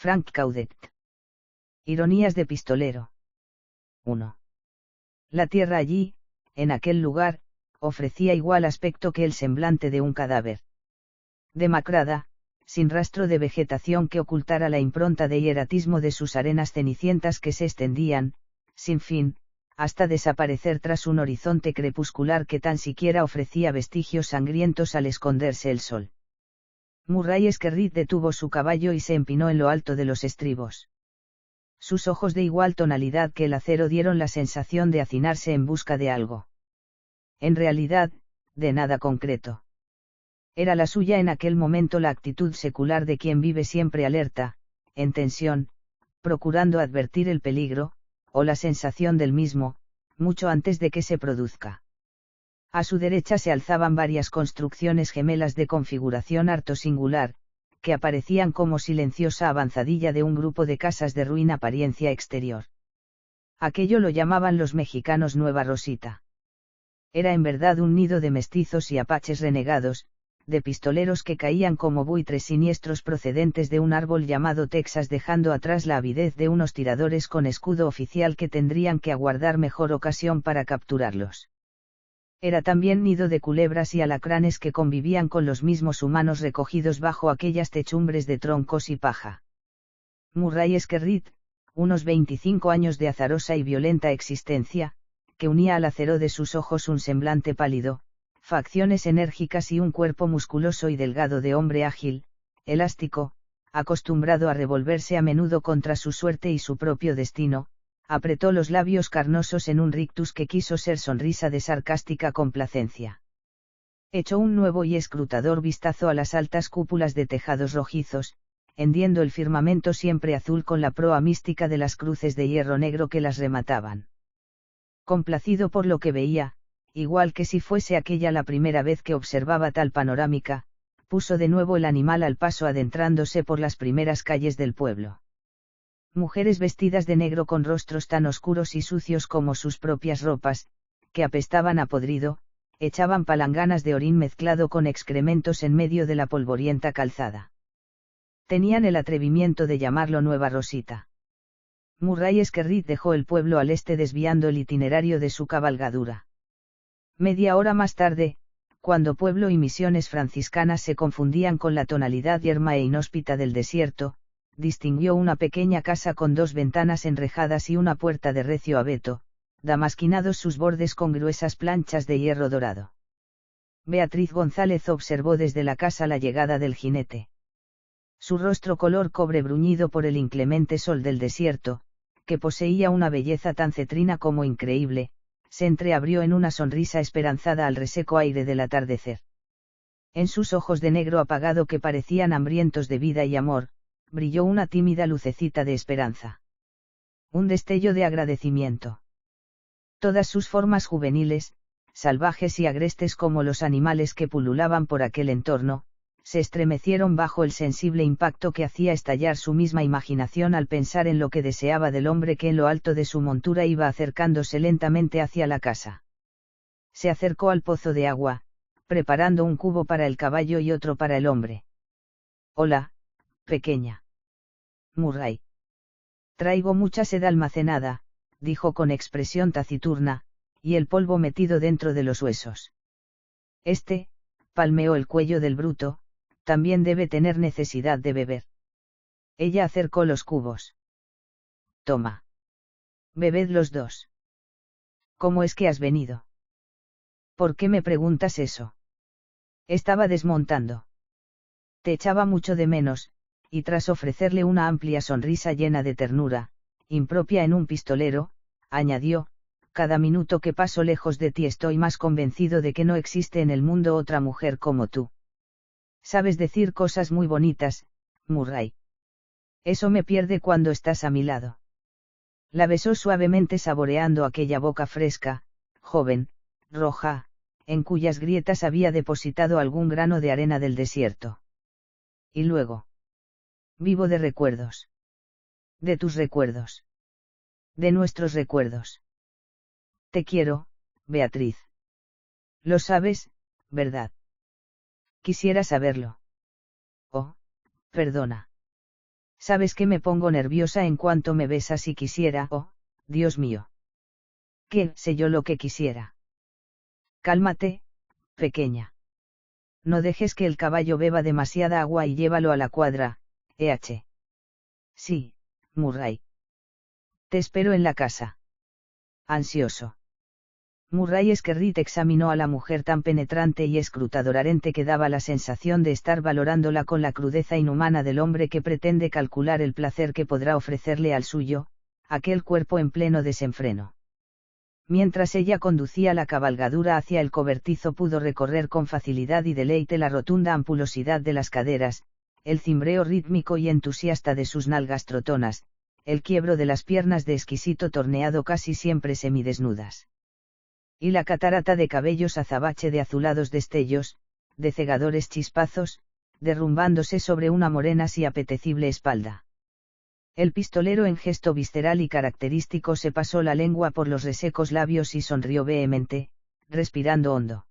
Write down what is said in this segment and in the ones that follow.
Frank Caudet. Ironías de pistolero. 1. La tierra allí, en aquel lugar, ofrecía igual aspecto que el semblante de un cadáver. Demacrada, sin rastro de vegetación que ocultara la impronta de hieratismo de sus arenas cenicientas que se extendían, sin fin, hasta desaparecer tras un horizonte crepuscular que tan siquiera ofrecía vestigios sangrientos al esconderse el sol. Murray Skerritt detuvo su caballo y se empinó en lo alto de los estribos. Sus ojos de igual tonalidad que el acero dieron la sensación de hacinarse en busca de algo. En realidad, de nada concreto. Era la suya en aquel momento la actitud secular de quien vive siempre alerta, en tensión, procurando advertir el peligro, o la sensación del mismo, mucho antes de que se produzca. A su derecha se alzaban varias construcciones gemelas de configuración harto singular, que aparecían como silenciosa avanzadilla de un grupo de casas de ruin apariencia exterior. Aquello lo llamaban los mexicanos Nueva Rosita. Era en verdad un nido de mestizos y apaches renegados, de pistoleros que caían como buitres siniestros procedentes de un árbol llamado Texas, dejando atrás la avidez de unos tiradores con escudo oficial que tendrían que aguardar mejor ocasión para capturarlos. Era también nido de culebras y alacranes que convivían con los mismos humanos recogidos bajo aquellas techumbres de troncos y paja. Murray Skerritt, unos 25 años de azarosa y violenta existencia, que unía al acero de sus ojos un semblante pálido, facciones enérgicas y un cuerpo musculoso y delgado de hombre ágil, elástico, acostumbrado a revolverse a menudo contra su suerte y su propio destino, apretó los labios carnosos en un rictus que quiso ser sonrisa de sarcástica complacencia. Echó un nuevo y escrutador vistazo a las altas cúpulas de tejados rojizos, hendiendo el firmamento siempre azul con la proa mística de las cruces de hierro negro que las remataban. Complacido por lo que veía, igual que si fuese aquella la primera vez que observaba tal panorámica, puso de nuevo el animal al paso adentrándose por las primeras calles del pueblo. Mujeres vestidas de negro con rostros tan oscuros y sucios como sus propias ropas, que apestaban a podrido, echaban palanganas de orín mezclado con excrementos en medio de la polvorienta calzada. Tenían el atrevimiento de llamarlo Nueva Rosita. Murray Skerritt dejó el pueblo al este desviando el itinerario de su cabalgadura. Media hora más tarde, cuando pueblo y misiones franciscanas se confundían con la tonalidad yerma e inhóspita del desierto, distinguió una pequeña casa con dos ventanas enrejadas y una puerta de recio abeto, damasquinados sus bordes con gruesas planchas de hierro dorado. Beatriz González observó desde la casa la llegada del jinete. Su rostro color cobre bruñido por el inclemente sol del desierto, que poseía una belleza tan cetrina como increíble, se entreabrió en una sonrisa esperanzada al reseco aire del atardecer. En sus ojos de negro apagado que parecían hambrientos de vida y amor, brilló una tímida lucecita de esperanza. Un destello de agradecimiento. Todas sus formas juveniles, salvajes y agrestes como los animales que pululaban por aquel entorno, se estremecieron bajo el sensible impacto que hacía estallar su misma imaginación al pensar en lo que deseaba del hombre que en lo alto de su montura iba acercándose lentamente hacia la casa. Se acercó al pozo de agua, preparando un cubo para el caballo y otro para el hombre. «Hola, pequeña». Murray. «Traigo mucha sed almacenada», dijo con expresión taciturna, «y el polvo metido dentro de los huesos». Palmeó el cuello del bruto, también debe tener necesidad de beber. Ella acercó los cubos. «Toma. Bebed los dos». «¿Cómo es que has venido?» «¿Por qué me preguntas eso?» «Estaba desmontando. Te echaba mucho de menos», y tras ofrecerle una amplia sonrisa llena de ternura, impropia en un pistolero, añadió, «Cada minuto que paso lejos de ti estoy más convencido de que no existe en el mundo otra mujer como tú. Sabes decir cosas muy bonitas, Murray. Eso me pierde cuando estás a mi lado». La besó suavemente saboreando aquella boca fresca, joven, roja, en cuyas grietas había depositado algún grano de arena del desierto. Y luego. «Vivo de recuerdos». «De tus recuerdos». «De nuestros recuerdos». «Te quiero, Beatriz». «Lo sabes, ¿verdad?» «Quisiera saberlo». «Oh, perdona». Sabes que me pongo nerviosa en cuanto me besas y quisiera, oh, Dios mío. ¿Qué sé yo lo que quisiera? Cálmate, pequeña. No dejes que el caballo beba demasiada agua y llévalo a la cuadra, Sí, Murray. Te espero en la casa. Ansioso. Murray Skerritt examinó a la mujer tan penetrante y escrutadoramente que daba la sensación de estar valorándola con la crudeza inhumana del hombre que pretende calcular el placer que podrá ofrecerle al suyo, aquel cuerpo en pleno desenfreno. Mientras ella conducía la cabalgadura hacia el cobertizo pudo recorrer con facilidad y deleite la rotunda ampulosidad de las caderas, el cimbreo rítmico y entusiasta de sus nalgas trotonas, el quiebro de las piernas de exquisito torneado casi siempre semidesnudas. Y la catarata de cabellos azabache de azulados destellos, de cegadores chispazos, derrumbándose sobre una morena y apetecible espalda. El pistolero en gesto visceral y característico se pasó la lengua por los resecos labios y sonrió vehemente, respirando hondo.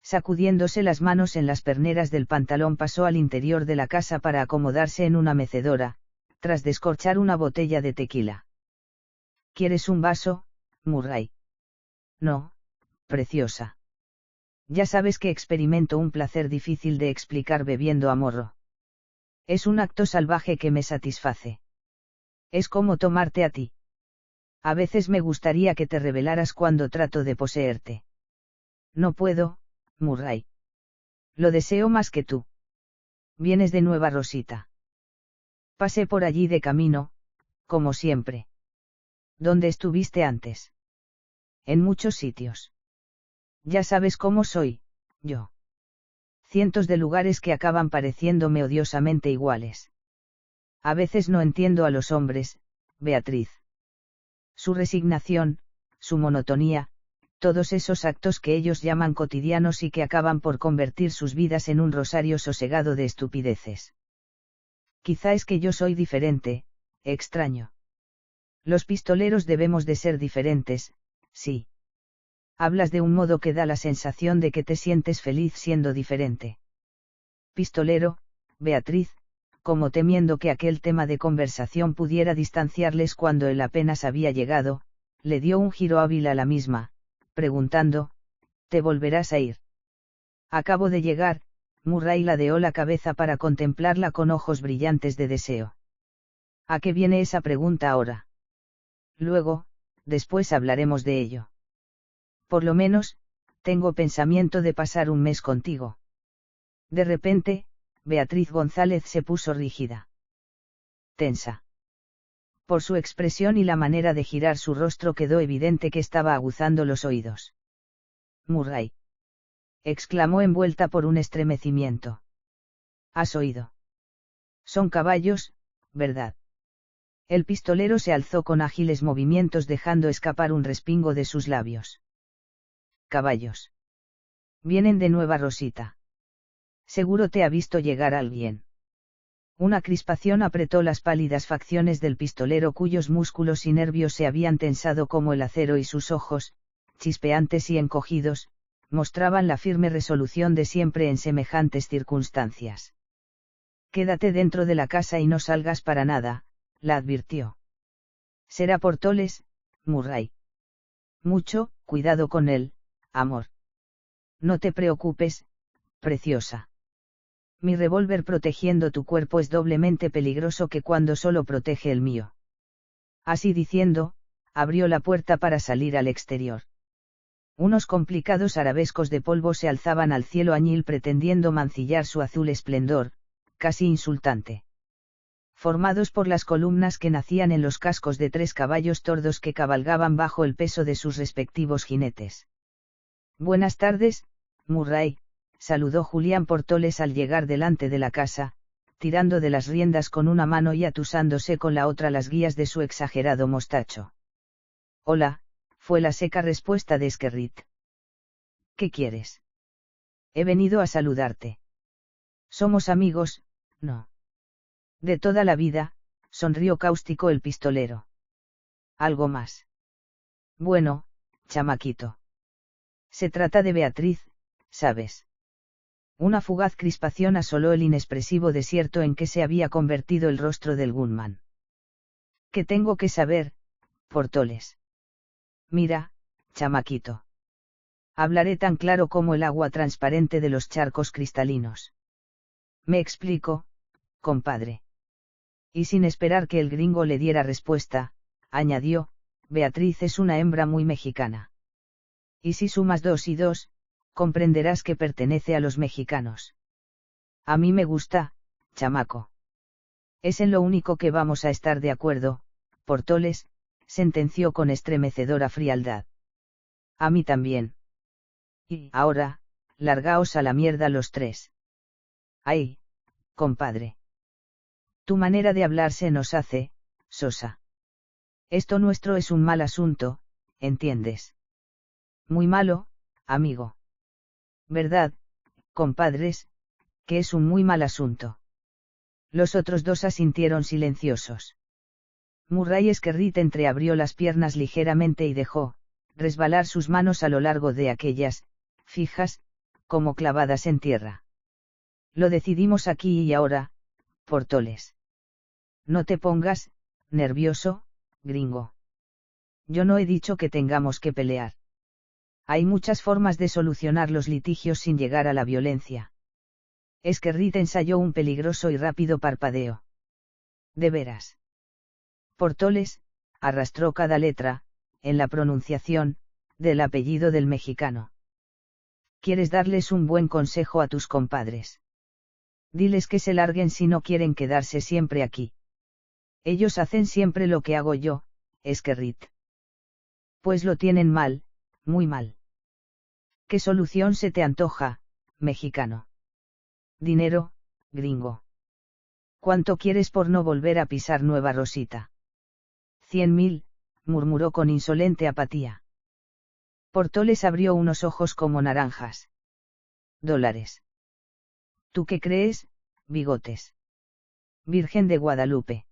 Sacudiéndose las manos en las perneras del pantalón pasó al interior de la casa para acomodarse en una mecedora, tras descorchar una botella de tequila. ¿Quieres un vaso, Murray? No, preciosa. Ya sabes que experimento un placer difícil de explicar bebiendo a morro. Es un acto salvaje que me satisface. Es como tomarte a ti. A veces me gustaría que te revelaras cuando trato de poseerte. No puedo, Murray. Lo deseo más que tú. Vienes de Nueva Rosita. Pasé por allí de camino, como siempre. ¿Dónde estuviste antes? En muchos sitios. Ya sabes cómo soy, yo. Cientos de lugares que acaban pareciéndome odiosamente iguales. A veces no entiendo a los hombres, Beatriz. Su resignación, su monotonía, todos esos actos que ellos llaman cotidianos y que acaban por convertir sus vidas en un rosario sosegado de estupideces. Quizá es que yo soy diferente, extraño. Los pistoleros debemos de ser diferentes, sí. Hablas de un modo que da la sensación de que te sientes feliz siendo diferente. Pistolero, Beatriz, como temiendo que aquel tema de conversación pudiera distanciarles cuando él apenas había llegado, le dio un giro hábil a la misma, preguntando, ¿te volverás a ir? Acabo de llegar, Murray ladeó la cabeza para contemplarla con ojos brillantes de deseo. ¿A qué viene esa pregunta ahora? Luego, después hablaremos de ello. Por lo menos, tengo pensamiento de pasar un mes contigo. De repente, Beatriz González se puso rígida. Tensa. Por su expresión y la manera de girar su rostro quedó evidente que estaba aguzando los oídos. Murray. Exclamó envuelta por un estremecimiento. ¿Has oído? Son caballos, ¿verdad? El pistolero se alzó con ágiles movimientos dejando escapar un respingo de sus labios. Caballos. Vienen de Nueva Rosita. Seguro te ha visto llegar alguien. Una crispación apretó las pálidas facciones del pistolero cuyos músculos y nervios se habían tensado como el acero y sus ojos, chispeantes y encogidos, mostraban la firme resolución de siempre en semejantes circunstancias. Quédate dentro de la casa y no salgas para nada, la advirtió. Será Portoles, Murray. Mucho, cuidado con él, amor. No te preocupes, preciosa. Mi revólver protegiendo tu cuerpo es doblemente peligroso que cuando solo protege el mío. Así diciendo, abrió la puerta para salir al exterior. Unos complicados arabescos de polvo se alzaban al cielo añil pretendiendo mancillar su azul esplendor, casi insultante. Formados por las columnas que nacían en los cascos de 3 caballos tordos que cabalgaban bajo el peso de sus respectivos jinetes. Buenas tardes, Murray, saludó Julián Portoles al llegar delante de la casa, tirando de las riendas con una mano y atusándose con la otra las guías de su exagerado mostacho. Hola, fue la seca respuesta de Skerritt. ¿Qué quieres? He venido a saludarte. Somos amigos, ¿no? De toda la vida, sonrió cáustico el pistolero. ¿Algo más? Bueno, chamaquito. Se trata de Beatriz, ¿sabes? Una fugaz crispación asoló el inexpresivo desierto en que se había convertido el rostro del gunman. ¿Qué tengo que saber, Portoles? Mira, chamaquito. Hablaré tan claro como el agua transparente de los charcos cristalinos. Me explico, compadre. Y sin esperar que el gringo le diera respuesta, añadió, Beatriz es una hembra muy mexicana. Y si sumas 2 y 2, comprenderás que pertenece a los mexicanos. A mí me gusta, chamaco. Es en lo único que vamos a estar de acuerdo, Portoles, sentenció con estremecedora frialdad. A mí también. Y ahora, largaos a la mierda los 3. Ay, compadre. Tu manera de hablar se nos hace, sosa. Esto nuestro es un mal asunto, ¿entiendes? Muy malo, amigo. ¿Verdad, compadres, que es un muy mal asunto? Los otros 2 asintieron silenciosos. Murray Skerritt entreabrió las piernas ligeramente y dejó resbalar sus manos a lo largo de aquellas, fijas, como clavadas en tierra. Lo decidimos aquí y ahora, Portoles. No te pongas nervioso, gringo. Yo no he dicho que tengamos que pelear. Hay muchas formas de solucionar los litigios sin llegar a la violencia. Skerritt ensayó un peligroso y rápido parpadeo. ¿De veras? Portoles arrastró cada letra, en la pronunciación, del apellido del mexicano. ¿Quieres darles un buen consejo a tus compadres? Diles que se larguen si no quieren quedarse siempre aquí. Ellos hacen siempre lo que hago yo, Skerritt. Pues lo tienen mal, muy mal. ¿Qué solución se te antoja, mexicano? Dinero, gringo. ¿Cuánto quieres por no volver a pisar Nueva Rosita? 100.000, murmuró con insolente apatía. Portoles abrió unos ojos como naranjas. $. ¿Tú qué crees, bigotes? Virgen de Guadalupe.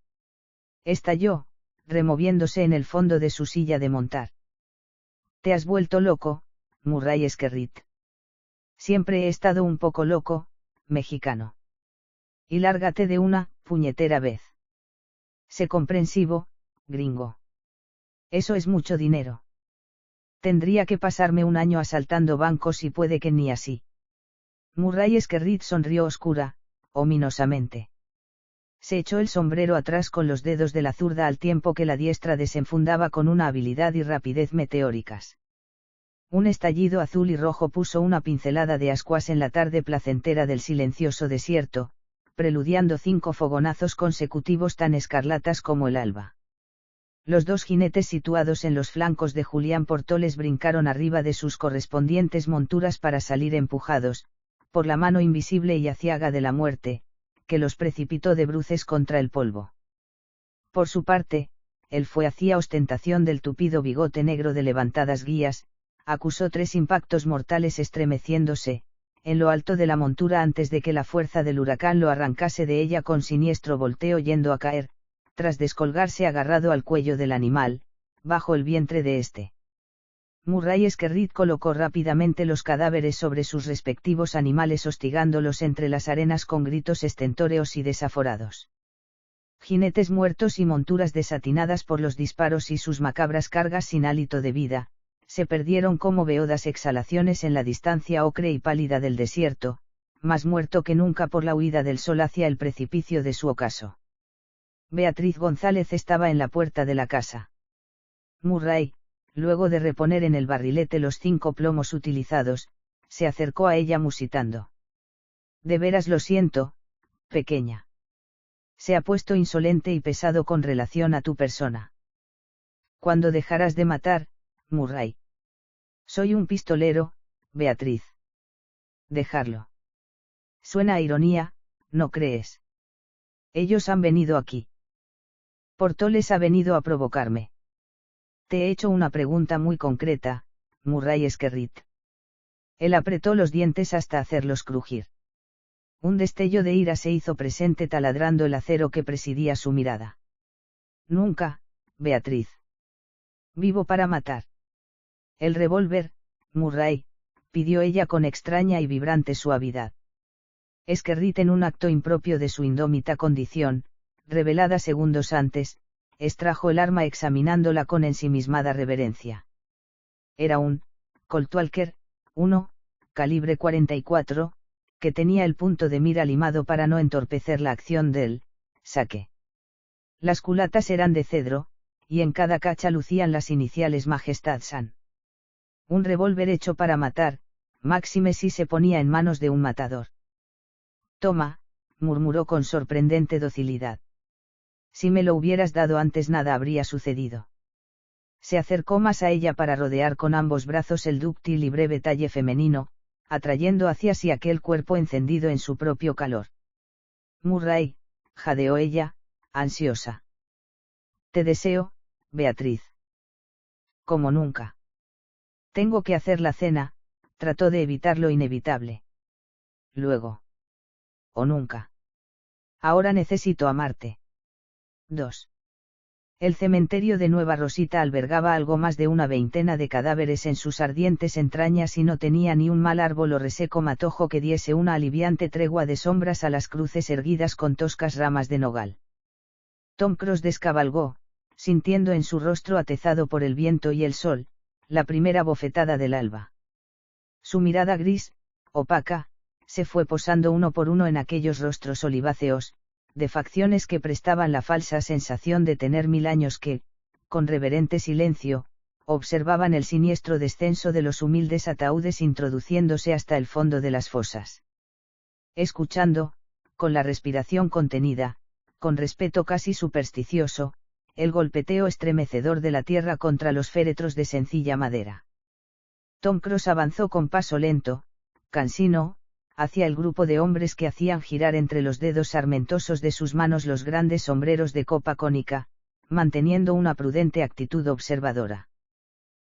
Estalló, removiéndose en el fondo de su silla de montar. Te has vuelto loco, Murray Skerritt. Siempre he estado un poco loco, mexicano. Y lárgate de una puñetera vez. Sé comprensivo, gringo. Eso es mucho dinero. Tendría que pasarme un año asaltando bancos y puede que ni así. Murray Skerritt sonrió oscura, ominosamente. Se echó el sombrero atrás con los dedos de la zurda al tiempo que la diestra desenfundaba con una habilidad y rapidez meteóricas. Un estallido azul y rojo puso una pincelada de ascuas en la tarde placentera del silencioso desierto, preludiando 5 fogonazos consecutivos tan escarlatas como el alba. Los 2 jinetes situados en los flancos de Julián Portoles brincaron arriba de sus correspondientes monturas para salir empujados, por la mano invisible y aciaga de la muerte, que los precipitó de bruces contra el polvo. Por su parte, él hacía ostentación del tupido bigote negro de levantadas guías, acusó 3 impactos mortales estremeciéndose, en lo alto de la montura antes de que la fuerza del huracán lo arrancase de ella con siniestro volteo yendo a caer, tras descolgarse agarrado al cuello del animal, bajo el vientre de este. Murray Skerritt colocó rápidamente los cadáveres sobre sus respectivos animales hostigándolos entre las arenas con gritos estentóreos y desaforados. Jinetes muertos y monturas desatinadas por los disparos y sus macabras cargas sin hálito de vida, se perdieron como beodas exhalaciones en la distancia ocre y pálida del desierto, más muerto que nunca por la huida del sol hacia el precipicio de su ocaso. Beatriz González estaba en la puerta de la casa. Murray, luego de reponer en el barrilete los 5 plomos utilizados, se acercó a ella musitando. De veras lo siento, pequeña. Se ha puesto insolente y pesado con relación a tu persona. ¿Cuándo dejarás de matar, Murray? Soy un pistolero, Beatriz. Dejarlo. Suena a ironía, ¿no crees? Ellos han venido aquí. Portoles ha venido a provocarme. Te he hecho una pregunta muy concreta, Murray Skerritt. Él apretó los dientes hasta hacerlos crujir. Un destello de ira se hizo presente taladrando el acero que presidía su mirada. Nunca, Beatriz. Vivo para matar. El revólver, Murray, pidió ella con extraña y vibrante suavidad. Esquerrit, en un acto impropio de su indómita condición, revelada segundos antes, extrajo el arma examinándola con ensimismada reverencia. Era un Colt Walker, 1, calibre 44, que tenía el punto de mira limado para no entorpecer la acción del saque. Las culatas eran de cedro, y en cada cacha lucían las iniciales Majestad San. Un revólver hecho para matar, máxime si se ponía en manos de un matador. Toma, murmuró con sorprendente docilidad. Si me lo hubieras dado antes nada habría sucedido. Se acercó más a ella para rodear con ambos brazos el dúctil y breve talle femenino, atrayendo hacia sí aquel cuerpo encendido en su propio calor. Murray, jadeó ella, ansiosa. Te deseo, Beatriz. Como nunca. Tengo que hacer la cena, trató de evitar lo inevitable. Luego. O nunca. Ahora necesito amarte. 2. El cementerio de Nueva Rosita albergaba algo más de una veintena de cadáveres en sus ardientes entrañas y no tenía ni un mal árbol o reseco matojo que diese una aliviante tregua de sombras a las cruces erguidas con toscas ramas de nogal. Tom Cruise descabalgó, sintiendo en su rostro atezado por el viento y el sol, la primera bofetada del alba. Su mirada gris, opaca, se fue posando uno por uno en aquellos rostros oliváceos, de facciones que prestaban la falsa sensación de tener 1000 años que, con reverente silencio, observaban el siniestro descenso de los humildes ataúdes introduciéndose hasta el fondo de las fosas. Escuchando, con la respiración contenida, con respeto casi supersticioso, el golpeteo estremecedor de la tierra contra los féretros de sencilla madera. Tom Cruise avanzó con paso lento, cansino, hacia el grupo de hombres que hacían girar entre los dedos sarmentosos de sus manos los grandes sombreros de copa cónica, manteniendo una prudente actitud observadora.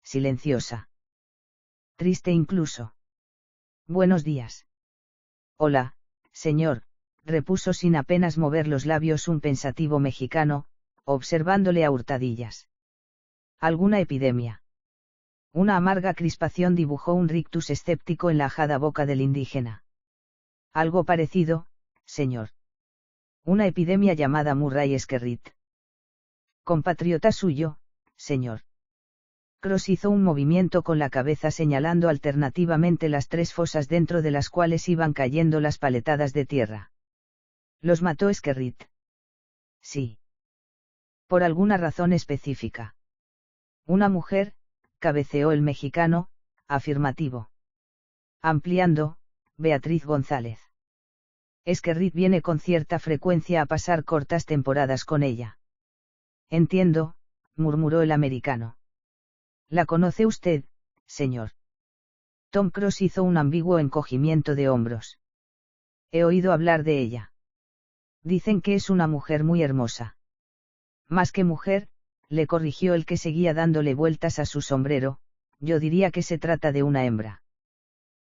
Silenciosa. Triste incluso. Buenos días. Hola, señor, repuso sin apenas mover los labios un pensativo mexicano, observándole a hurtadillas. ¿Alguna epidemia? Una amarga crispación dibujó un rictus escéptico en la ajada boca del indígena. Algo parecido, señor. Una epidemia llamada Murray Esquerrit. Compatriota suyo, señor. Cross hizo un movimiento con la cabeza señalando alternativamente las 3 fosas dentro de las cuales iban cayendo las paletadas de tierra. ¿Los mató Esquerrit? Sí. Por alguna razón específica. Una mujer, cabeceó el mexicano, afirmativo. Ampliando, Beatriz González. Esquerrit viene con cierta frecuencia a pasar cortas temporadas con ella. Entiendo, murmuró el americano. ¿La conoce usted, señor? Tom Cruise hizo un ambiguo encogimiento de hombros. He oído hablar de ella. Dicen que es una mujer muy hermosa. Más que mujer, le corrigió el que seguía dándole vueltas a su sombrero, yo diría que se trata de una hembra.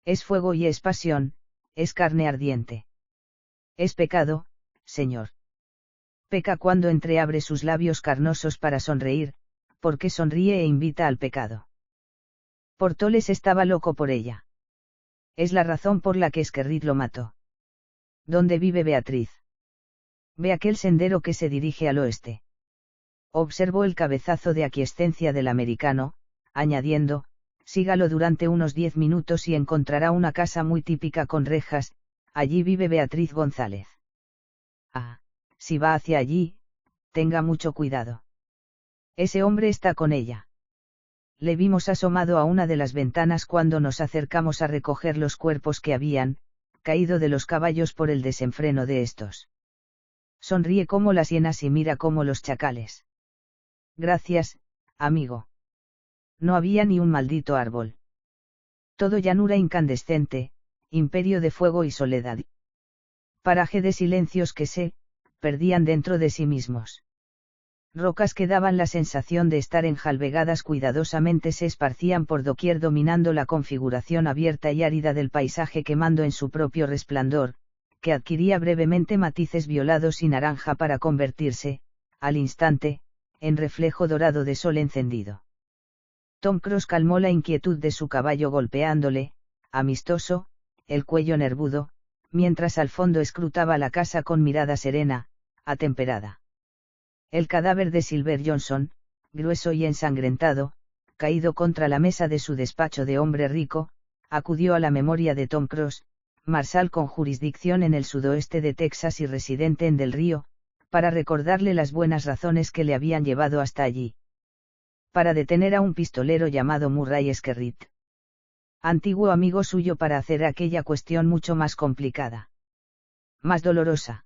Es fuego y es pasión, es carne ardiente. Es pecado, señor. Peca cuando entreabre sus labios carnosos para sonreír, porque sonríe e invita al pecado. Portoles estaba loco por ella. Es la razón por la que Esquerrit lo mató. ¿Dónde vive Beatriz? Ve aquel sendero que se dirige al oeste. Observó el cabezazo de aquiescencia del americano, añadiendo, sígalo durante unos 10 minutos y encontrará una casa muy típica con rejas, allí vive Beatriz González. Ah, si va hacia allí, tenga mucho cuidado. Ese hombre está con ella. Le vimos asomado a una de las ventanas cuando nos acercamos a recoger los cuerpos que habían caído de los caballos por el desenfreno de estos. Sonríe como las hienas y mira como los chacales. Gracias, amigo. No había ni un maldito árbol. Todo llanura incandescente, imperio de fuego y soledad. Paraje de silencios que se perdían dentro de sí mismos. Rocas que daban la sensación de estar enjalbegadas cuidadosamente se esparcían por doquier dominando la configuración abierta y árida del paisaje quemando en su propio resplandor, que adquiría brevemente matices violados y naranja para convertirse, al instante, en reflejo dorado de sol encendido. Tom Cruise calmó la inquietud de su caballo golpeándole, amistoso, el cuello nervudo, mientras al fondo escrutaba la casa con mirada serena, atemperada. El cadáver de Silver Johnson, grueso y ensangrentado, caído contra la mesa de su despacho de hombre rico, acudió a la memoria de Tom Cross, marshal con jurisdicción en el sudoeste de Texas y residente en Del Río, para recordarle las buenas razones que le habían llevado hasta allí. Para detener a un pistolero llamado Murray Skerritt, antiguo amigo suyo, para hacer aquella cuestión mucho más complicada. Más dolorosa.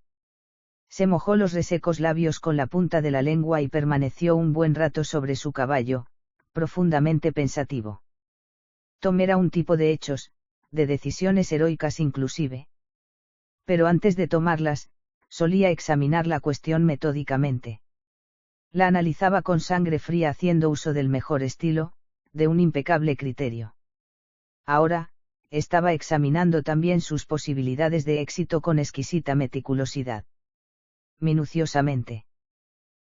Se mojó los resecos labios con la punta de la lengua y permaneció un buen rato sobre su caballo, profundamente pensativo. Tom era un tipo de hechos, de decisiones heroicas inclusive. Pero antes de tomarlas, solía examinar la cuestión metódicamente. La analizaba con sangre fría, haciendo uso del mejor estilo, de un impecable criterio. Ahora, estaba examinando también sus posibilidades de éxito con exquisita meticulosidad. Minuciosamente.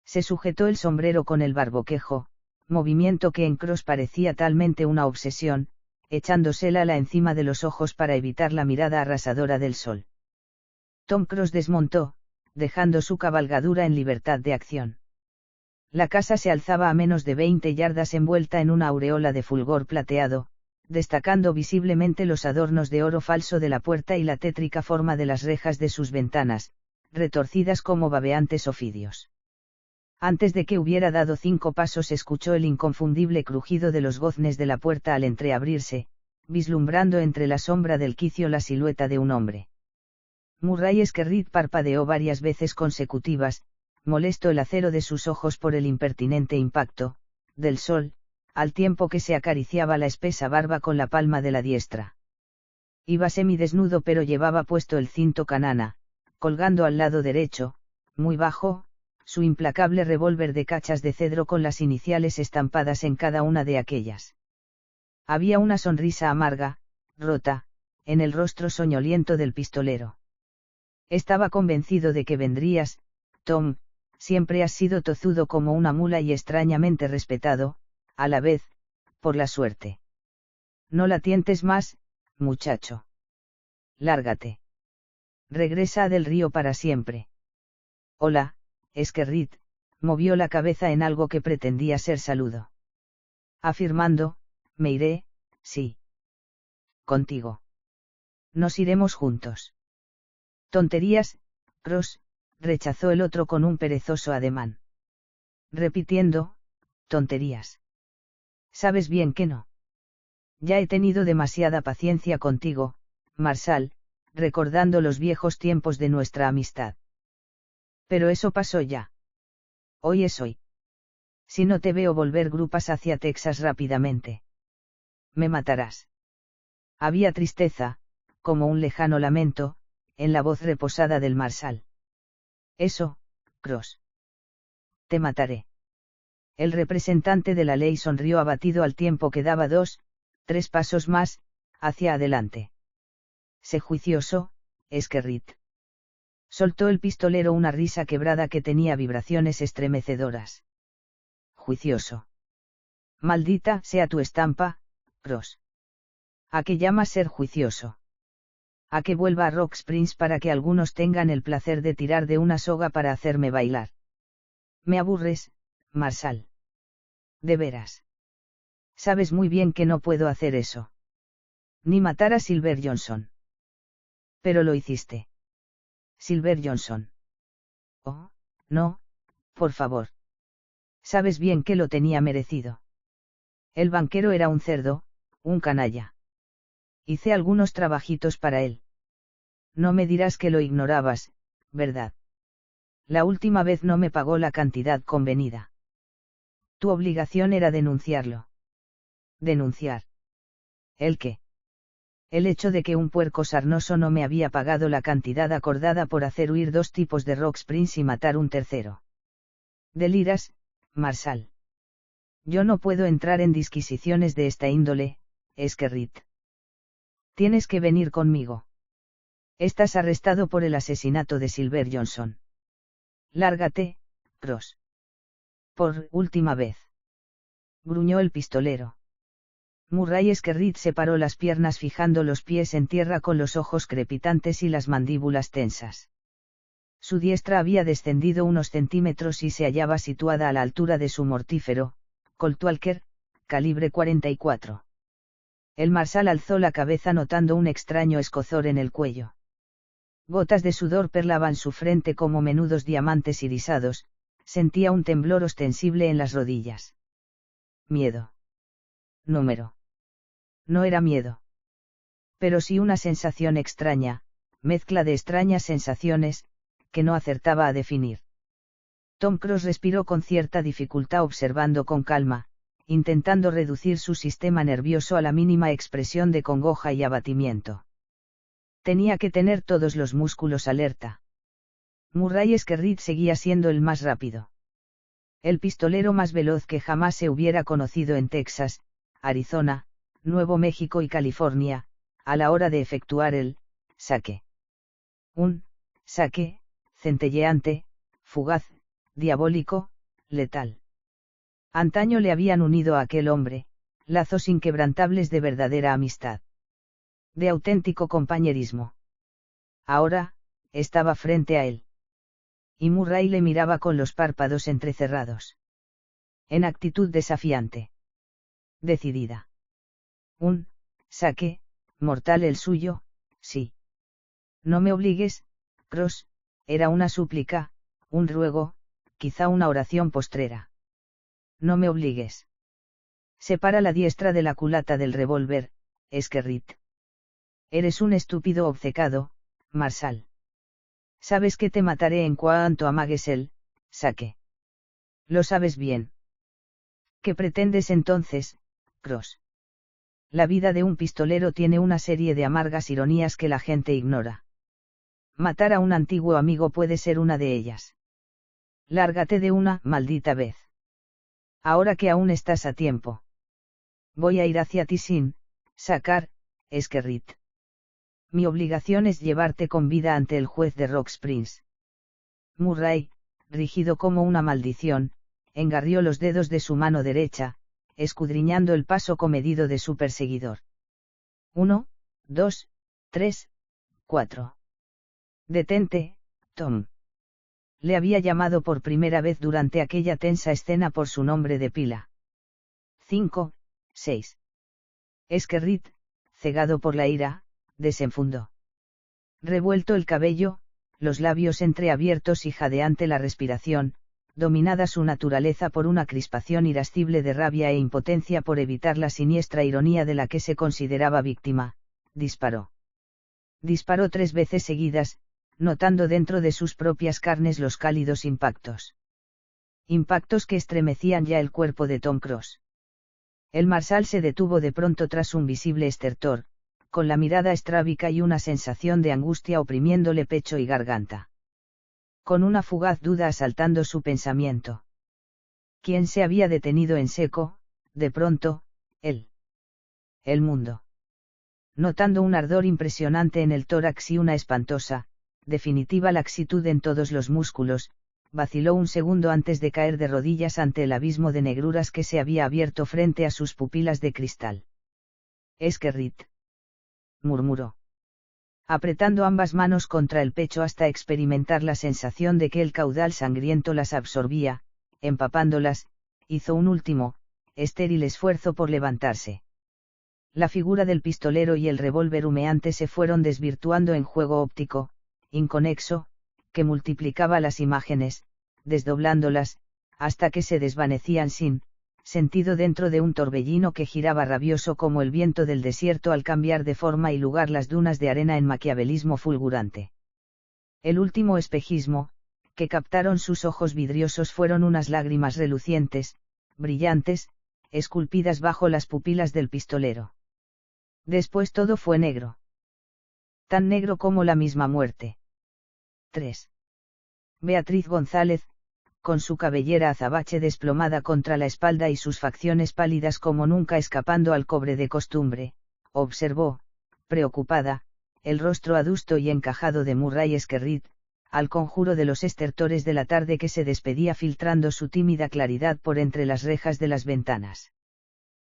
Se sujetó el sombrero con el barboquejo, movimiento que en Cross parecía talmente una obsesión, echándosela encima de los ojos para evitar la mirada arrasadora del sol. Tom Cross desmontó, dejando su cabalgadura en libertad de acción. La casa se alzaba a menos de 20 yardas envuelta en una aureola de fulgor plateado, destacando visiblemente los adornos de oro falso de la puerta y la tétrica forma de las rejas de sus ventanas, retorcidas como babeantes ofidios. Antes de que hubiera dado 5 pasos escuchó el inconfundible crujido de los goznes de la puerta al entreabrirse, vislumbrando entre la sombra del quicio la silueta de un hombre. Murray Skerritt parpadeó varias veces consecutivas, molesto el acero de sus ojos por el impertinente impacto del sol, al tiempo que se acariciaba la espesa barba con la palma de la diestra. Iba semidesnudo, pero llevaba puesto el cinto canana, colgando al lado derecho, muy bajo, su implacable revólver de cachas de cedro con las iniciales estampadas en cada una de aquellas. Había una sonrisa amarga, rota, en el rostro soñoliento del pistolero. Estaba convencido de que vendrías, Tom, siempre has sido tozudo como una mula y extrañamente respetado, a la vez, por la suerte. No la tientes más, muchacho. Lárgate. Regresa a Del Río para siempre. Hola, Skerritt, movió la cabeza en algo que pretendía ser saludo. Afirmando, me iré, sí. Contigo. Nos iremos juntos. Tonterías, Cross, rechazó el otro con un perezoso ademán. Repitiendo, tonterías. Sabes bien que no. Ya he tenido demasiada paciencia contigo, Marshal, recordando los viejos tiempos de nuestra amistad. Pero eso pasó ya. Hoy es hoy. Si no te veo volver grupas hacia Texas rápidamente, me matarás. Había tristeza, como un lejano lamento, en la voz reposada del Marshal. Eso, Cross. Te mataré. El representante de la ley sonrió abatido al tiempo que daba 2, 3 pasos más, hacia adelante. Sé juicioso, Skerritt. Soltó el pistolero una risa quebrada que tenía vibraciones estremecedoras. Juicioso. Maldita sea tu estampa, Cross. ¿A qué llamas ser juicioso? A que vuelva a Rock Springs para que algunos tengan el placer de tirar de una soga para hacerme bailar. Me aburres, Marshal. De veras. Sabes muy bien que no puedo hacer eso. Ni matar a Silver Johnson. Pero lo hiciste. Silver Johnson. Oh, no, por favor. Sabes bien que lo tenía merecido. El banquero era un cerdo, un canalla. Hice algunos trabajitos para él. No me dirás que lo ignorabas, ¿verdad? La última vez no me pagó la cantidad convenida. Tu obligación era denunciarlo. ¿Denunciar? ¿El qué? El hecho de que un puerco sarnoso no me había pagado la cantidad acordada por hacer huir 2 tipos de Rock Springs y matar un tercero. Deliras, Marshal. Yo no puedo entrar en disquisiciones de esta índole, Skerritt. Tienes que venir conmigo. Estás arrestado por el asesinato de Silver Johnson. Lárgate, Cross. Por última vez. Gruñó el pistolero. Murray Skerrit separó las piernas fijando los pies en tierra con los ojos crepitantes y las mandíbulas tensas. Su diestra había descendido unos centímetros y se hallaba situada a la altura de su mortífero, Colt Walker, calibre 44. El marsal alzó la cabeza notando un extraño escozor en el cuello. Gotas de sudor perlaban su frente como menudos diamantes irisados, sentía un temblor ostensible en las rodillas. Miedo. Número. No era miedo. Pero sí una sensación extraña, mezcla de extrañas sensaciones, que no acertaba a definir. Tom Cross respiró con cierta dificultad observando con calma, intentando reducir su sistema nervioso a la mínima expresión de congoja y abatimiento. Tenía que tener todos los músculos alerta. Murray Skerrit seguía siendo el más rápido. El pistolero más veloz que jamás se hubiera conocido en Texas, Arizona, Nuevo México y California, a la hora de efectuar el saque. Un saque, centelleante, fugaz, diabólico, letal. Antaño le habían unido a aquel hombre, lazos inquebrantables de verdadera amistad. De auténtico compañerismo. Ahora, estaba frente a él. Y Murray le miraba con los párpados entrecerrados. En actitud desafiante. Decidida. Un saque, mortal el suyo, sí. No me obligues, Cross, era una súplica, un ruego, quizá una oración postrera. No me obligues. Separa la diestra de la culata del revólver, Skerrit. Eres un estúpido obcecado, Marsal. Sabes que te mataré en cuanto amagues el saque. Lo sabes bien. ¿Qué pretendes entonces, Cross? La vida de un pistolero tiene una serie de amargas ironías que la gente ignora. Matar a un antiguo amigo puede ser una de ellas. Lárgate de una maldita vez. Ahora que aún estás a tiempo. Voy a ir hacia ti sin sacar, Skerrit. Mi obligación es llevarte con vida ante el juez de Rock Springs. Murray, rígido como una maldición, engarrió los dedos de su mano derecha, escudriñando el paso comedido de su perseguidor. 1, 2, 3, 4. Detente, Tom. Le había llamado por primera vez durante aquella tensa escena por su nombre de pila. 5, 6. Skerrit, cegado por la ira, desenfundó. Revuelto el cabello, los labios entreabiertos y jadeante la respiración, dominada su naturaleza por una crispación irascible de rabia e impotencia por evitar la siniestra ironía de la que se consideraba víctima, disparó. Disparó 3 veces seguidas, notando dentro de sus propias carnes los cálidos impactos. Impactos que estremecían ya el cuerpo de Tom Cross. El marsal se detuvo de pronto tras un visible estertor, con la mirada estrábica y una sensación de angustia oprimiéndole pecho y garganta. Con una fugaz duda asaltando su pensamiento. ¿Quién se había detenido en seco, de pronto? Él. El mundo. Notando un ardor impresionante en el tórax y una espantosa, definitiva laxitud en todos los músculos, vaciló un segundo antes de caer de rodillas ante el abismo de negruras que se había abierto frente a sus pupilas de cristal. Skerrit. Murmuró. Apretando ambas manos contra el pecho hasta experimentar la sensación de que el caudal sangriento las absorbía, empapándolas, hizo un último, estéril esfuerzo por levantarse. La figura del pistolero y el revólver humeante se fueron desvirtuando en juego óptico, inconexo, que multiplicaba las imágenes, desdoblándolas, hasta que se desvanecían sin sentido dentro de un torbellino que giraba rabioso como el viento del desierto al cambiar de forma y lugar las dunas de arena en maquiavelismo fulgurante. El último espejismo, que captaron sus ojos vidriosos fueron unas lágrimas relucientes, brillantes, esculpidas bajo las pupilas del pistolero. Después todo fue negro. Tan negro como la misma muerte. 3. Beatriz González, con su cabellera azabache desplomada contra la espalda y sus facciones pálidas como nunca escapando al cobre de costumbre, observó, preocupada, el rostro adusto y encajado de Murray Skerrit, al conjuro de los estertores de la tarde que se despedía filtrando su tímida claridad por entre las rejas de las ventanas.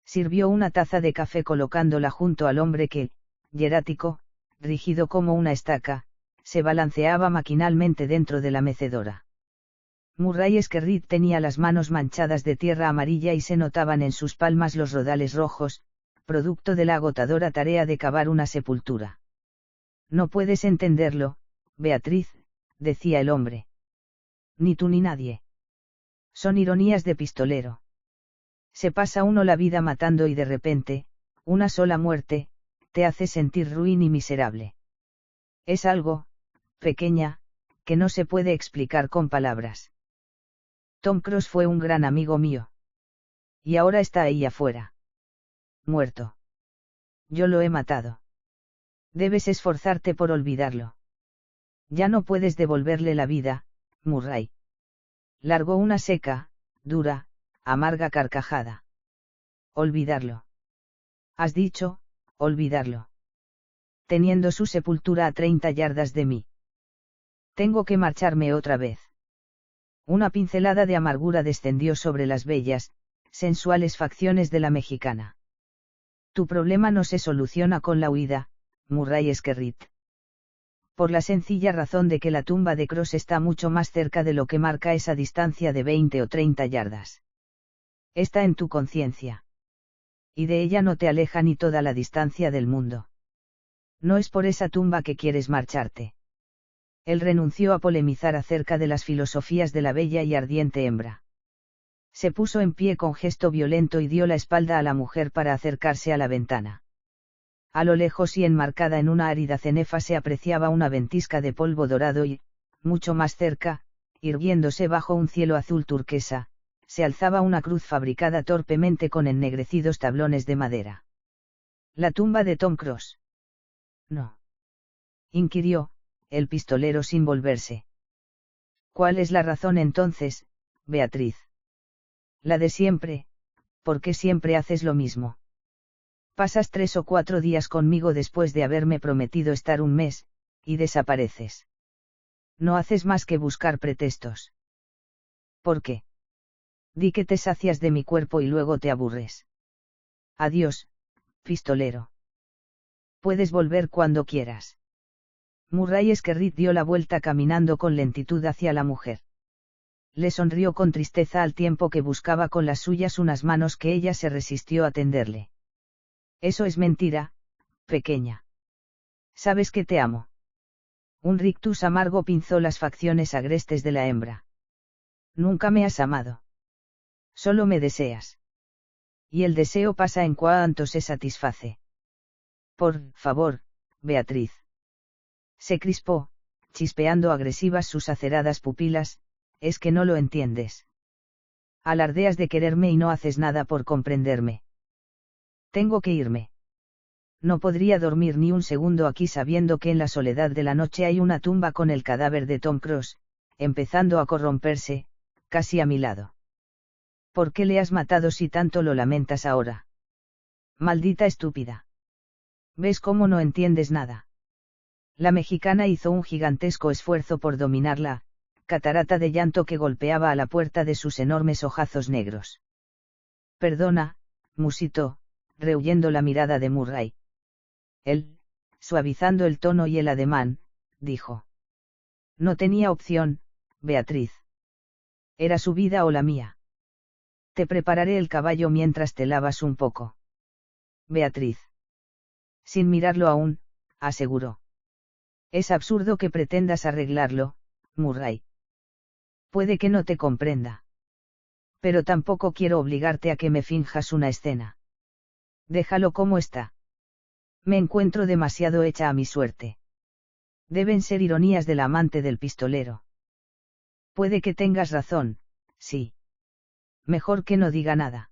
Sirvió una taza de café colocándola junto al hombre que, hierático, rígido como una estaca, se balanceaba maquinalmente dentro de la mecedora. Murray Skerrit tenía las manos manchadas de tierra amarilla y se notaban en sus palmas los rodales rojos, producto de la agotadora tarea de cavar una sepultura. No puedes entenderlo, Beatriz, decía el hombre. Ni tú ni nadie. Son ironías de pistolero. Se pasa uno la vida matando y de repente, una sola muerte, te hace sentir ruin y miserable. Es algo, pequeña, que no se puede explicar con palabras. Tom Cruise fue un gran amigo mío. Y ahora está ahí afuera. Muerto. Yo lo he matado. Debes esforzarte por olvidarlo. Ya no puedes devolverle la vida, Murray. Largó una seca, dura, amarga carcajada. Olvidarlo. Has dicho, olvidarlo. Teniendo su sepultura a 30 yardas de mí. Tengo que marcharme otra vez. Una pincelada de amargura descendió sobre las bellas, sensuales facciones de la mexicana. Tu problema no se soluciona con la huida, Murray Skerrit. Por la sencilla razón de que la tumba de Cross está mucho más cerca de lo que marca esa distancia de 20 o 30 yardas. Está en tu conciencia. Y de ella no te aleja ni toda la distancia del mundo. No es por esa tumba que quieres marcharte. Él renunció a polemizar acerca de las filosofías de la bella y ardiente hembra. Se puso en pie con gesto violento y dio la espalda a la mujer para acercarse a la ventana. A lo lejos y enmarcada en una árida cenefa se apreciaba una ventisca de polvo dorado y, mucho más cerca, irguiéndose bajo un cielo azul turquesa, se alzaba una cruz fabricada torpemente con ennegrecidos tablones de madera. ¿La tumba de Tom Cruise? No. Inquirió, el pistolero sin volverse. ¿Cuál es la razón entonces, Beatriz? La de siempre, ¿por qué siempre haces lo mismo? Pasas 3 o 4 días conmigo después de haberme prometido estar un mes, y desapareces. No haces más que buscar pretextos. ¿Por qué? Di que te sacias de mi cuerpo y luego te aburres. Adiós, pistolero. Puedes volver cuando quieras. Murray Skerrit dio la vuelta caminando con lentitud hacia la mujer. Le sonrió con tristeza al tiempo que buscaba con las suyas unas manos que ella se resistió a tenderle. Eso es mentira, pequeña. Sabes que te amo. Un rictus amargo pinzó las facciones agrestes de la hembra. Nunca me has amado. Solo me deseas. Y el deseo pasa en cuanto se satisface. Por favor, Beatriz. Se crispó, chispeando agresivas sus aceradas pupilas, es que no lo entiendes. Alardeas de quererme y no haces nada por comprenderme. Tengo que irme. No podría dormir ni un segundo aquí sabiendo que en la soledad de la noche hay una tumba con el cadáver de Tom Cruise, empezando a corromperse, casi a mi lado. ¿Por qué le has matado si tanto lo lamentas ahora? Maldita estúpida. ¿Ves cómo no entiendes nada? La mexicana hizo un gigantesco esfuerzo por dominar la catarata de llanto que golpeaba a la puerta de sus enormes ojazos negros. Perdona, musitó, rehuyendo la mirada de Murray. Él, suavizando el tono y el ademán, dijo. No tenía opción, Beatriz. Era su vida o la mía. Te prepararé el caballo mientras te lavas un poco. Beatriz. Sin mirarlo aún, aseguró. Es absurdo que pretendas arreglarlo, Murray. Puede que no te comprenda. Pero tampoco quiero obligarte a que me finjas una escena. Déjalo como está. Me encuentro demasiado hecha a mi suerte. Deben ser ironías del amante del pistolero. Puede que tengas razón, sí. Mejor que no diga nada.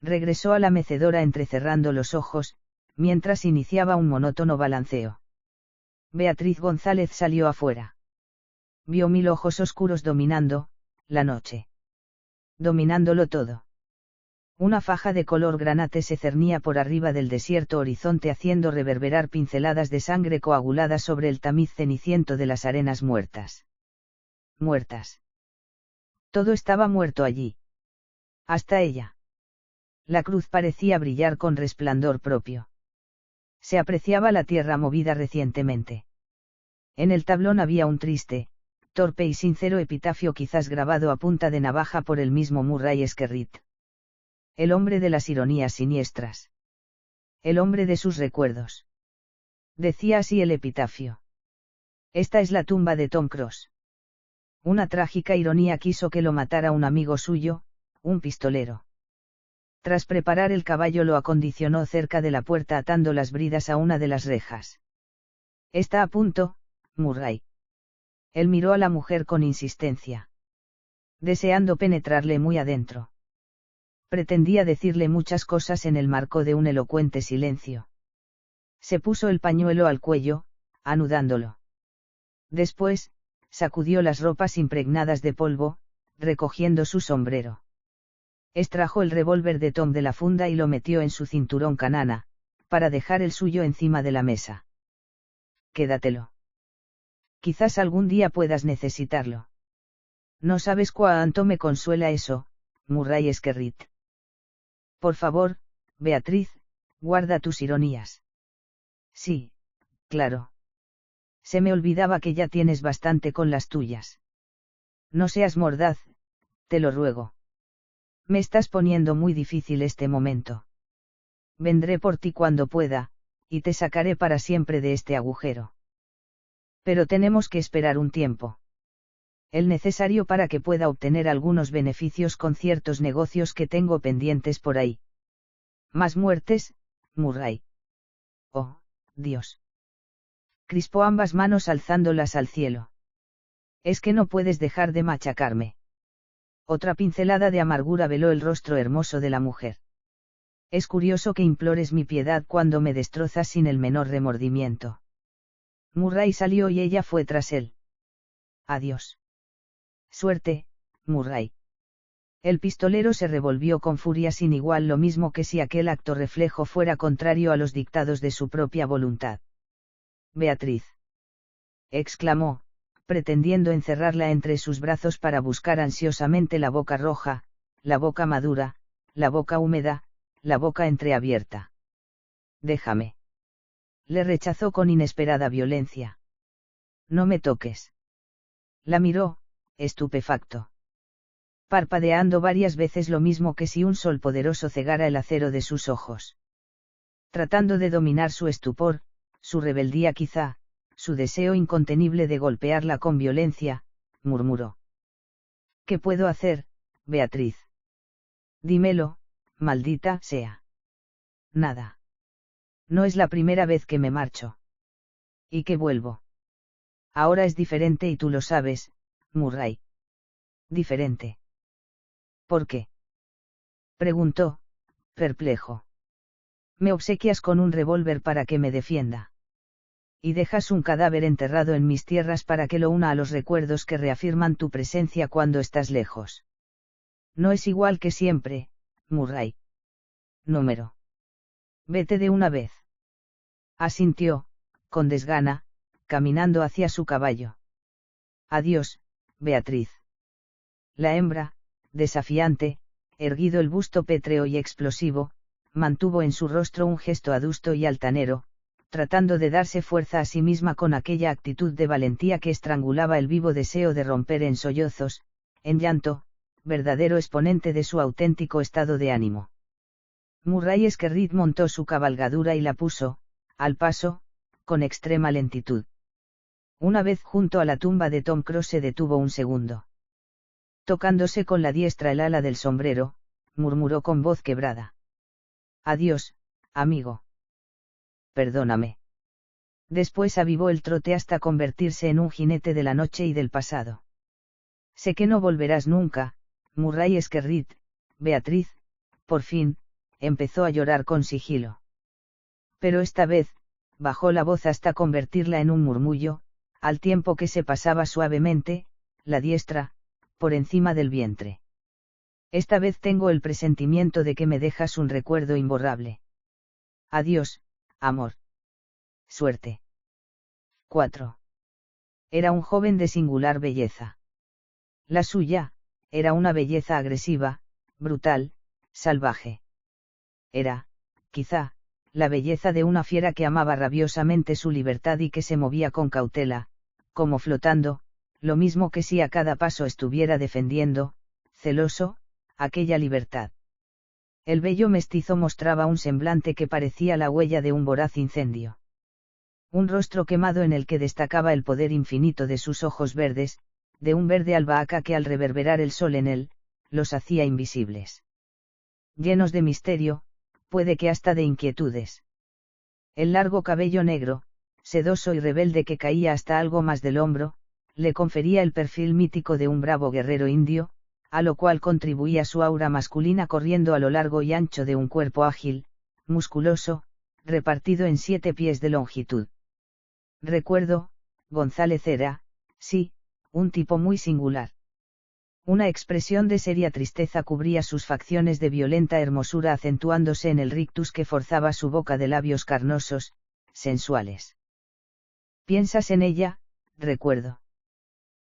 Regresó a la mecedora entrecerrando los ojos, mientras iniciaba un monótono balanceo. Beatriz González salió afuera. Vio 1000 ojos oscuros dominando, la noche. Dominándolo todo. Una faja de color granate se cernía por arriba del desierto horizonte haciendo reverberar pinceladas de sangre coagulada sobre el tamiz ceniciento de las arenas muertas. Muertas. Todo estaba muerto allí. Hasta ella. La cruz parecía brillar con resplandor propio. Se apreciaba la tierra movida recientemente. En el tablón había un triste, torpe y sincero epitafio quizás grabado a punta de navaja por el mismo Murray Skerritt. El hombre de las ironías siniestras. El hombre de sus recuerdos. Decía así el epitafio. Esta es la tumba de Tom Cross. Una trágica ironía quiso que lo matara un amigo suyo, un pistolero. Tras preparar el caballo lo acondicionó cerca de la puerta atando las bridas a una de las rejas. Está a punto, Murray. Él miró a la mujer con insistencia. Deseando penetrarle muy adentro. Pretendía decirle muchas cosas en el marco de un elocuente silencio. Se puso el pañuelo al cuello, anudándolo. Después, sacudió las ropas impregnadas de polvo, recogiendo su sombrero. Extrajo el revólver de Tom de la funda y lo metió en su cinturón canana, para dejar el suyo encima de la mesa. Quédatelo. Quizás algún día puedas necesitarlo. No sabes cuánto me consuela eso, Murray Skerritt. Por favor, Beatriz, guarda tus ironías. Sí, claro. Se me olvidaba que ya tienes bastante con las tuyas. No seas mordaz, te lo ruego. Me estás poniendo muy difícil este momento. Vendré por ti cuando pueda, y te sacaré para siempre de este agujero. Pero tenemos que esperar un tiempo. El necesario para que pueda obtener algunos beneficios con ciertos negocios que tengo pendientes por ahí. Más muertes, Murray. Oh, Dios. Crispó ambas manos alzándolas al cielo. Es que no puedes dejar de machacarme. Otra pincelada de amargura veló el rostro hermoso de la mujer. Es curioso que implores mi piedad cuando me destrozas sin el menor remordimiento. Murray salió y ella fue tras él. Adiós. Suerte, Murray. El pistolero se revolvió con furia sin igual, lo mismo que si aquel acto reflejo fuera contrario a los dictados de su propia voluntad. Beatriz. Exclamó, pretendiendo encerrarla entre sus brazos para buscar ansiosamente la boca roja, la boca madura, la boca húmeda, la boca entreabierta. Déjame. Le rechazó con inesperada violencia. No me toques. La miró, estupefacto. Parpadeando varias veces, lo mismo que si un sol poderoso cegara el acero de sus ojos. Tratando de dominar su estupor, su rebeldía quizá, su deseo incontenible de golpearla con violencia, murmuró. ¿Qué puedo hacer, Beatriz? Dímelo, maldita sea. Nada. No es la primera vez que me marcho. ¿Y que vuelvo? Ahora es diferente y tú lo sabes, Murray. Diferente. ¿Por qué? Preguntó, perplejo. Me obsequias con un revólver para que me defienda. Y dejas un cadáver enterrado en mis tierras para que lo una a los recuerdos que reafirman tu presencia cuando estás lejos. No es igual que siempre, Murray. Número. Vete de una vez. Asintió, con desgana, caminando hacia su caballo. Adiós, Beatriz. La hembra, desafiante, erguido el busto pétreo y explosivo, mantuvo en su rostro un gesto adusto y altanero, tratando de darse fuerza a sí misma con aquella actitud de valentía que estrangulaba el vivo deseo de romper en sollozos, en llanto, verdadero exponente de su auténtico estado de ánimo. Murray Skerritt montó su cabalgadura y la puso, al paso, con extrema lentitud. Una vez junto a la tumba de Tom Cross se detuvo un segundo. Tocándose con la diestra el ala del sombrero, murmuró con voz quebrada. Adiós, amigo. Perdóname. Después avivó el trote hasta convertirse en un jinete de la noche y del pasado. Sé que no volverás nunca, Murray Skerritt, Beatriz, por fin, empezó a llorar con sigilo. Pero esta vez, bajó la voz hasta convertirla en un murmullo, al tiempo que se pasaba suavemente, la diestra, por encima del vientre. Esta vez tengo el presentimiento de que me dejas un recuerdo imborrable. Adiós, amor. Suerte. 4. Era un joven de singular belleza. La suya, era una belleza agresiva, brutal, salvaje. Era, quizá, la belleza de una fiera que amaba rabiosamente su libertad y que se movía con cautela, como flotando, lo mismo que si a cada paso estuviera defendiendo, celoso, aquella libertad. El bello mestizo mostraba un semblante que parecía la huella de un voraz incendio. Un rostro quemado en el que destacaba el poder infinito de sus ojos verdes, de un verde albahaca que al reverberar el sol en él, los hacía invisibles. Llenos de misterio, puede que hasta de inquietudes. El largo cabello negro, sedoso y rebelde que caía hasta algo más del hombro, le confería el perfil mítico de un bravo guerrero indio, a lo cual contribuía su aura masculina corriendo a lo largo y ancho de un cuerpo ágil, musculoso, repartido en 7 pies de longitud. Recuerdo, González era, sí, un tipo muy singular. Una expresión de seria tristeza cubría sus facciones de violenta hermosura acentuándose en el rictus que forzaba su boca de labios carnosos, sensuales. ¿Piensas en ella, recuerdo?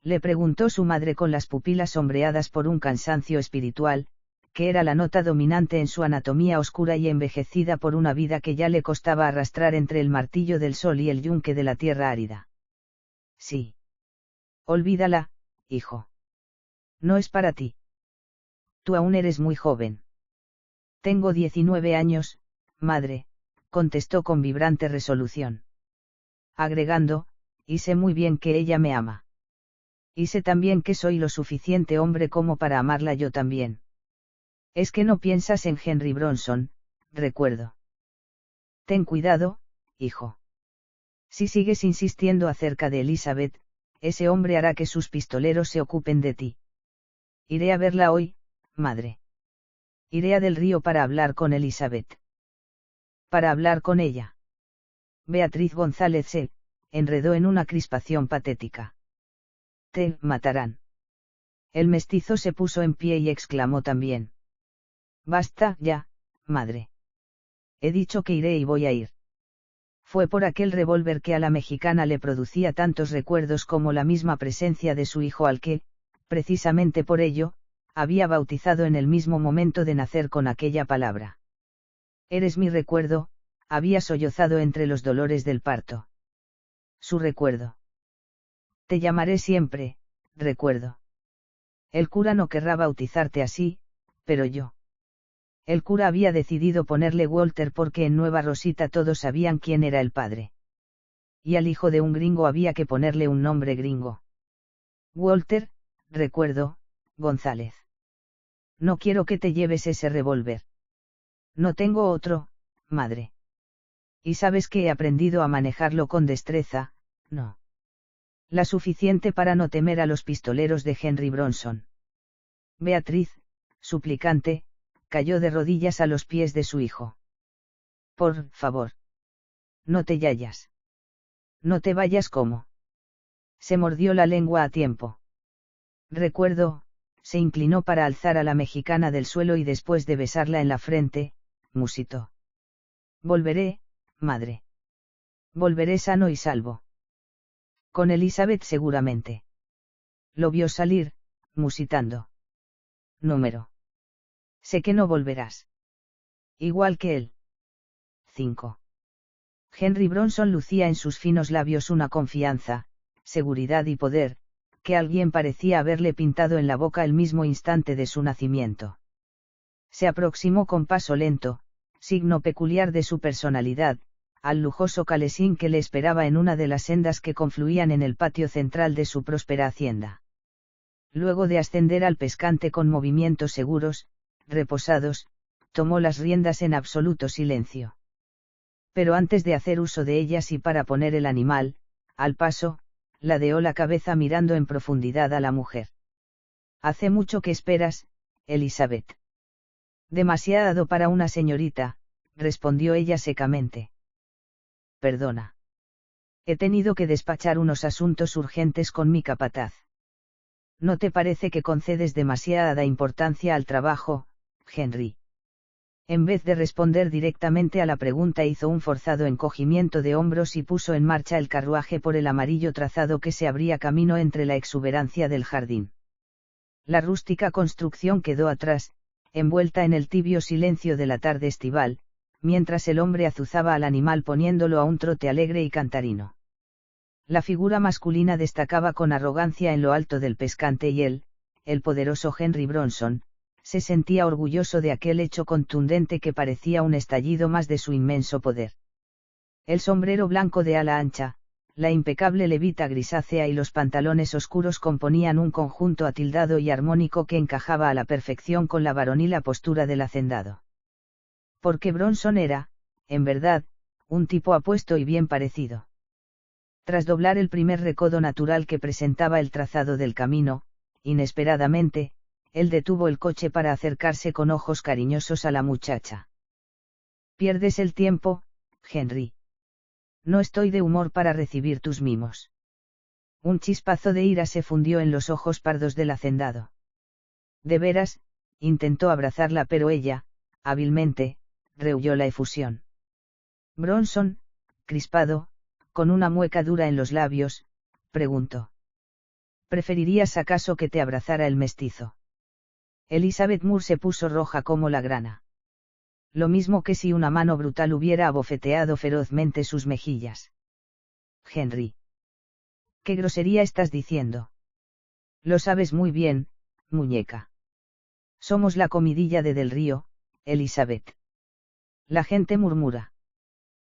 Le preguntó su madre con las pupilas sombreadas por un cansancio espiritual, que era la nota dominante en su anatomía oscura y envejecida por una vida que ya le costaba arrastrar entre el martillo del sol y el yunque de la tierra árida. Sí. Olvídala, hijo. No es para ti. Tú aún eres muy joven. Tengo 19 años, madre, contestó con vibrante resolución. Agregando, y sé muy bien que ella me ama. Y sé también que soy lo suficiente hombre como para amarla yo también. Es que no piensas en Henry Bronson, recuerdo. Ten cuidado, hijo. Si sigues insistiendo acerca de Elizabeth, ese hombre hará que sus pistoleros se ocupen de ti. Iré a verla hoy, madre. Iré a Del Río para hablar con Elizabeth. Para hablar con ella. Beatriz González se enredó en una crispación patética. Te matarán. El mestizo se puso en pie y exclamó también. Basta, ya, madre. He dicho que iré y voy a ir. Fue por aquel revólver que a la mexicana le producía tantos recuerdos como la misma presencia de su hijo al que, precisamente por ello, había bautizado en el mismo momento de nacer con aquella palabra. Eres mi recuerdo, había sollozado entre los dolores del parto. Su recuerdo. Te llamaré siempre, recuerdo. El cura no querrá bautizarte así, pero yo. El cura había decidido ponerle Walter porque en Nueva Rosita todos sabían quién era el padre. Y al hijo de un gringo había que ponerle un nombre gringo. Walter, recuerdo, González. No quiero que te lleves ese revólver. No tengo otro, madre. Y sabes que he aprendido a manejarlo con destreza, no. La suficiente para no temer a los pistoleros de Henry Bronson. Beatriz, suplicante, cayó de rodillas a los pies de su hijo. Por favor. No te yayas. No te vayas como. Se mordió la lengua a tiempo. Recuerdo, se inclinó para alzar a la mexicana del suelo y después de besarla en la frente, musitó. Volveré, madre. Volveré sano y salvo. Con Elizabeth seguramente. Lo vio salir, musitando. Número. Sé que no volverás. Igual que él. 5. Henry Bronson lucía en sus finos labios una confianza, seguridad y poder, que alguien parecía haberle pintado en la boca el mismo instante de su nacimiento. Se aproximó con paso lento, signo peculiar de su personalidad, al lujoso calesín que le esperaba en una de las sendas que confluían en el patio central de su próspera hacienda. Luego de ascender al pescante con movimientos seguros, reposados, tomó las riendas en absoluto silencio. Pero antes de hacer uso de ellas y para poner el animal, al paso, ladeó la cabeza mirando en profundidad a la mujer. Hace mucho que esperas, Elizabeth. Demasiado para una señorita, respondió ella secamente. Perdona. He tenido que despachar unos asuntos urgentes con mi capataz. ¿No te parece que concedes demasiada importancia al trabajo, Henry? En vez de responder directamente a la pregunta hizo un forzado encogimiento de hombros y puso en marcha el carruaje por el amarillo trazado que se abría camino entre la exuberancia del jardín. La rústica construcción quedó atrás, envuelta en el tibio silencio de la tarde estival, mientras el hombre azuzaba al animal poniéndolo a un trote alegre y cantarino. La figura masculina destacaba con arrogancia en lo alto del pescante y él, el poderoso Henry Bronson, se sentía orgulloso de aquel hecho contundente que parecía un estallido más de su inmenso poder. El sombrero blanco de ala ancha, la impecable levita grisácea y los pantalones oscuros componían un conjunto atildado y armónico que encajaba a la perfección con la varonila postura del hacendado. Porque Bronson era, en verdad, un tipo apuesto y bien parecido. Tras doblar el primer recodo natural que presentaba el trazado del camino, inesperadamente, él detuvo el coche para acercarse con ojos cariñosos a la muchacha. «Pierdes el tiempo, Henry. No estoy de humor para recibir tus mimos». Un chispazo de ira se fundió en los ojos pardos del hacendado. «De veras», intentó abrazarla, pero ella, hábilmente, rehuyó la efusión. Bronson, crispado, con una mueca dura en los labios, preguntó: «¿Preferirías acaso que te abrazara el mestizo?» Elizabeth Moore se puso roja como la grana. Lo mismo que si una mano brutal hubiera abofeteado ferozmente sus mejillas. «Henry. ¿Qué grosería estás diciendo?» «Lo sabes muy bien, muñeca. Somos la comidilla de Del Río, Elizabeth. La gente murmura.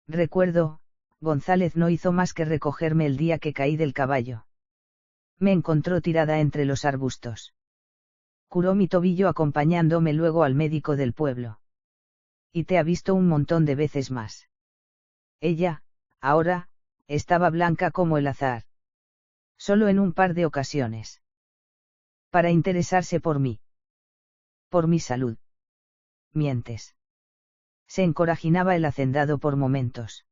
Recuerdo, González no hizo más que recogerme el día que caí del caballo. Me encontró tirada entre los arbustos. Curó mi tobillo acompañándome luego al médico del pueblo. Y te ha visto un montón de veces más». Ella, ahora, estaba blanca como el azahar. «Solo en un par de ocasiones. Para interesarse por mí. Por mi salud». «Mientes». Se encorajinaba el hacendado por momentos.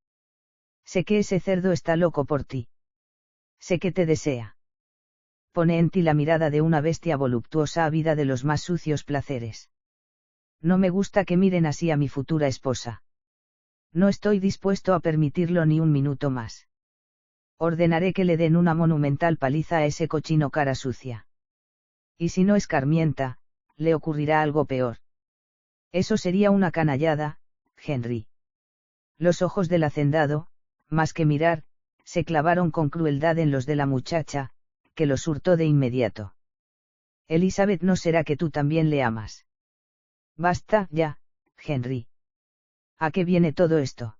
«Sé que ese cerdo está loco por ti. Sé que te desea. Pone en ti la mirada de una bestia voluptuosa ávida de los más sucios placeres. No me gusta que miren así a mi futura esposa. No estoy dispuesto a permitirlo ni un minuto más. Ordenaré que le den una monumental paliza a ese cochino cara sucia. Y si no escarmienta, le ocurrirá algo peor. Eso sería una canallada, Henry». Los ojos del hacendado, más que mirar, se clavaron con crueldad en los de la muchacha, que los hurtó de inmediato. «Elizabeth, ¿no será que tú también le amas?» «Basta, ya, Henry. ¿A qué viene todo esto?»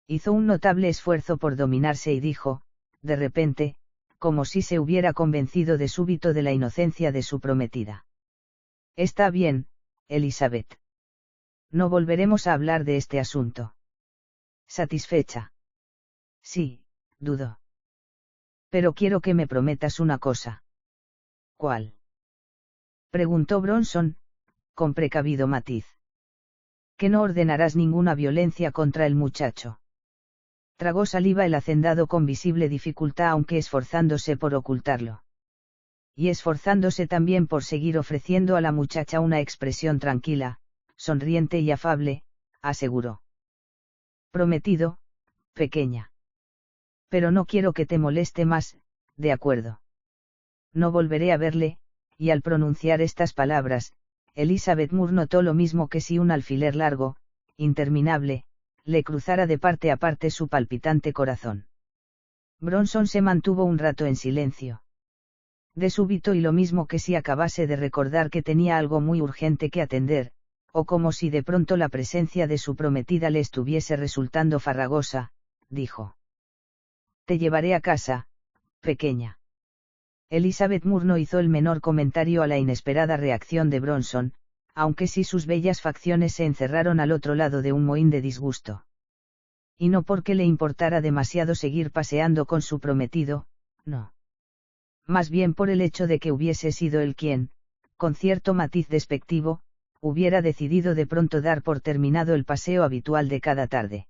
Hizo un notable esfuerzo por dominarse y dijo, de repente, como si se hubiera convencido de súbito de la inocencia de su prometida: «Está bien, Elizabeth. No volveremos a hablar de este asunto». «¿Satisfecha?» «Sí, dudo. Pero quiero que me prometas una cosa». «¿Cuál?», preguntó Bronson, con precavido matiz. «Que no ordenarás ninguna violencia contra el muchacho». Tragó saliva el hacendado con visible dificultad, aunque esforzándose por ocultarlo. Y esforzándose también por seguir ofreciendo a la muchacha una expresión tranquila, sonriente y afable, aseguró: «Prometido, pequeña. Pero no quiero que te moleste más, ¿de acuerdo? No volveré a verle», y al pronunciar estas palabras, Elizabeth Moore notó lo mismo que si un alfiler largo, interminable, le cruzara de parte a parte su palpitante corazón. Bronson se mantuvo un rato en silencio. De súbito, y lo mismo que si acabase de recordar que tenía algo muy urgente que atender, o como si de pronto la presencia de su prometida le estuviese resultando farragosa, dijo: «Te llevaré a casa, pequeña». Elizabeth Moore no hizo el menor comentario a la inesperada reacción de Bronson, aunque sí sus bellas facciones se encerraron al otro lado de un mohín de disgusto. Y no porque le importara demasiado seguir paseando con su prometido, no. Más bien por el hecho de que hubiese sido él quien, con cierto matiz despectivo, hubiera decidido de pronto dar por terminado el paseo habitual de cada tarde.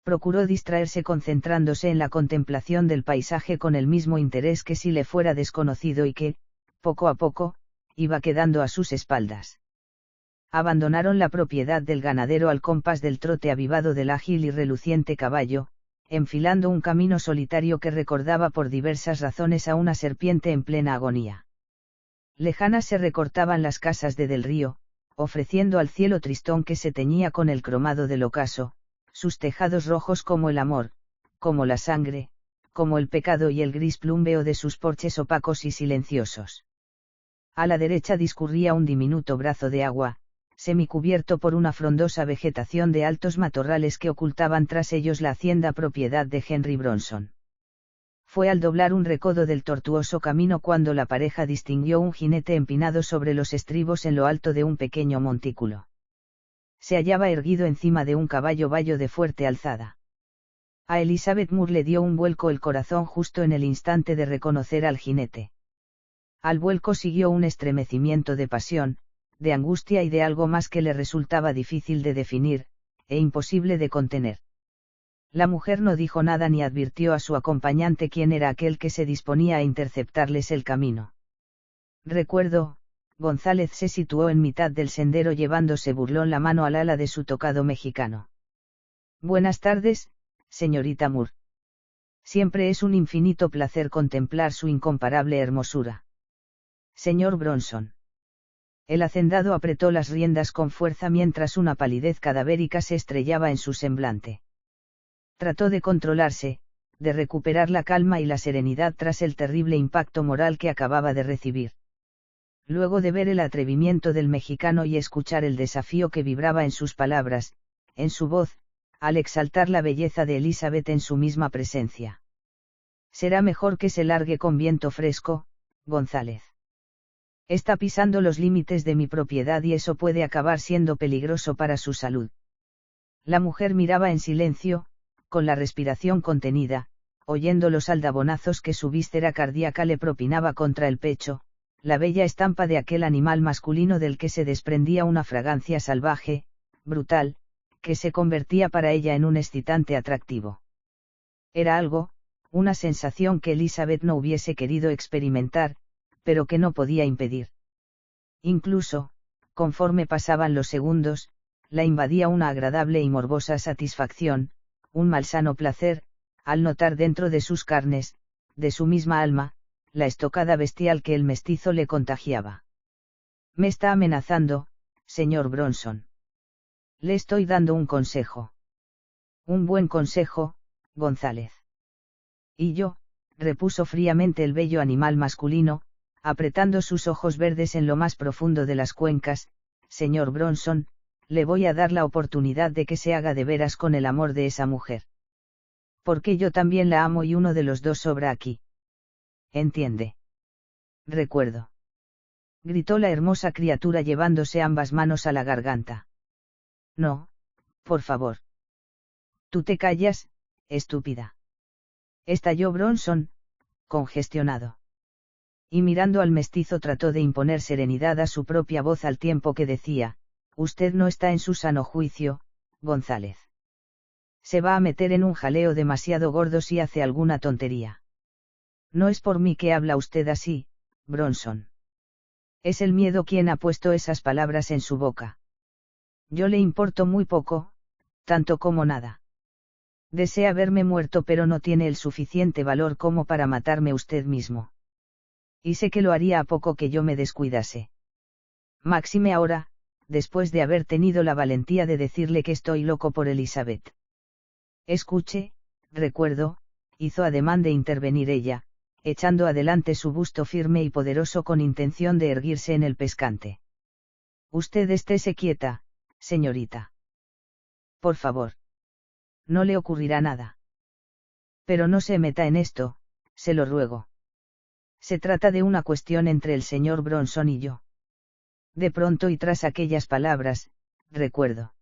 Procuró distraerse concentrándose en la contemplación del paisaje con el mismo interés que si le fuera desconocido y que, poco a poco, iba quedando a sus espaldas. Abandonaron la propiedad del ganadero al compás del trote avivado del ágil y reluciente caballo, enfilando un camino solitario que recordaba por diversas razones a una serpiente en plena agonía. Lejanas se recortaban las casas de Del Río, ofreciendo al cielo tristón que se teñía con el cromado del ocaso, sus tejados rojos como el amor, como la sangre, como el pecado y el gris plumbeo de sus porches opacos y silenciosos. A la derecha discurría un diminuto brazo de agua, semicubierto por una frondosa vegetación de altos matorrales que ocultaban tras ellos la hacienda propiedad de Henry Bronson. Fue al doblar un recodo del tortuoso camino cuando la pareja distinguió un jinete empinado sobre los estribos en lo alto de un pequeño montículo. Se hallaba erguido encima de un caballo bayo de fuerte alzada. A Elizabeth Moore le dio un vuelco el corazón justo en el instante de reconocer al jinete. Al vuelco siguió un estremecimiento de pasión, de angustia y de algo más que le resultaba difícil de definir, e imposible de contener. La mujer no dijo nada ni advirtió a su acompañante quién era aquel que se disponía a interceptarles el camino. Recuerdo, González se situó en mitad del sendero llevándose burlón la mano al ala de su tocado mexicano. Buenas tardes, señorita Moore. Siempre es un infinito placer contemplar su incomparable hermosura. Señor Bronson. El hacendado apretó las riendas con fuerza mientras una palidez cadavérica se estrellaba en su semblante. Trató de controlarse, de recuperar la calma y la serenidad tras el terrible impacto moral que acababa de recibir. Luego de ver el atrevimiento del mexicano y escuchar el desafío que vibraba en sus palabras, en su voz, al exaltar la belleza de Elizabeth en su misma presencia. Será mejor que se largue con viento fresco, González. Está pisando los límites de mi propiedad y eso puede acabar siendo peligroso para su salud. La mujer miraba en silencio, con la respiración contenida, oyendo los aldabonazos que su víscera cardíaca le propinaba contra el pecho, la bella estampa de aquel animal masculino del que se desprendía una fragancia salvaje, brutal, que se convertía para ella en un excitante atractivo. Era algo, una sensación que Elizabeth no hubiese querido experimentar, pero que no podía impedir. Incluso, conforme pasaban los segundos, la invadía una agradable y morbosa satisfacción, un malsano placer, al notar dentro de sus carnes, de su misma alma, la estocada bestial que el mestizo le contagiaba. Me está amenazando, señor Bronson. Le estoy dando un consejo. Un buen consejo, González. Y yo, repuso fríamente el bello animal masculino, apretando sus ojos verdes en lo más profundo de las cuencas, señor Bronson, le voy a dar la oportunidad de que se haga de veras con el amor de esa mujer. Porque yo también la amo y uno de los dos sobra aquí. ¿Entiende? Recuerdo. Gritó la hermosa criatura llevándose ambas manos a la garganta. No, por favor. Tú te callas, estúpida. Estalló Bronson, congestionado. Y mirando al mestizo trató de imponer serenidad a su propia voz al tiempo que decía, usted no está en su sano juicio, González. Se va a meter en un jaleo demasiado gordo si hace alguna tontería. No es por mí que habla usted así, Bronson. Es el miedo quien ha puesto esas palabras en su boca. Yo le importo muy poco, tanto como nada. Desea verme muerto pero no tiene el suficiente valor como para matarme usted mismo. Y sé que lo haría a poco que yo me descuidase. Máxime ahora, después de haber tenido la valentía de decirle que estoy loco por Elizabeth. Escuche, recuerdo, hizo ademán de intervenir ella, echando adelante su busto firme y poderoso con intención de erguirse en el pescante. Usted estése quieta, señorita. Por favor. No le ocurrirá nada. Pero no se meta en esto, se lo ruego. Se trata de una cuestión entre el señor Bronson y yo. De pronto y tras aquellas palabras, recuerdo.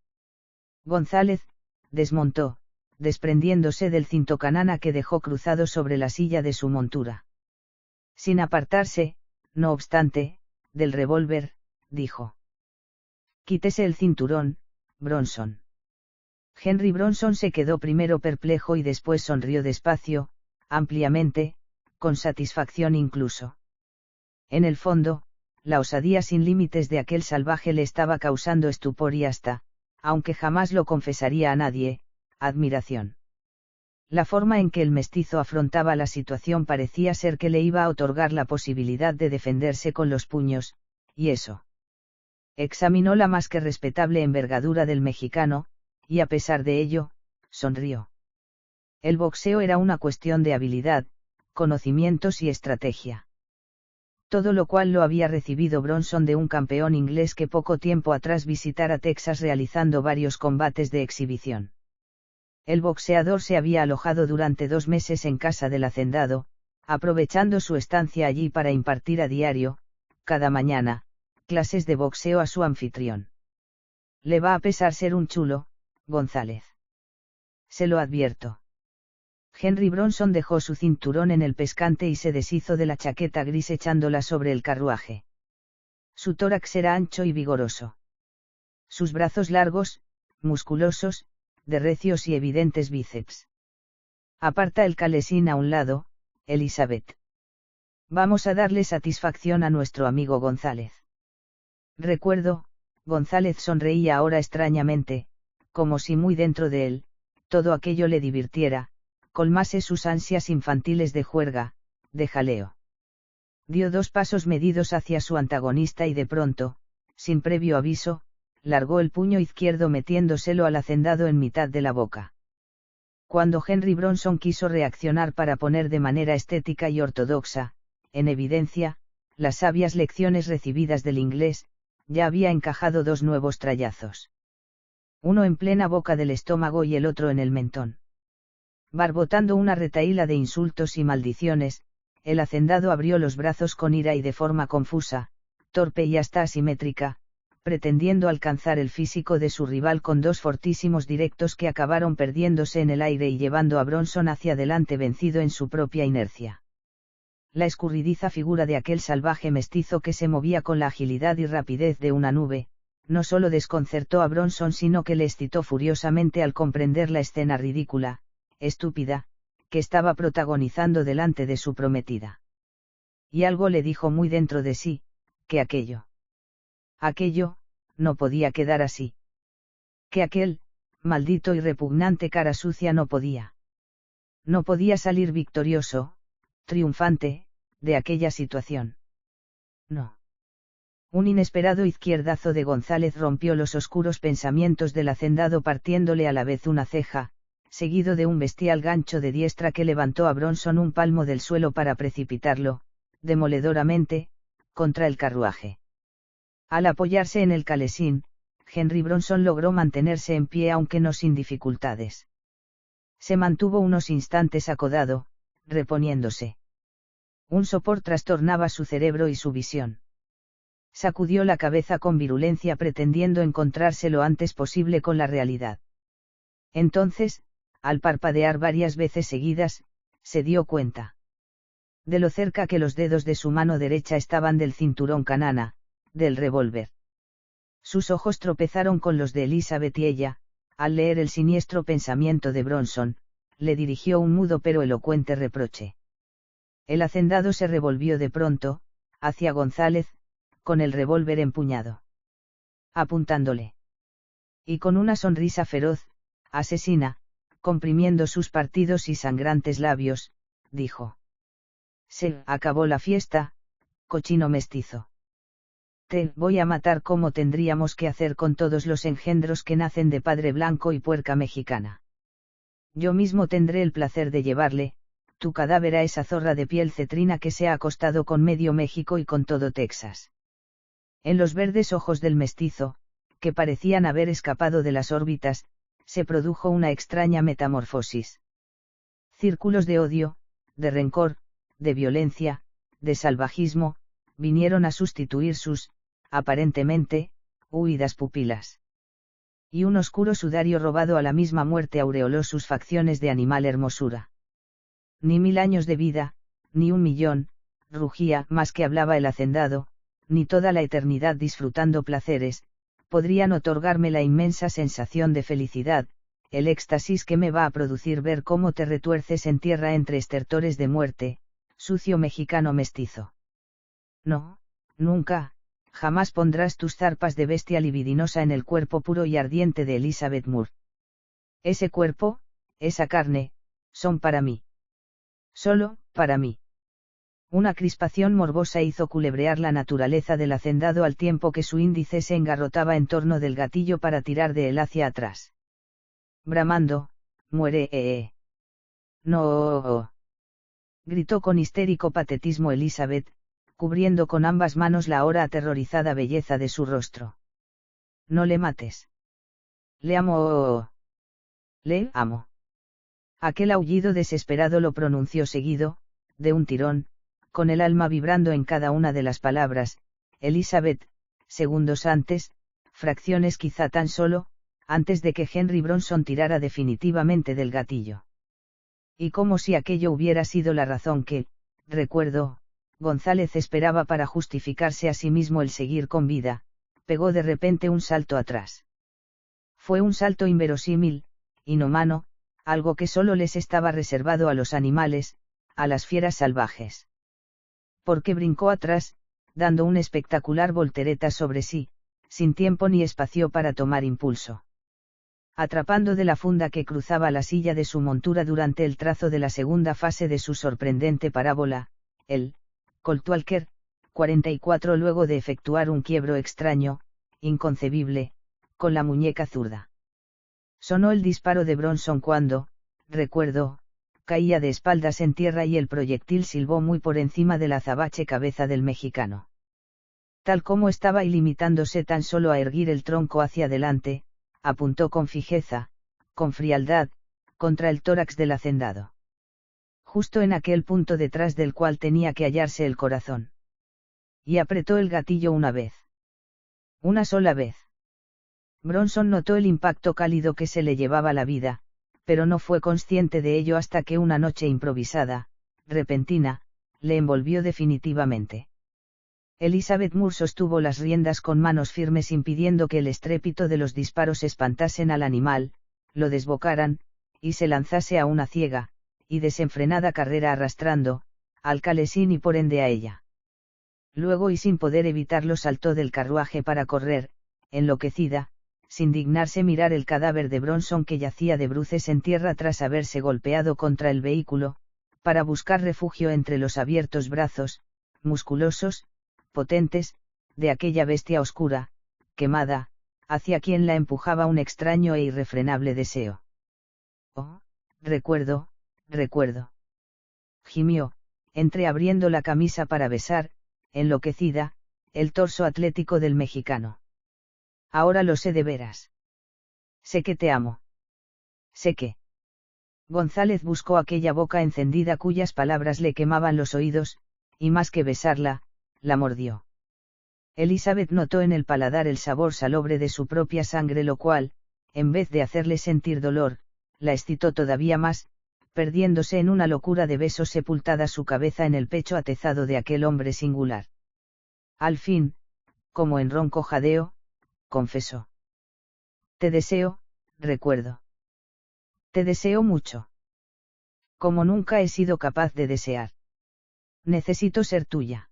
González, desmontó, desprendiéndose del cinto canana que dejó cruzado sobre la silla de su montura. Sin apartarse, no obstante, del revólver, dijo. Quítese el cinturón, Bronson. Henry Bronson se quedó primero perplejo y después sonrió despacio, ampliamente, con satisfacción incluso. En el fondo, la osadía sin límites de aquel salvaje le estaba causando estupor y hasta, aunque jamás lo confesaría a nadie, admiración. La forma en que el mestizo afrontaba la situación parecía ser que le iba a otorgar la posibilidad de defenderse con los puños, y eso. Examinó la más que respetable envergadura del mexicano, y a pesar de ello, sonrió. El boxeo era una cuestión de habilidad, conocimientos y estrategia. Todo lo cual lo había recibido Bronson de un campeón inglés que poco tiempo atrás visitara Texas realizando varios combates de exhibición. El boxeador se había alojado durante 2 meses en casa del hacendado, aprovechando su estancia allí para impartir a diario, cada mañana, clases de boxeo a su anfitrión. Le va a pesar ser un chulo, González. Se lo advierto. Henry Bronson dejó su cinturón en el pescante y se deshizo de la chaqueta gris echándola sobre el carruaje. Su tórax era ancho y vigoroso. Sus brazos largos, musculosos, de recios y evidentes bíceps. Aparta el calesín a un lado, Elizabeth. Vamos a darle satisfacción a nuestro amigo González. Recuerdo, González sonreía ahora extrañamente, como si muy dentro de él, todo aquello le divirtiera, colmase sus ansias infantiles de juerga, de jaleo. Dio 2 pasos medidos hacia su antagonista y de pronto, sin previo aviso, largó el puño izquierdo metiéndoselo al hacendado en mitad de la boca. Cuando Henry Bronson quiso reaccionar para poner de manera estética y ortodoxa, en evidencia, las sabias lecciones recibidas del inglés, ya había encajado 2 nuevos trallazos. Uno en plena boca del estómago y el otro en el mentón. Barbotando una retahíla de insultos y maldiciones, el hacendado abrió los brazos con ira y de forma confusa, torpe y hasta asimétrica, pretendiendo alcanzar el físico de su rival con 2 fortísimos directos que acabaron perdiéndose en el aire y llevando a Bronson hacia adelante vencido en su propia inercia. La escurridiza figura de aquel salvaje mestizo que se movía con la agilidad y rapidez de una nube, no solo desconcertó a Bronson sino que le excitó furiosamente al comprender la escena ridícula, estúpida, que estaba protagonizando delante de su prometida. Y algo le dijo muy dentro de sí, que aquello, no podía quedar así. Que aquel, maldito y repugnante cara sucia no podía. No podía salir victorioso, triunfante, de aquella situación. No. Un inesperado izquierdazo de González rompió los oscuros pensamientos del hacendado partiéndole a la vez una ceja, seguido de un bestial gancho de diestra que levantó a Bronson un palmo del suelo para precipitarlo, demoledoramente, contra el carruaje. Al apoyarse en el calesín, Henry Bronson logró mantenerse en pie aunque no sin dificultades. Se mantuvo unos instantes acodado, reponiéndose. Un sopor trastornaba su cerebro y su visión. Sacudió la cabeza con virulencia pretendiendo encontrarse lo antes posible con la realidad. Entonces, al parpadear varias veces seguidas, se dio cuenta de lo cerca que los dedos de su mano derecha estaban del cinturón canana, del revólver. Sus ojos tropezaron con los de Elizabeth y ella, al leer el siniestro pensamiento de Bronson, le dirigió un mudo pero elocuente reproche. El hacendado se revolvió de pronto, hacia González, con el revólver empuñado. Apuntándole. Y con una sonrisa feroz, asesina, comprimiendo sus partidos y sangrantes labios, dijo. Se acabó la fiesta, cochino mestizo. Te voy a matar como tendríamos que hacer con todos los engendros que nacen de padre blanco y puerca mexicana. Yo mismo tendré el placer de llevarle, tu cadáver a esa zorra de piel cetrina que se ha acostado con medio México y con todo Texas. En los verdes ojos del mestizo, que parecían haber escapado de las órbitas, se produjo una extraña metamorfosis. Círculos de odio, de rencor, de violencia, de salvajismo, vinieron a sustituir sus, aparentemente, huidas pupilas. Y un oscuro sudario robado a la misma muerte aureoló sus facciones de animal hermosura. Ni 1000 años de vida, ni 1.000.000, rugía más que hablaba el hacendado, ni toda la eternidad disfrutando placeres, podrían otorgarme la inmensa sensación de felicidad, el éxtasis que me va a producir ver cómo te retuerces en tierra entre estertores de muerte, sucio mexicano mestizo. No, nunca, jamás pondrás tus zarpas de bestia libidinosa en el cuerpo puro y ardiente de Elizabeth Moore. Ese cuerpo, esa carne, son para mí. Solo, para mí. Una crispación morbosa hizo culebrear la naturaleza del hacendado al tiempo que su índice se engarrotaba en torno del gatillo para tirar de él hacia atrás. Bramando, muere. No. Gritó con histérico patetismo Elizabeth, cubriendo con ambas manos la ahora aterrorizada belleza de su rostro. No le mates. Le amo. Le amo. Aquel aullido desesperado lo pronunció seguido, de un tirón, con el alma vibrando en cada una de las palabras. Elizabeth, segundos antes, fracciones quizá tan solo, antes de que Henry Bronson tirara definitivamente del gatillo. Y como si aquello hubiera sido la razón que, recuerdo, González esperaba para justificarse a sí mismo el seguir con vida, pegó de repente un salto atrás. Fue un salto inverosímil, inhumano, algo que solo les estaba reservado a los animales, a las fieras salvajes. Porque brincó atrás, dando un espectacular voltereta sobre sí, sin tiempo ni espacio para tomar impulso. Atrapando de la funda que cruzaba la silla de su montura durante el trazo de la segunda fase de su sorprendente parábola, el Colt Walker 44 luego de efectuar un quiebro extraño, inconcebible, con la muñeca zurda. Sonó el disparo de Bronson cuando, recuerdo, caía de espaldas en tierra y el proyectil silbó muy por encima de la azabache cabeza del mexicano. Tal como estaba y limitándose tan solo a erguir el tronco hacia adelante, apuntó con fijeza, con frialdad, contra el tórax del hacendado. Justo en aquel punto detrás del cual tenía que hallarse el corazón. Y apretó el gatillo una vez. Una sola vez. Bronson notó el impacto cálido que se le llevaba la vida, pero no fue consciente de ello hasta que una noche improvisada, repentina, le envolvió definitivamente. Elizabeth Moore sostuvo las riendas con manos firmes impidiendo que el estrépito de los disparos espantasen al animal, lo desbocaran, y se lanzase a una ciega, y desenfrenada carrera arrastrando, al calesín y por ende a ella. Luego y sin poder evitarlo saltó del carruaje para correr, enloquecida, sin dignarse mirar el cadáver de Bronson que yacía de bruces en tierra tras haberse golpeado contra el vehículo, para buscar refugio entre los abiertos brazos, musculosos, potentes, de aquella bestia oscura, quemada, hacia quien la empujaba un extraño e irrefrenable deseo. Oh, recuerdo. Gimió, entreabriendo la camisa para besar, enloquecida, el torso atlético del mexicano. Ahora lo sé de veras. Sé que te amo. Sé que. González buscó aquella boca encendida cuyas palabras le quemaban los oídos, y más que besarla, la mordió. Elizabeth notó en el paladar el sabor salobre de su propia sangre, lo cual, en vez de hacerle sentir dolor, la excitó todavía más, perdiéndose en una locura de besos sepultada su cabeza en el pecho atezado de aquel hombre singular. Al fin, como en ronco jadeo, confesó. Te deseo, recuerdo. Te deseo mucho. Como nunca he sido capaz de desear. Necesito ser tuya.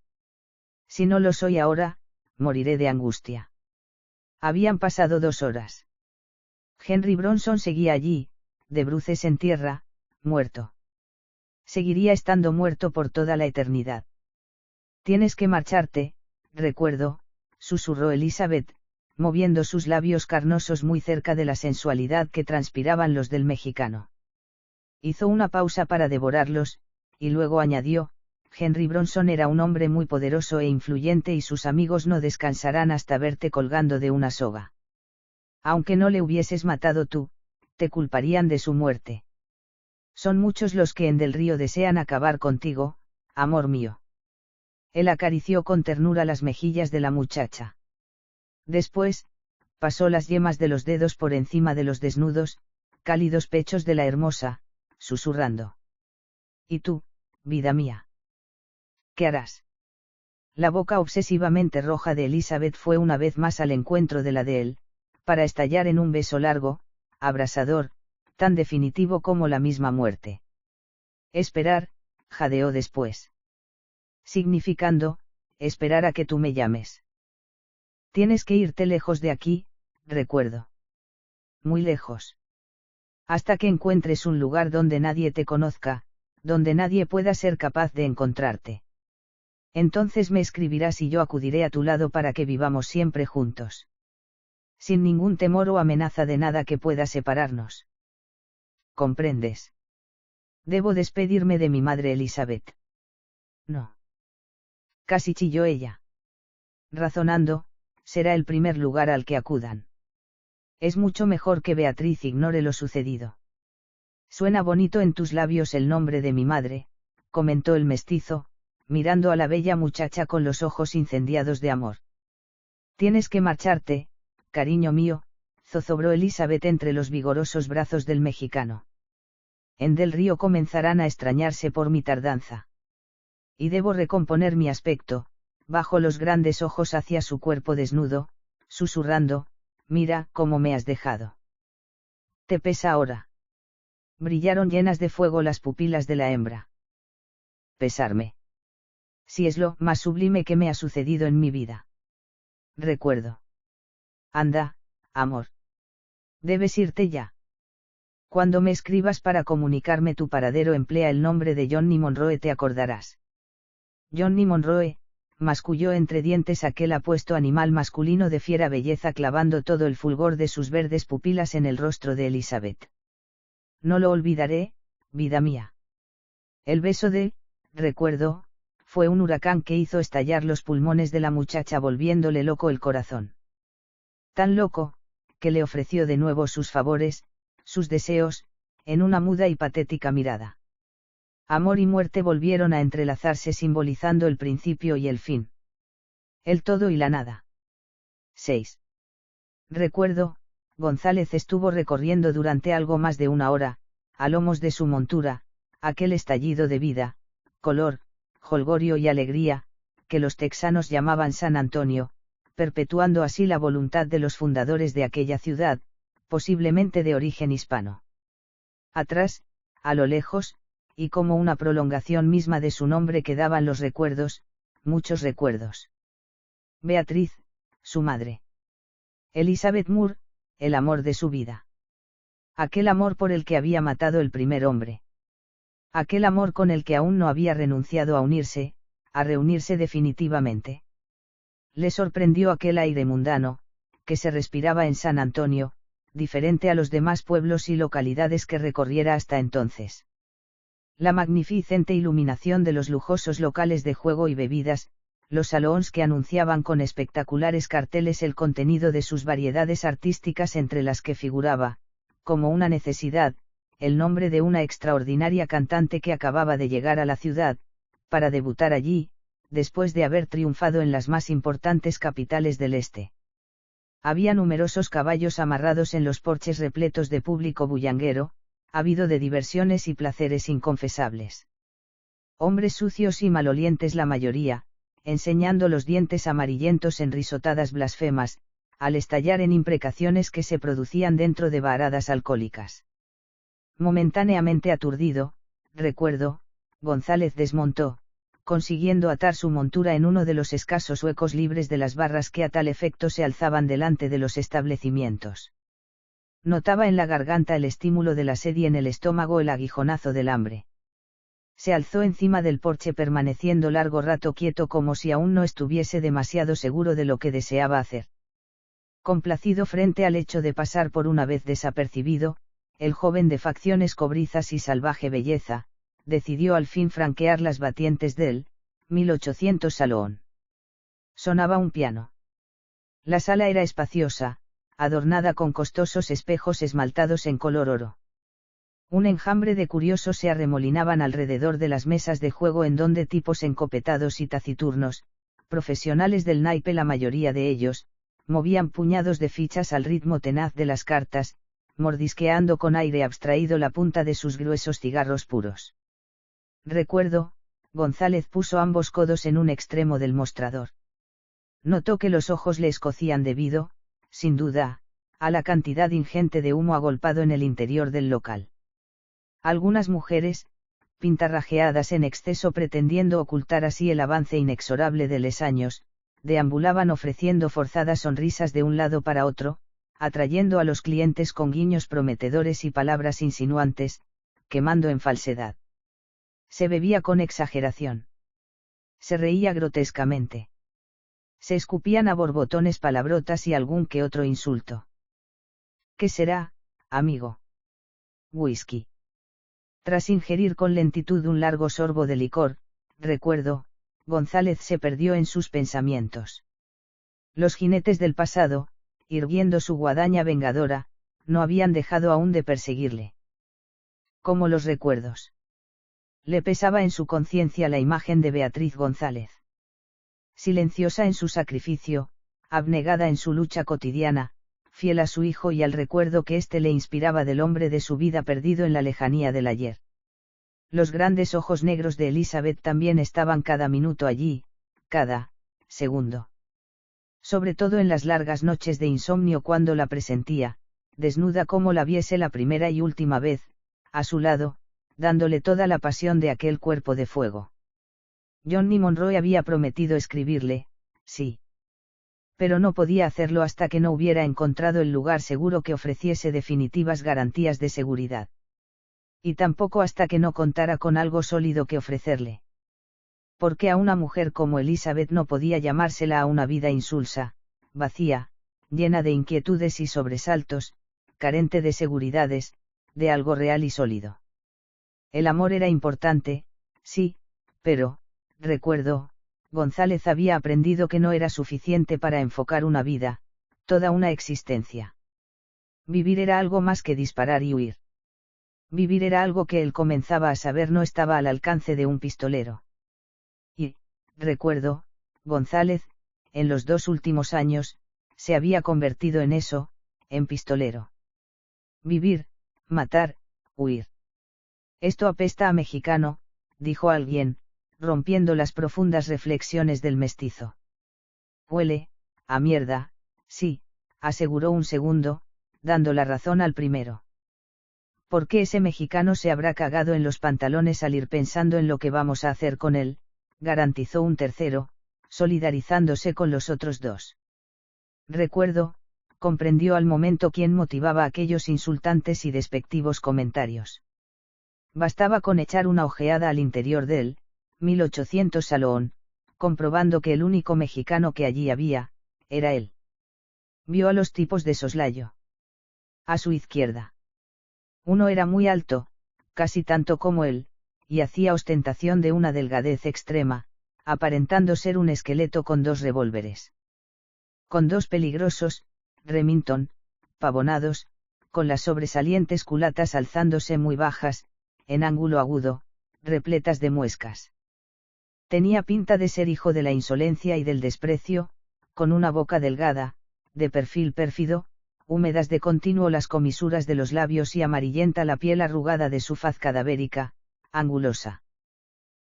Si no lo soy ahora, moriré de angustia. Habían pasado 2 horas. Henry Bronson seguía allí, de bruces en tierra, muerto. Seguiría estando muerto por toda la eternidad. Tienes que marcharte, recuerdo, susurró Elizabeth, moviendo sus labios carnosos muy cerca de la sensualidad que transpiraban los del mexicano. Hizo una pausa para devorarlos, y luego añadió, Henry Bronson era un hombre muy poderoso e influyente y sus amigos no descansarán hasta verte colgando de una soga. Aunque no le hubieses matado tú, te culparían de su muerte. Son muchos los que en Del Río desean acabar contigo, amor mío. Él acarició con ternura las mejillas de la muchacha. Después, pasó las yemas de los dedos por encima de los desnudos, cálidos pechos de la hermosa, susurrando. ¿Y tú, vida mía? ¿Qué harás? La boca obsesivamente roja de Elizabeth fue una vez más al encuentro de la de él, para estallar en un beso largo, abrasador, tan definitivo como la misma muerte. Esperar, jadeó después. Significando, esperar a que tú me llames. Tienes que irte lejos de aquí, recuerdo. Muy lejos. Hasta que encuentres un lugar donde nadie te conozca, donde nadie pueda ser capaz de encontrarte. Entonces me escribirás y yo acudiré a tu lado para que vivamos siempre juntos. Sin ningún temor o amenaza de nada que pueda separarnos. ¿Comprendes? Debo despedirme de mi madre Elizabeth. No. Casi chilló ella. Razonando, será el primer lugar al que acudan. Es mucho mejor que Beatriz ignore lo sucedido. Suena bonito en tus labios el nombre de mi madre, comentó el mestizo, mirando a la bella muchacha con los ojos incendiados de amor. Tienes que marcharte, cariño mío, zozobró Elizabeth entre los vigorosos brazos del mexicano. En Del Río comenzarán a extrañarse por mi tardanza. Y debo recomponer mi aspecto, bajo los grandes ojos hacia su cuerpo desnudo, susurrando, mira cómo me has dejado. ¿Te pesa ahora? Brillaron llenas de fuego las pupilas de la hembra. Pesarme. Si es lo más sublime que me ha sucedido en mi vida. Recuerdo. Anda, amor. Debes irte ya. Cuando me escribas para comunicarme tu paradero emplea el nombre de Johnny Monroe, te acordarás. Johnny Monroe, masculló entre dientes aquel apuesto animal masculino de fiera belleza clavando todo el fulgor de sus verdes pupilas en el rostro de Elizabeth. No lo olvidaré, vida mía. El beso de, recuerdo, fue un huracán que hizo estallar los pulmones de la muchacha volviéndole loco el corazón. Tan loco, que le ofreció de nuevo sus favores, sus deseos, en una muda y patética mirada. Amor y muerte volvieron a entrelazarse simbolizando el principio y el fin. El todo y la nada. 6. Recuerdo, González estuvo recorriendo durante algo más de una hora, a lomos de su montura, aquel estallido de vida, color, jolgorio y alegría, que los texanos llamaban San Antonio, perpetuando así la voluntad de los fundadores de aquella ciudad, posiblemente de origen hispano. Atrás, a lo lejos, y como una prolongación misma de su nombre quedaban los recuerdos, muchos recuerdos. Beatriz, su madre. Elizabeth Moore, el amor de su vida. Aquel amor por el que había matado el primer hombre. Aquel amor con el que aún no había renunciado a reunirse definitivamente. Le sorprendió aquel aire mundano, que se respiraba en San Antonio, diferente a los demás pueblos y localidades que recorriera hasta entonces. La magnificente iluminación de los lujosos locales de juego y bebidas, los salones que anunciaban con espectaculares carteles el contenido de sus variedades artísticas entre las que figuraba, como una necesidad, el nombre de una extraordinaria cantante que acababa de llegar a la ciudad, para debutar allí, después de haber triunfado en las más importantes capitales del este. Había numerosos caballos amarrados en los porches repletos de público bullanguero, ávido de diversiones y placeres inconfesables. Hombres sucios y malolientes la mayoría, enseñando los dientes amarillentos en risotadas blasfemas, al estallar en imprecaciones que se producían dentro de varadas alcohólicas. Momentáneamente aturdido, recuerdo, González desmontó, consiguiendo atar su montura en uno de los escasos huecos libres de las barras que a tal efecto se alzaban delante de los establecimientos. Notaba en la garganta el estímulo de la sed y en el estómago el aguijonazo del hambre. Se alzó encima del porche permaneciendo largo rato quieto como si aún no estuviese demasiado seguro de lo que deseaba hacer. Complacido frente al hecho de pasar por una vez desapercibido, el joven de facciones cobrizas y salvaje belleza, decidió al fin franquear las batientes del 1800 salón. Sonaba un piano. La sala era espaciosa, adornada con costosos espejos esmaltados en color oro. Un enjambre de curiosos se arremolinaban alrededor de las mesas de juego en donde tipos encopetados y taciturnos, profesionales del naipe la mayoría de ellos, movían puñados de fichas al ritmo tenaz de las cartas, mordisqueando con aire abstraído la punta de sus gruesos cigarros puros. Recuerdo, González puso ambos codos en un extremo del mostrador. Notó que los ojos le escocían debido, sin duda, a la cantidad ingente de humo agolpado en el interior del local. Algunas mujeres, pintarrajeadas en exceso pretendiendo ocultar así el avance inexorable de los años, deambulaban ofreciendo forzadas sonrisas de un lado para otro, atrayendo a los clientes con guiños prometedores y palabras insinuantes, quemando en falsedad. Se bebía con exageración. Se reía grotescamente. Se escupían a borbotones palabrotas y algún que otro insulto. ¿Qué será, amigo? Whisky. Tras ingerir con lentitud un largo sorbo de licor, recuerdo, González se perdió en sus pensamientos. Los jinetes del pasado, irguiendo su guadaña vengadora, no habían dejado aún de perseguirle. Como los recuerdos. Le pesaba en su conciencia la imagen de Beatriz González. Silenciosa en su sacrificio, abnegada en su lucha cotidiana, fiel a su hijo y al recuerdo que éste le inspiraba del hombre de su vida perdido en la lejanía del ayer. Los grandes ojos negros de Elizabeth también estaban cada minuto allí, cada segundo. Sobre todo en las largas noches de insomnio cuando la presentía, desnuda como la viese la primera y última vez, a su lado, dándole toda la pasión de aquel cuerpo de fuego. Johnny Monroe había prometido escribirle, sí. Pero no podía hacerlo hasta que no hubiera encontrado el lugar seguro que ofreciese definitivas garantías de seguridad. Y tampoco hasta que no contara con algo sólido que ofrecerle. Porque a una mujer como Elizabeth no podía llamársela a una vida insulsa, vacía, llena de inquietudes y sobresaltos, carente de seguridades, de algo real y sólido. El amor era importante, sí, pero, recuerdo, González había aprendido que no era suficiente para enfocar una vida, toda una existencia. Vivir era algo más que disparar y huir. Vivir era algo que él comenzaba a saber no estaba al alcance de un pistolero. Y, recuerdo, González, en los 2 últimos años, se había convertido en eso, en pistolero. Vivir, matar, huir. Esto apesta a mexicano, dijo alguien, rompiendo las profundas reflexiones del mestizo. Huele, a mierda, sí, aseguró un segundo, dando la razón al primero. ¿Por qué ese mexicano se habrá cagado en los pantalones al ir pensando en lo que vamos a hacer con él?, garantizó un tercero, solidarizándose con los otros dos. Recuerdo, comprendió al momento quién motivaba aquellos insultantes y despectivos comentarios. Bastaba con echar una ojeada al interior del 1800 salón, comprobando que el único mexicano que allí había, era él. Vio a los tipos de soslayo. A su izquierda. Uno era muy alto, casi tanto como él, y hacía ostentación de una delgadez extrema, aparentando ser un esqueleto con 2 revólveres. Con 2 peligrosos, Remington, pavonados, con las sobresalientes culatas alzándose muy bajas, en ángulo agudo, repletas de muescas. Tenía pinta de ser hijo de la insolencia y del desprecio, con una boca delgada, de perfil pérfido, húmedas de continuo las comisuras de los labios y amarillenta la piel arrugada de su faz cadavérica, angulosa.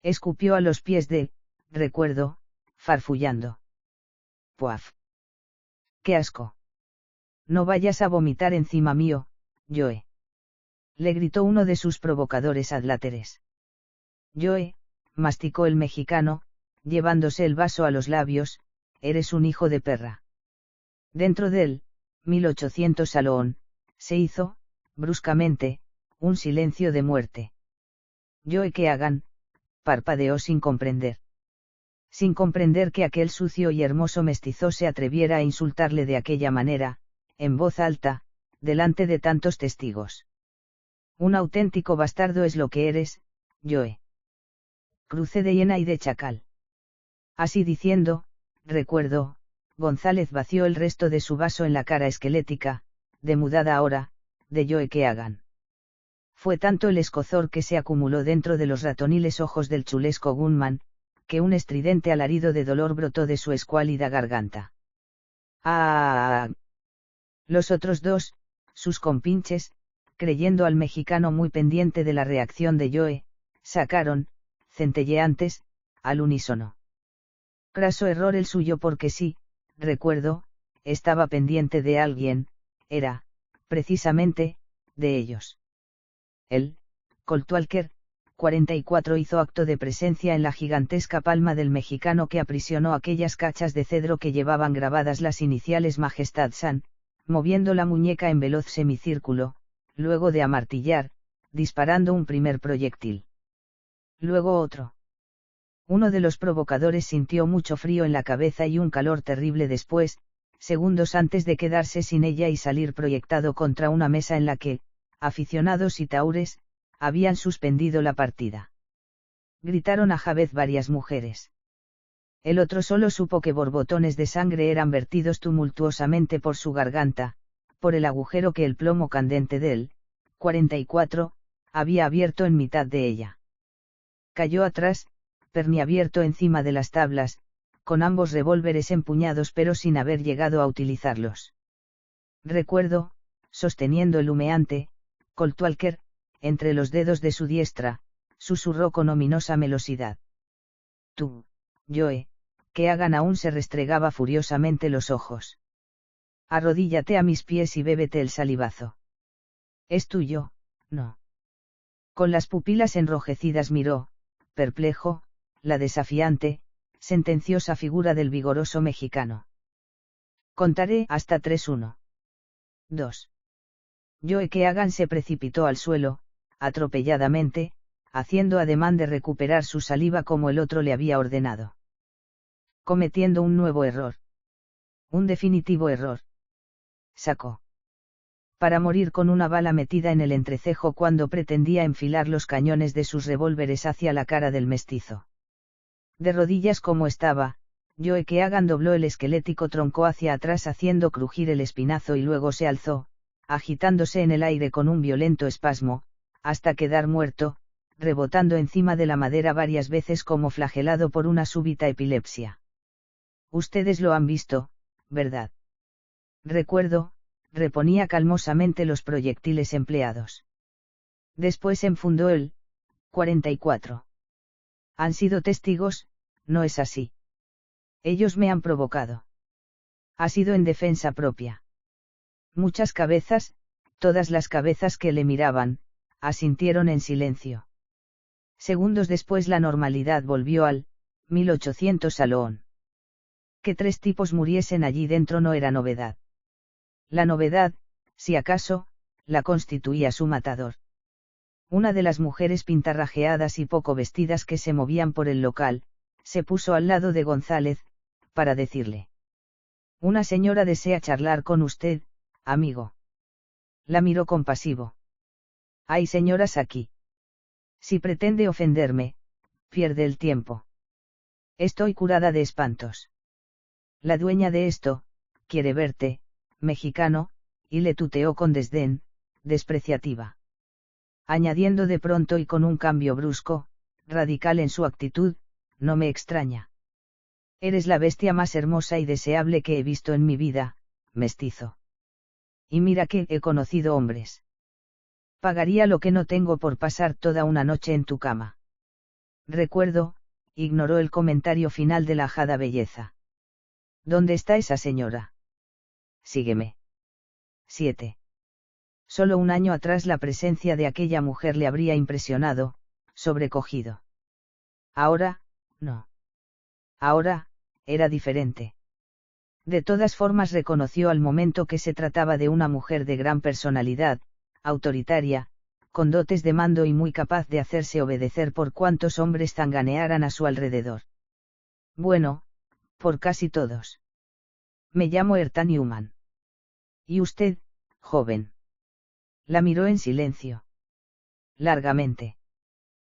Escupió a los pies de, recuerdo, farfullando. ¡Puaf! ¡Qué asco! No vayas a vomitar encima mío, Joe. Le gritó uno de sus provocadores adláteres. Joe, masticó el mexicano, llevándose el vaso a los labios, eres un hijo de perra. Dentro del 1800 salón, se hizo, bruscamente, un silencio de muerte. Joe que hagan, parpadeó sin comprender. Sin comprender que aquel sucio y hermoso mestizo se atreviera a insultarle de aquella manera, en voz alta, delante de tantos testigos. Un auténtico bastardo es lo que eres, Joe. Cruce de hiena y de chacal. Así diciendo, recuerdo, González vació el resto de su vaso en la cara esquelética, demudada ahora, de Joe que hagan. Fue tanto el escozor que se acumuló dentro de los ratoniles ojos del chulesco gunman, que un estridente alarido de dolor brotó de su escuálida garganta. ¡Ah! Los otros dos, sus compinches, creyendo al mexicano muy pendiente de la reacción de Joe, sacaron, centelleantes, al unísono. Craso error el suyo porque sí, recuerdo, estaba pendiente de alguien, era, precisamente, de ellos. Él, Colt Walker, 44 hizo acto de presencia en la gigantesca palma del mexicano que aprisionó aquellas cachas de cedro que llevaban grabadas las iniciales Majestad San, moviendo la muñeca en veloz semicírculo, luego de amartillar, disparando un primer proyectil. Luego otro. Uno de los provocadores sintió mucho frío en la cabeza y un calor terrible después, segundos antes de quedarse sin ella y salir proyectado contra una mesa en la que, aficionados y taures, habían suspendido la partida. Gritaron a Javed varias mujeres. El otro solo supo que borbotones de sangre eran vertidos tumultuosamente por su garganta, por el agujero que el plomo candente del 44 había abierto en mitad de ella. Cayó atrás, perniabierto encima de las tablas, con ambos revólveres empuñados pero sin haber llegado a utilizarlos. Recuerdo, sosteniendo el humeante, Colt Walker, entre los dedos de su diestra, susurró con ominosa melosidad. Tú, Joe, que Hagan aún se restregaba furiosamente los ojos. Arrodíllate a mis pies y bébete el salivazo. Es tuyo, no. Con las pupilas enrojecidas miró, perplejo, la desafiante, sentenciosa figura del vigoroso mexicano. Contaré hasta 3-1. 2. Joe Keagan se precipitó al suelo, atropelladamente, haciendo ademán de recuperar su saliva como el otro le había ordenado. Cometiendo un nuevo error. Un definitivo error. Sacó. Para morir con una bala metida en el entrecejo cuando pretendía enfilar los cañones de sus revólveres hacia la cara del mestizo. De rodillas como estaba, Joe Keagan dobló el esquelético tronco hacia atrás haciendo crujir el espinazo y luego se alzó, agitándose en el aire con un violento espasmo, hasta quedar muerto, rebotando encima de la madera varias veces como flagelado por una súbita epilepsia. Ustedes lo han visto, ¿verdad? Recuerdo, reponía calmosamente los proyectiles empleados. Después enfundó el 44. Han sido testigos, no es así. Ellos me han provocado. Ha sido en defensa propia. Muchas cabezas, todas las cabezas que le miraban, asintieron en silencio. Segundos después la normalidad volvió al 1800 salón. Que 3 tipos muriesen allí dentro no era novedad. La novedad, si acaso, la constituía su matador. Una de las mujeres pintarrajeadas y poco vestidas que se movían por el local, se puso al lado de González, para decirle. Una señora desea charlar con usted, amigo. La miró compasivo. Hay señoras aquí. Si pretende ofenderme, pierde el tiempo. Estoy curada de espantos. La dueña de esto, quiere verte, mexicano, y le tuteó con desdén, despreciativa. Añadiendo de pronto y con un cambio brusco, radical en su actitud, no me extraña. Eres la bestia más hermosa y deseable que he visto en mi vida, mestizo. Y mira que he conocido hombres. Pagaría lo que no tengo por pasar toda una noche en tu cama. Recuerdo, ignoró el comentario final de la ajada belleza. ¿Dónde está esa señora? Sígueme. 7. Solo un año atrás la presencia de aquella mujer le habría impresionado, sobrecogido. Ahora, no. Ahora, era diferente. De todas formas reconoció al momento que se trataba de una mujer de gran personalidad, autoritaria, con dotes de mando y muy capaz de hacerse obedecer por cuantos hombres zanganearan a su alrededor. Bueno, por casi todos. Me llamo Erta Newman. ¿Y usted, joven? La miró en silencio. Largamente.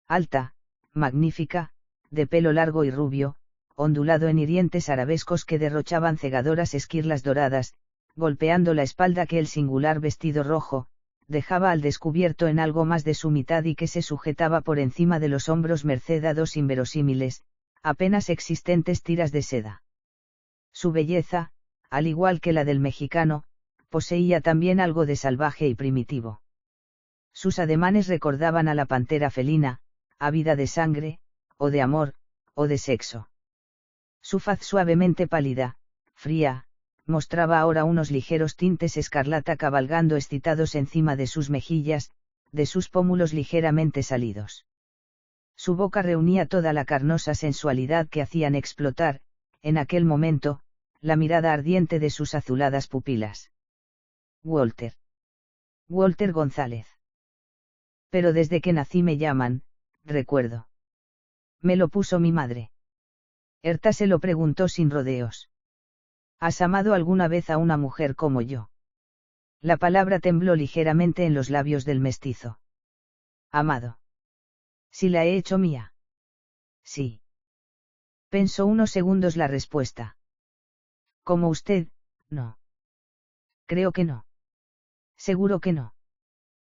Alta, magnífica, de pelo largo y rubio, ondulado en hirientes arabescos que derrochaban cegadoras esquirlas doradas, golpeando la espalda que el singular vestido rojo, dejaba al descubierto en algo más de su mitad y que se sujetaba por encima de los hombros merced a 2 inverosímiles, apenas existentes tiras de seda. Su belleza, al igual que la del mexicano, poseía también algo de salvaje y primitivo. Sus ademanes recordaban a la pantera felina, ávida de sangre, o de amor, o de sexo. Su faz suavemente pálida, fría, mostraba ahora unos ligeros tintes escarlata cabalgando excitados encima de sus mejillas, de sus pómulos ligeramente salidos. Su boca reunía toda la carnosa sensualidad que hacían explotar, en aquel momento, la mirada ardiente de sus azuladas pupilas. Walter. Walter González. Pero desde que nací me llaman, recuerdo. Me lo puso mi madre. Erta se lo preguntó sin rodeos. ¿Has amado alguna vez a una mujer como yo? La palabra tembló ligeramente en los labios del mestizo. Amado. Si la he hecho mía. Sí. Pensó unos segundos la respuesta. Como usted, no. Creo que no. Seguro que no.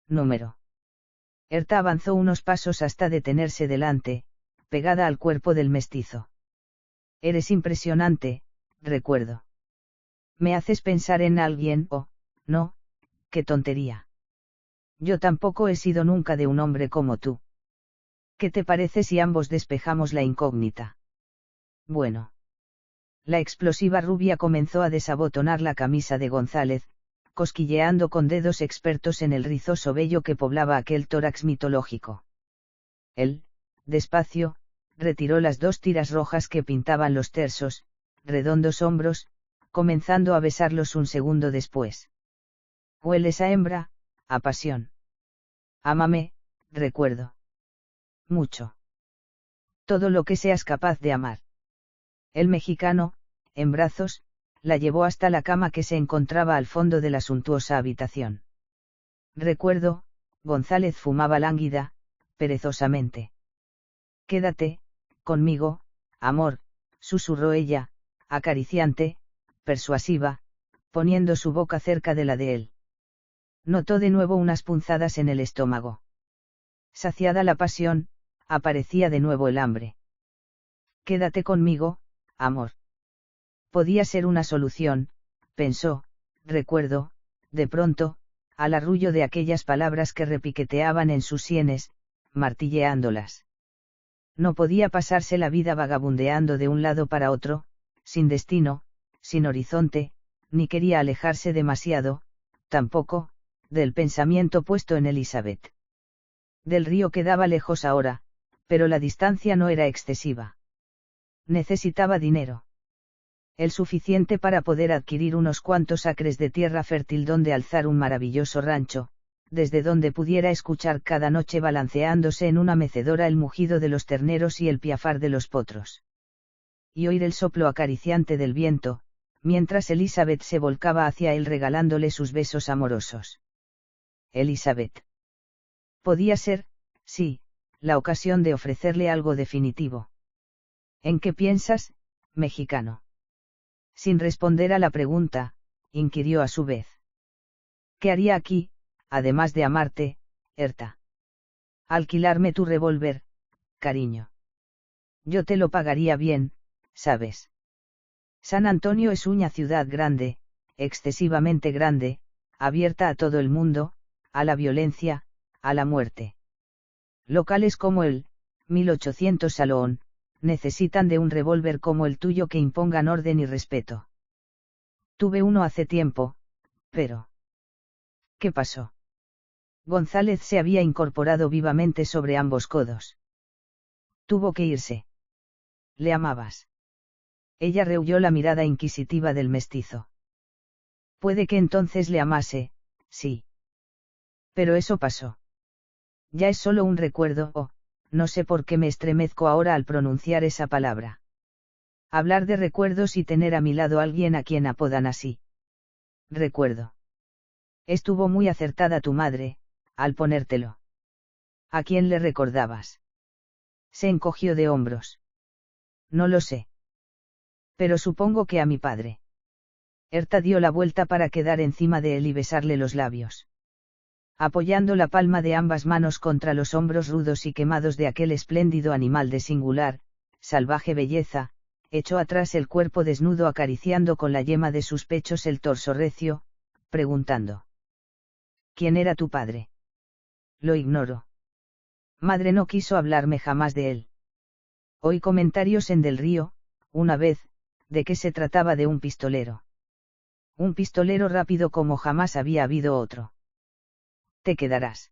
Número. Erta avanzó unos pasos hasta detenerse delante, pegada al cuerpo del mestizo. Eres impresionante, recuerdo. Me haces pensar en alguien, no, qué tontería. Yo tampoco he sido nunca de un hombre como tú. ¿Qué te parece si ambos despejamos la incógnita? Bueno. La explosiva rubia comenzó a desabotonar la camisa de González, cosquilleando con dedos expertos en el rizoso vello que poblaba aquel tórax mitológico. Él, despacio, retiró las 2 tiras rojas que pintaban los tersos, redondos hombros, comenzando a besarlos un segundo después. Hueles a hembra, a pasión. Ámame, recuerdo. Mucho. Todo lo que seas capaz de amar. El mexicano, en brazos, la llevó hasta la cama que se encontraba al fondo de la suntuosa habitación. Recuerdo, González fumaba lánguida, perezosamente. Quédate, conmigo, amor, susurró ella, acariciante, persuasiva, poniendo su boca cerca de la de él. Notó de nuevo unas punzadas en el estómago. Saciada la pasión, aparecía de nuevo el hambre. Quédate conmigo, amor. Podía ser una solución, pensó, recuerdo, de pronto, al arrullo de aquellas palabras que repiqueteaban en sus sienes, martilleándolas. No podía pasarse la vida vagabundeando de un lado para otro, sin destino, sin horizonte, ni quería alejarse demasiado, tampoco, del pensamiento puesto en Elizabeth. Del río quedaba lejos ahora, pero la distancia no era excesiva. Necesitaba dinero. El suficiente para poder adquirir unos cuantos acres de tierra fértil donde alzar un maravilloso rancho, desde donde pudiera escuchar cada noche balanceándose en una mecedora el mugido de los terneros y el piafar de los potros. Y oír el soplo acariciante del viento, mientras Elizabeth se volcaba hacia él regalándole sus besos amorosos. Elizabeth. Podía ser, sí, la ocasión de ofrecerle algo definitivo. ¿En qué piensas, mexicano? Sin responder a la pregunta, inquirió a su vez. ¿Qué haría aquí, además de amarte, Erta? Alquilarme tu revólver, cariño. Yo te lo pagaría bien, ¿sabes? San Antonio es una ciudad grande, excesivamente grande, abierta a todo el mundo, a la violencia, a la muerte. Locales como el 1800 Salón, necesitan de un revólver como el tuyo que impongan orden y respeto. Tuve uno hace tiempo, pero... ¿Qué pasó? González se había incorporado vivamente sobre ambos codos. Tuvo que irse. ¿Le amabas? Ella rehuyó la mirada inquisitiva del mestizo. Puede que entonces le amase, sí. Pero eso pasó. Ya es solo un recuerdo, no sé por qué me estremezco ahora al pronunciar esa palabra. Hablar de recuerdos y tener a mi lado a alguien a quien apodan así. Recuerdo. Estuvo muy acertada tu madre, al ponértelo. ¿A quién le recordabas? Se encogió de hombros. No lo sé. Pero supongo que a mi padre. Erta dio la vuelta para quedar encima de él y besarle los labios. Apoyando la palma de ambas manos contra los hombros rudos y quemados de aquel espléndido animal de singular, salvaje belleza, echó atrás el cuerpo desnudo acariciando con la yema de sus pechos el torso recio, preguntando. ¿Quién era tu padre? Lo ignoro. Madre no quiso hablarme jamás de él. Oí comentarios en Del Río, una vez, de que se trataba de un pistolero. Un pistolero rápido como jamás había habido otro. Te quedarás.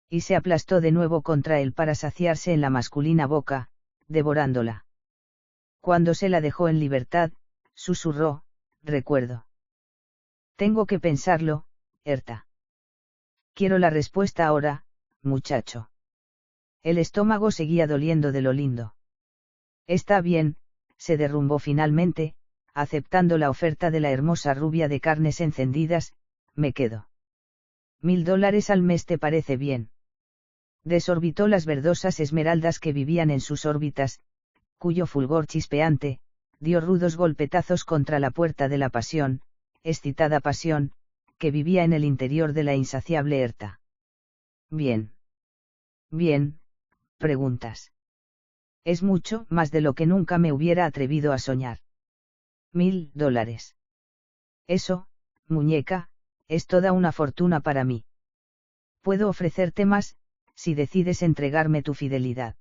Y se aplastó de nuevo contra él para saciarse en la masculina boca, devorándola. Cuando se la dejó en libertad, susurró, recuerdo. Tengo que pensarlo, Erta. Quiero la respuesta ahora, muchacho. El estómago seguía doliendo de lo lindo. Está bien, se derrumbó finalmente, aceptando la oferta de la hermosa rubia de carnes encendidas, me quedo. $1000 al mes te parece bien. Desorbitó las verdosas esmeraldas que vivían en sus órbitas, cuyo fulgor chispeante, dio rudos golpetazos contra la puerta de la pasión, excitada pasión, que vivía en el interior de la insaciable Herta. Bien. Bien, preguntas. Es mucho más de lo que nunca me hubiera atrevido a soñar. $1000. Eso, muñeca, es toda una fortuna para mí. Puedo ofrecerte más, si decides entregarme tu fidelidad.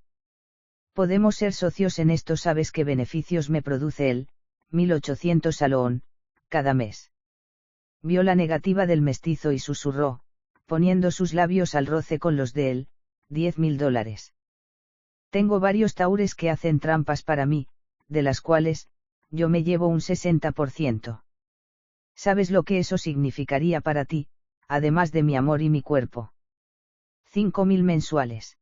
Podemos ser socios en esto. ¿Sabes qué beneficios me produce él? 1800 alón, cada mes. Vio la negativa del mestizo y susurró, poniendo sus labios al roce con los de él, $10.000. Tengo varios taures que hacen trampas para mí, de las cuales, yo me llevo un 60%. ¿Sabes lo que eso significaría para ti, además de mi amor y mi cuerpo? 5.000 mensuales.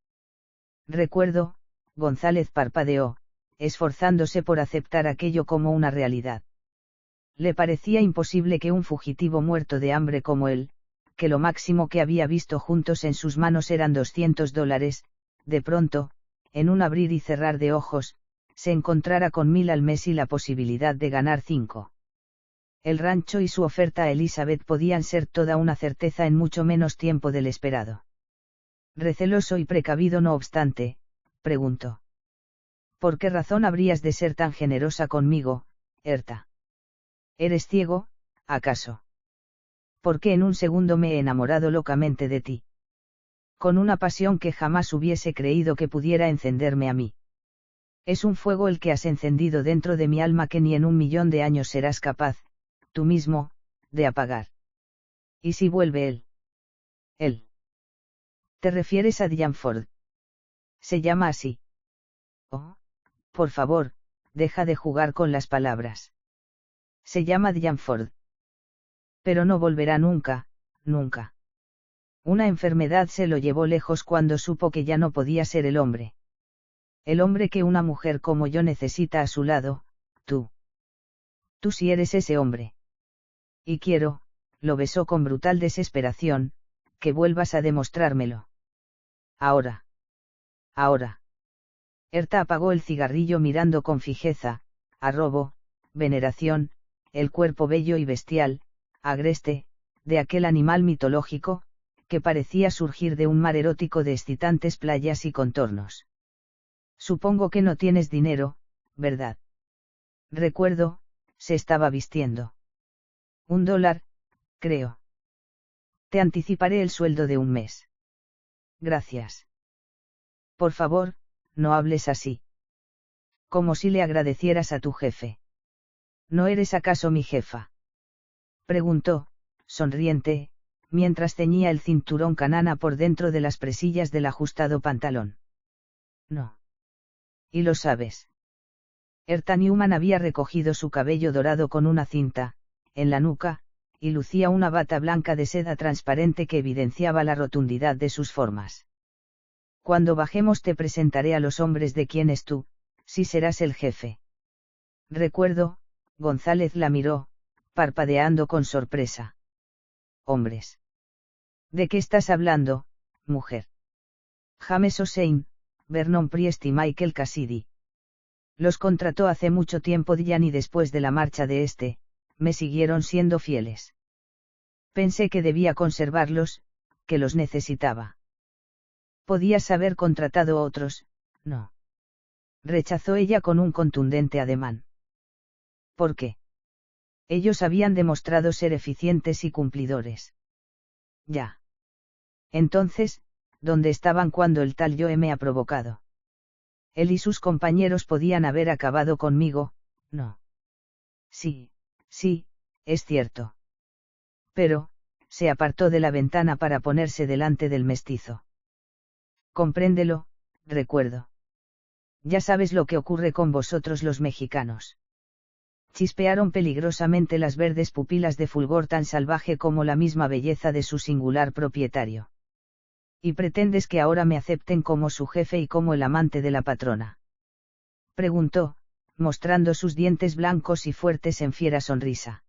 Recuerdo, González parpadeó, esforzándose por aceptar aquello como una realidad. Le parecía imposible que un fugitivo muerto de hambre como él, que lo máximo que había visto juntos en sus manos eran $200, de pronto, en un abrir y cerrar de ojos, se encontrara con 1000 al mes y la posibilidad de ganar 5. El rancho y su oferta a Elizabeth podían ser toda una certeza en mucho menos tiempo del esperado. Receloso y precavido no obstante, preguntó. ¿Por qué razón habrías de ser tan generosa conmigo, Herta? ¿Eres ciego, acaso? Porque en un segundo me he enamorado locamente de ti. Con una pasión que jamás hubiese creído que pudiera encenderme a mí. Es un fuego el que has encendido dentro de mi alma que ni en 1.000.000 de años serás capaz, tú mismo, de apagar. ¿Y si vuelve él? Él. ¿Te refieres a Dianford? Se llama así. Oh, por favor, deja de jugar con las palabras. Se llama Dianford. Pero no volverá nunca, nunca. Una enfermedad se lo llevó lejos cuando supo que ya no podía ser el hombre. El hombre que una mujer como yo necesita a su lado, tú. Tú sí eres ese hombre. Y quiero, lo besó con brutal desesperación, que vuelvas a demostrármelo. Ahora. Ahora. Herta apagó el cigarrillo mirando con fijeza, arrobo, veneración, el cuerpo bello y bestial, agreste, de aquel animal mitológico, que parecía surgir de un mar erótico de excitantes playas y contornos. Supongo que no tienes dinero, ¿verdad? Recuerdo, se estaba vistiendo. $1, creo. Te anticiparé el sueldo de un mes. Gracias. Por favor, no hables así. Como si le agradecieras a tu jefe. ¿No eres acaso mi jefa? Preguntó, sonriente, mientras ceñía el cinturón canana por dentro de las presillas del ajustado pantalón. No. Y lo sabes. Herta Newman había recogido su cabello dorado con una cinta, en la nuca, y lucía una bata blanca de seda transparente que evidenciaba la rotundidad de sus formas. Cuando bajemos te presentaré a los hombres de quienes tú, si serás el jefe. Recuerdo, González la miró, parpadeando con sorpresa. Hombres. ¿De qué estás hablando, mujer? James Hossein, Vernon Priest y Michael Cassidy. Los contrató hace mucho tiempo Diane y después de la marcha de este, me siguieron siendo fieles. Pensé que debía conservarlos, que los necesitaba. Podías haber contratado a otros, no. Rechazó ella con un contundente ademán. ¿Por qué? Ellos habían demostrado ser eficientes y cumplidores. Ya. Entonces, ¿dónde estaban cuando el tal Joe me ha provocado? Él y sus compañeros podían haber acabado conmigo, no. Sí, sí, es cierto. Pero, se apartó de la ventana para ponerse delante del mestizo. Compréndelo, recuerdo. Ya sabes lo que ocurre con vosotros los mexicanos. Chispearon peligrosamente las verdes pupilas de fulgor tan salvaje como la misma belleza de su singular propietario. ¿Y pretendes que ahora me acepten como su jefe y como el amante de la patrona? Preguntó, mostrando sus dientes blancos y fuertes en fiera sonrisa.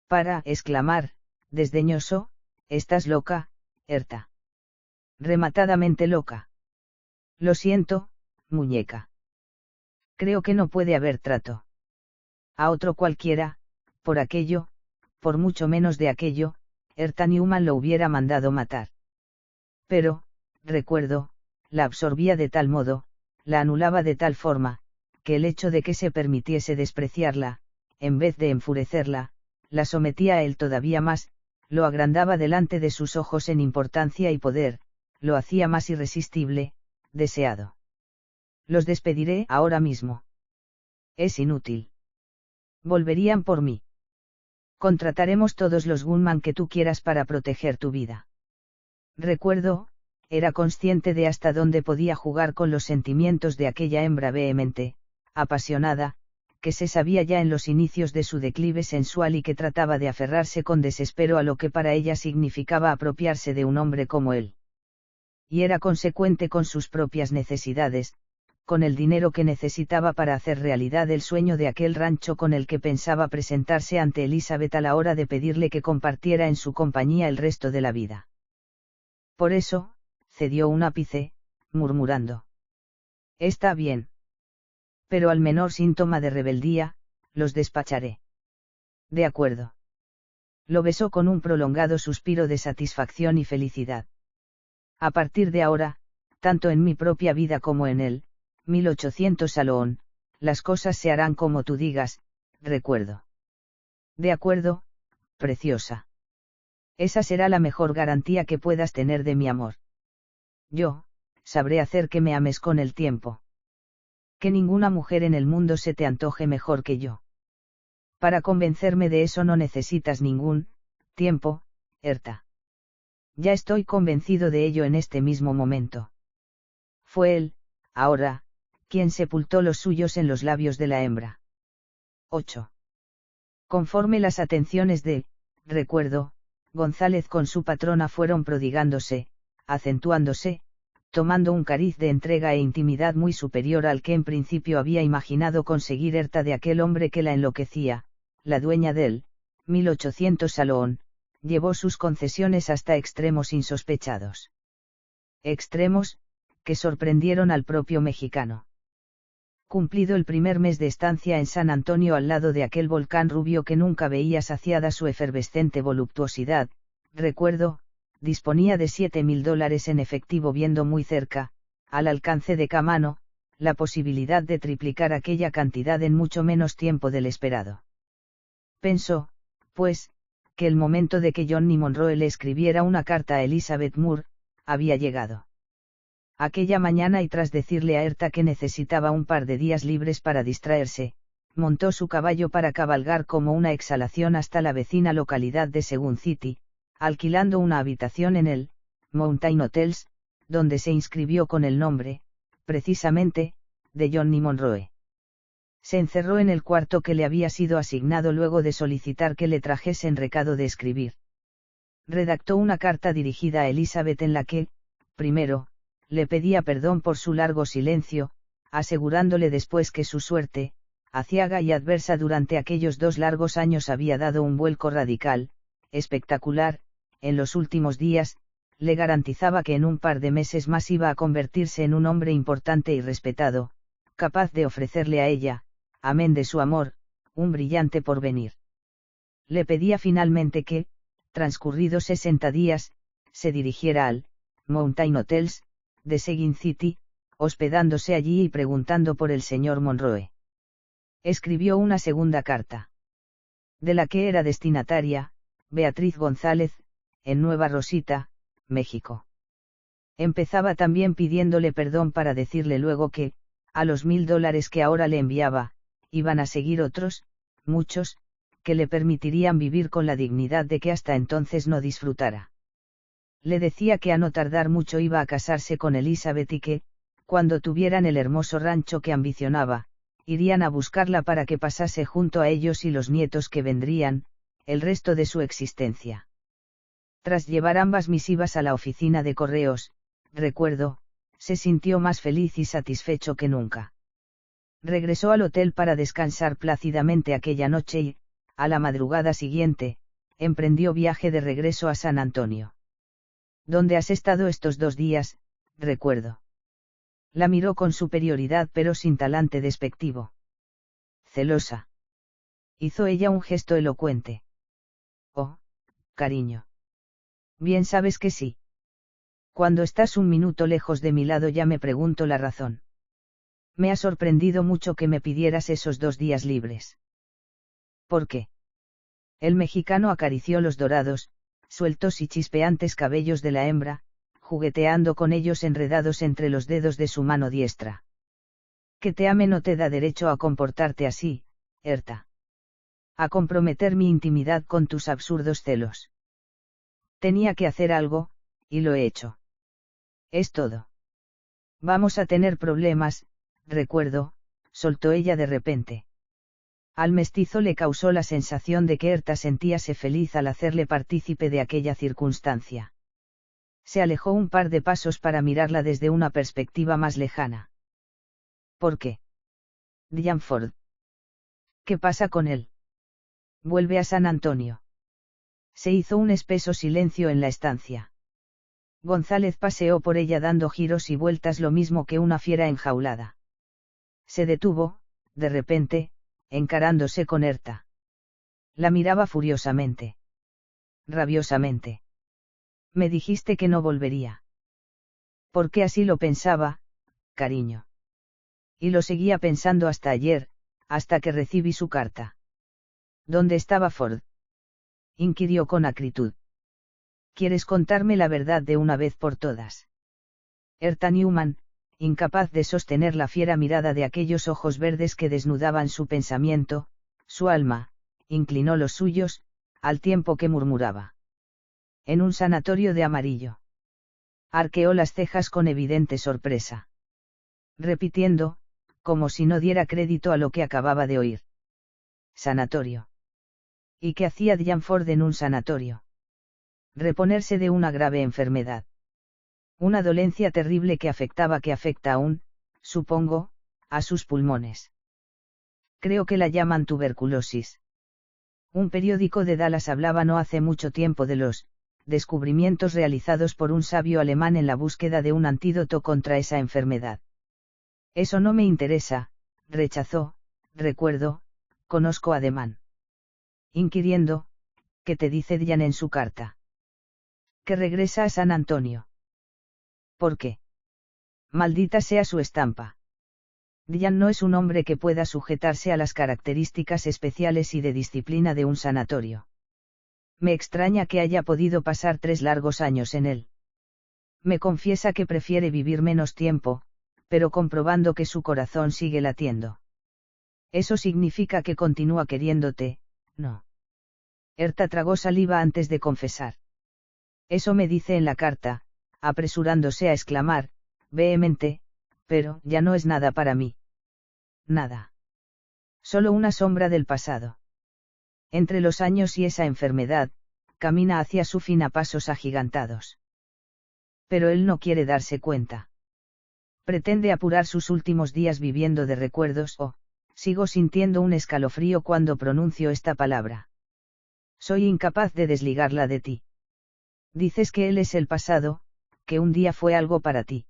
Para exclamar, desdeñoso, estás loca, Herta. Rematadamente loca. Lo siento, muñeca. Creo que no puede haber trato. A otro cualquiera, por aquello, por mucho menos de aquello, Herta Newman lo hubiera mandado matar. Pero, recuerdo, la absorbía de tal modo, la anulaba de tal forma, que el hecho de que se permitiese despreciarla, en vez de enfurecerla, la sometía a él todavía más, lo agrandaba delante de sus ojos en importancia y poder, lo hacía más irresistible, deseado. Los despediré ahora mismo. Es inútil. Volverían por mí. Contrataremos todos los gunman que tú quieras para proteger tu vida. Recuerdo, era consciente de hasta dónde podía jugar con los sentimientos de aquella hembra vehemente, apasionada, que se sabía ya en los inicios de su declive sensual y que trataba de aferrarse con desespero a lo que para ella significaba apropiarse de un hombre como él. Y era consecuente con sus propias necesidades, con el dinero que necesitaba para hacer realidad el sueño de aquel rancho con el que pensaba presentarse ante Elizabeth a la hora de pedirle que compartiera en su compañía el resto de la vida. Por eso, cedió un ápice, murmurando. Está bien. Pero al menor síntoma de rebeldía, los despacharé. De acuerdo. Lo besó con un prolongado suspiro de satisfacción y felicidad. A partir de ahora, tanto en mi propia vida como en él, 1800 Salón, las cosas se harán como tú digas, recuerdo. De acuerdo, preciosa. Esa será la mejor garantía que puedas tener de mi amor. Yo, sabré hacer que me ames con el tiempo. Que ninguna mujer en el mundo se te antoje mejor que yo. Para convencerme de eso no necesitas ningún tiempo, Herta. Ya estoy convencido de ello en este mismo momento. Fue él, ahora, quien sepultó los suyos en los labios de la hembra. 8. Conforme las atenciones de, recuerdo, González con su patrona fueron prodigándose, acentuándose, tomando un cariz de entrega e intimidad muy superior al que en principio había imaginado conseguir Herta de aquel hombre que la enloquecía, la dueña del 1800 Salón, llevó sus concesiones hasta extremos insospechados. Extremos, que sorprendieron al propio mexicano. Cumplido el primer mes de estancia en San Antonio al lado de aquel volcán rubio que nunca veía saciada su efervescente voluptuosidad, recuerdo, disponía de $7,000 en efectivo viendo muy cerca, al alcance de cada mano, la posibilidad de triplicar aquella cantidad en mucho menos tiempo del esperado. Pensó, pues, que el momento de que Johnny Monroe le escribiera una carta a Elizabeth Moore, había llegado. Aquella mañana y tras decirle a Herta que necesitaba un par de días libres para distraerse, montó su caballo para cabalgar como una exhalación hasta la vecina localidad de Seguin City, alquilando una habitación en el Mountain Hotels, donde se inscribió con el nombre, precisamente, de Johnny Monroe. Se encerró en el cuarto que le había sido asignado luego de solicitar que le trajesen recado de escribir. Redactó una carta dirigida a Elizabeth en la que, primero, le pedía perdón por su largo silencio, asegurándole después que su suerte, aciaga y adversa durante aquellos 2 largos años había dado un vuelco radical, espectacular, en los últimos días, le garantizaba que en un par de meses más iba a convertirse en un hombre importante y respetado, capaz de ofrecerle a ella, amén de su amor, un brillante porvenir. Le pedía finalmente que, transcurridos 60 días, se dirigiera al Mountain Hotels, de Seguin City, hospedándose allí y preguntando por el señor Monroe. Escribió una segunda carta. De la que era destinataria, Beatriz González, en Nueva Rosita, México. Empezaba también pidiéndole perdón para decirle luego que, a los $1,000 que ahora le enviaba, iban a seguir otros, muchos, que le permitirían vivir con la dignidad de que hasta entonces no disfrutara. Le decía que a no tardar mucho iba a casarse con Elizabeth y que, cuando tuvieran el hermoso rancho que ambicionaba, irían a buscarla para que pasase junto a ellos y los nietos que vendrían, el resto de su existencia. Tras llevar ambas misivas a la oficina de correos, recuerdo, se sintió más feliz y satisfecho que nunca. Regresó al hotel para descansar plácidamente aquella noche y, a la madrugada siguiente, emprendió viaje de regreso a San Antonio. ¿Dónde has estado estos 2 días, recuerdo? La miró con superioridad pero sin talante despectivo. Celosa. Hizo ella un gesto elocuente. Oh, cariño. Bien sabes que sí. Cuando estás un minuto lejos de mi lado ya me pregunto la razón. Me ha sorprendido mucho que me pidieras esos 2 días libres. ¿Por qué? El mexicano acarició los dorados, sueltos y chispeantes cabellos de la hembra, jugueteando con ellos enredados entre los dedos de su mano diestra. Que te ame no te da derecho a comportarte así, Herta. A comprometer mi intimidad con tus absurdos celos. Tenía que hacer algo, y lo he hecho. Es todo. Vamos a tener problemas, recuerdo, soltó ella de repente. Al mestizo le causó la sensación de que Herta sentíase feliz al hacerle partícipe de aquella circunstancia. Se alejó un par de pasos para mirarla desde una perspectiva más lejana. ¿Por qué? Diane Ford. ¿Qué pasa con él? Vuelve a San Antonio. Se hizo un espeso silencio en la estancia. González paseó por ella dando giros y vueltas lo mismo que una fiera enjaulada. Se detuvo, de repente, encarándose con Herta. La miraba furiosamente. Rabiosamente. Me dijiste que no volvería. Porque así lo pensaba, cariño. Y lo seguía pensando hasta ayer, hasta que recibí su carta. ¿Dónde estaba Ford? Inquirió con acritud. ¿Quieres contarme la verdad de una vez por todas? Herta Newman, incapaz de sostener la fiera mirada de aquellos ojos verdes que desnudaban su pensamiento, su alma, inclinó los suyos, al tiempo que murmuraba. En un sanatorio de Amarillo. Arqueó las cejas con evidente sorpresa. Repitiendo, como si no diera crédito a lo que acababa de oír. Sanatorio. ¿Y qué hacía Diane Ford en un sanatorio? Reponerse de una grave enfermedad. Una dolencia terrible que afecta aún, supongo, a sus pulmones. Creo que la llaman tuberculosis. Un periódico de Dallas hablaba no hace mucho tiempo de los descubrimientos realizados por un sabio alemán en la búsqueda de un antídoto contra esa enfermedad. Eso no me interesa, rechazó, recuerdo, conozco ademán. Inquiriendo, ¿qué te dice Diane en su carta? Que regresa a San Antonio. ¿Por qué? Maldita sea su estampa. Diane no es un hombre que pueda sujetarse a las características especiales y de disciplina de un sanatorio. Me extraña que haya podido pasar 3 largos años en él. Me confiesa que prefiere vivir menos tiempo, pero comprobando que su corazón sigue latiendo. Eso significa que continúa queriéndote, ¿no? Herta tragó saliva antes de confesar. Eso me dice en la carta, apresurándose a exclamar, vehemente, pero ya no es nada para mí. Nada. Solo una sombra del pasado. Entre los años y esa enfermedad, camina hacia su fin a pasos agigantados. Pero él no quiere darse cuenta. Pretende apurar sus últimos días viviendo de recuerdos sigo sintiendo un escalofrío cuando pronuncio esta palabra. Soy incapaz de desligarla de ti. Dices que él es el pasado, que un día fue algo para ti.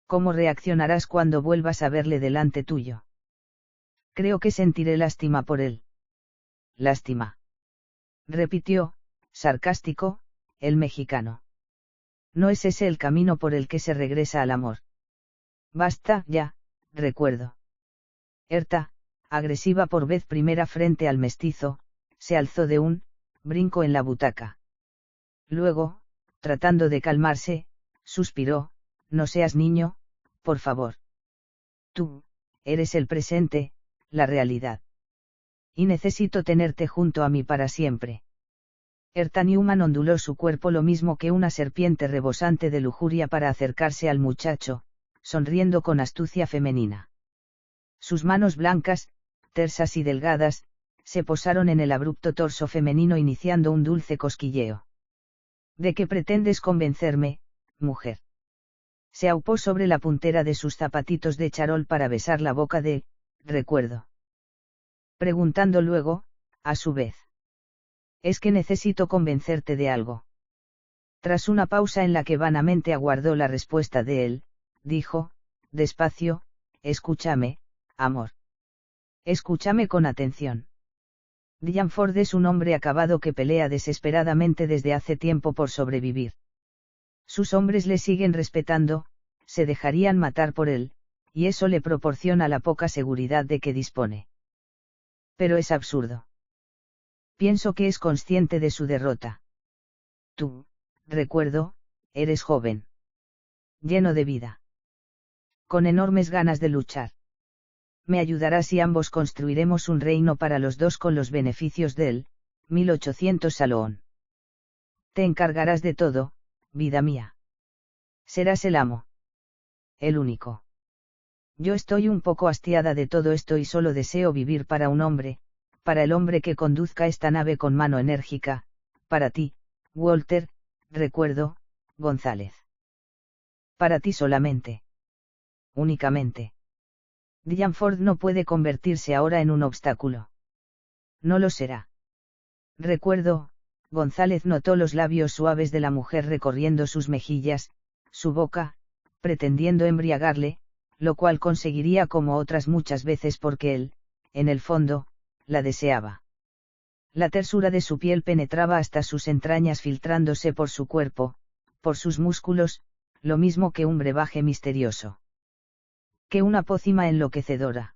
¿Cómo reaccionarás cuando vuelvas a verle delante tuyo? Creo que sentiré lástima por él. Lástima. Repitió, sarcástico, el mexicano. No es ese el camino por el que se regresa al amor. Basta, ya, recuerdo. Herta, agresiva por vez primera frente al mestizo, se alzó de un brinco en la butaca. Luego, tratando de calmarse, suspiró, no seas niño, por favor. Tú, eres el presente, la realidad. Y necesito tenerte junto a mí para siempre. Herta Newman onduló su cuerpo lo mismo que una serpiente rebosante de lujuria para acercarse al muchacho, sonriendo con astucia femenina. Sus manos blancas, tersas y delgadas, se posaron en el abrupto torso femenino iniciando un dulce cosquilleo. ¿De qué pretendes convencerme, mujer? Se aupó sobre la puntera de sus zapatitos de charol para besar la boca de, recuerdo. Preguntando luego, a su vez. Es que necesito convencerte de algo. Tras una pausa en la que vanamente aguardó la respuesta de él, dijo, despacio, escúchame, amor. Escúchame con atención. Dillanford es un hombre acabado que pelea desesperadamente desde hace tiempo por sobrevivir. Sus hombres le siguen respetando, se dejarían matar por él, y eso le proporciona la poca seguridad de que dispone. Pero es absurdo. Pienso que es consciente de su derrota. Tú, recuerdo, eres joven. Lleno de vida. Con enormes ganas de luchar. Me ayudarás y ambos construiremos un reino para los dos con los beneficios del 1800 Salón. Te encargarás de todo, vida mía. Serás el amo. El único. Yo estoy un poco hastiada de todo esto y solo deseo vivir para un hombre, para el hombre que conduzca esta nave con mano enérgica, para ti, Walter, recuerdo, González. Para ti solamente. Únicamente. Dillanford no puede convertirse ahora en un obstáculo. No lo será. Recuerdo, González notó los labios suaves de la mujer recorriendo sus mejillas, su boca, pretendiendo embriagarle, lo cual conseguiría como otras muchas veces porque él, en el fondo, la deseaba. La tersura de su piel penetraba hasta sus entrañas filtrándose por su cuerpo, por sus músculos, lo mismo que un brebaje misterioso. Que una pócima enloquecedora.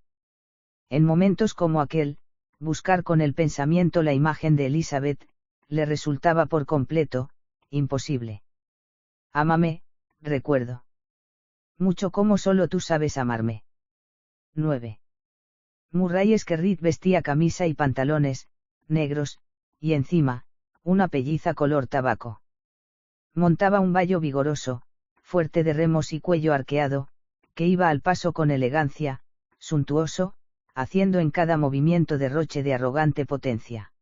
En momentos como aquel, buscar con el pensamiento la imagen de Elizabeth, le resultaba por completo, imposible. Ámame, recuerdo. Mucho como solo tú sabes amarme. 9. Murray Skerrit vestía camisa y pantalones, negros, y encima, una pelliza color tabaco. Montaba un bayo vigoroso, fuerte de remos y cuello arqueado, que iba al paso con elegancia, suntuoso, haciendo en cada movimiento derroche de arrogante potencia.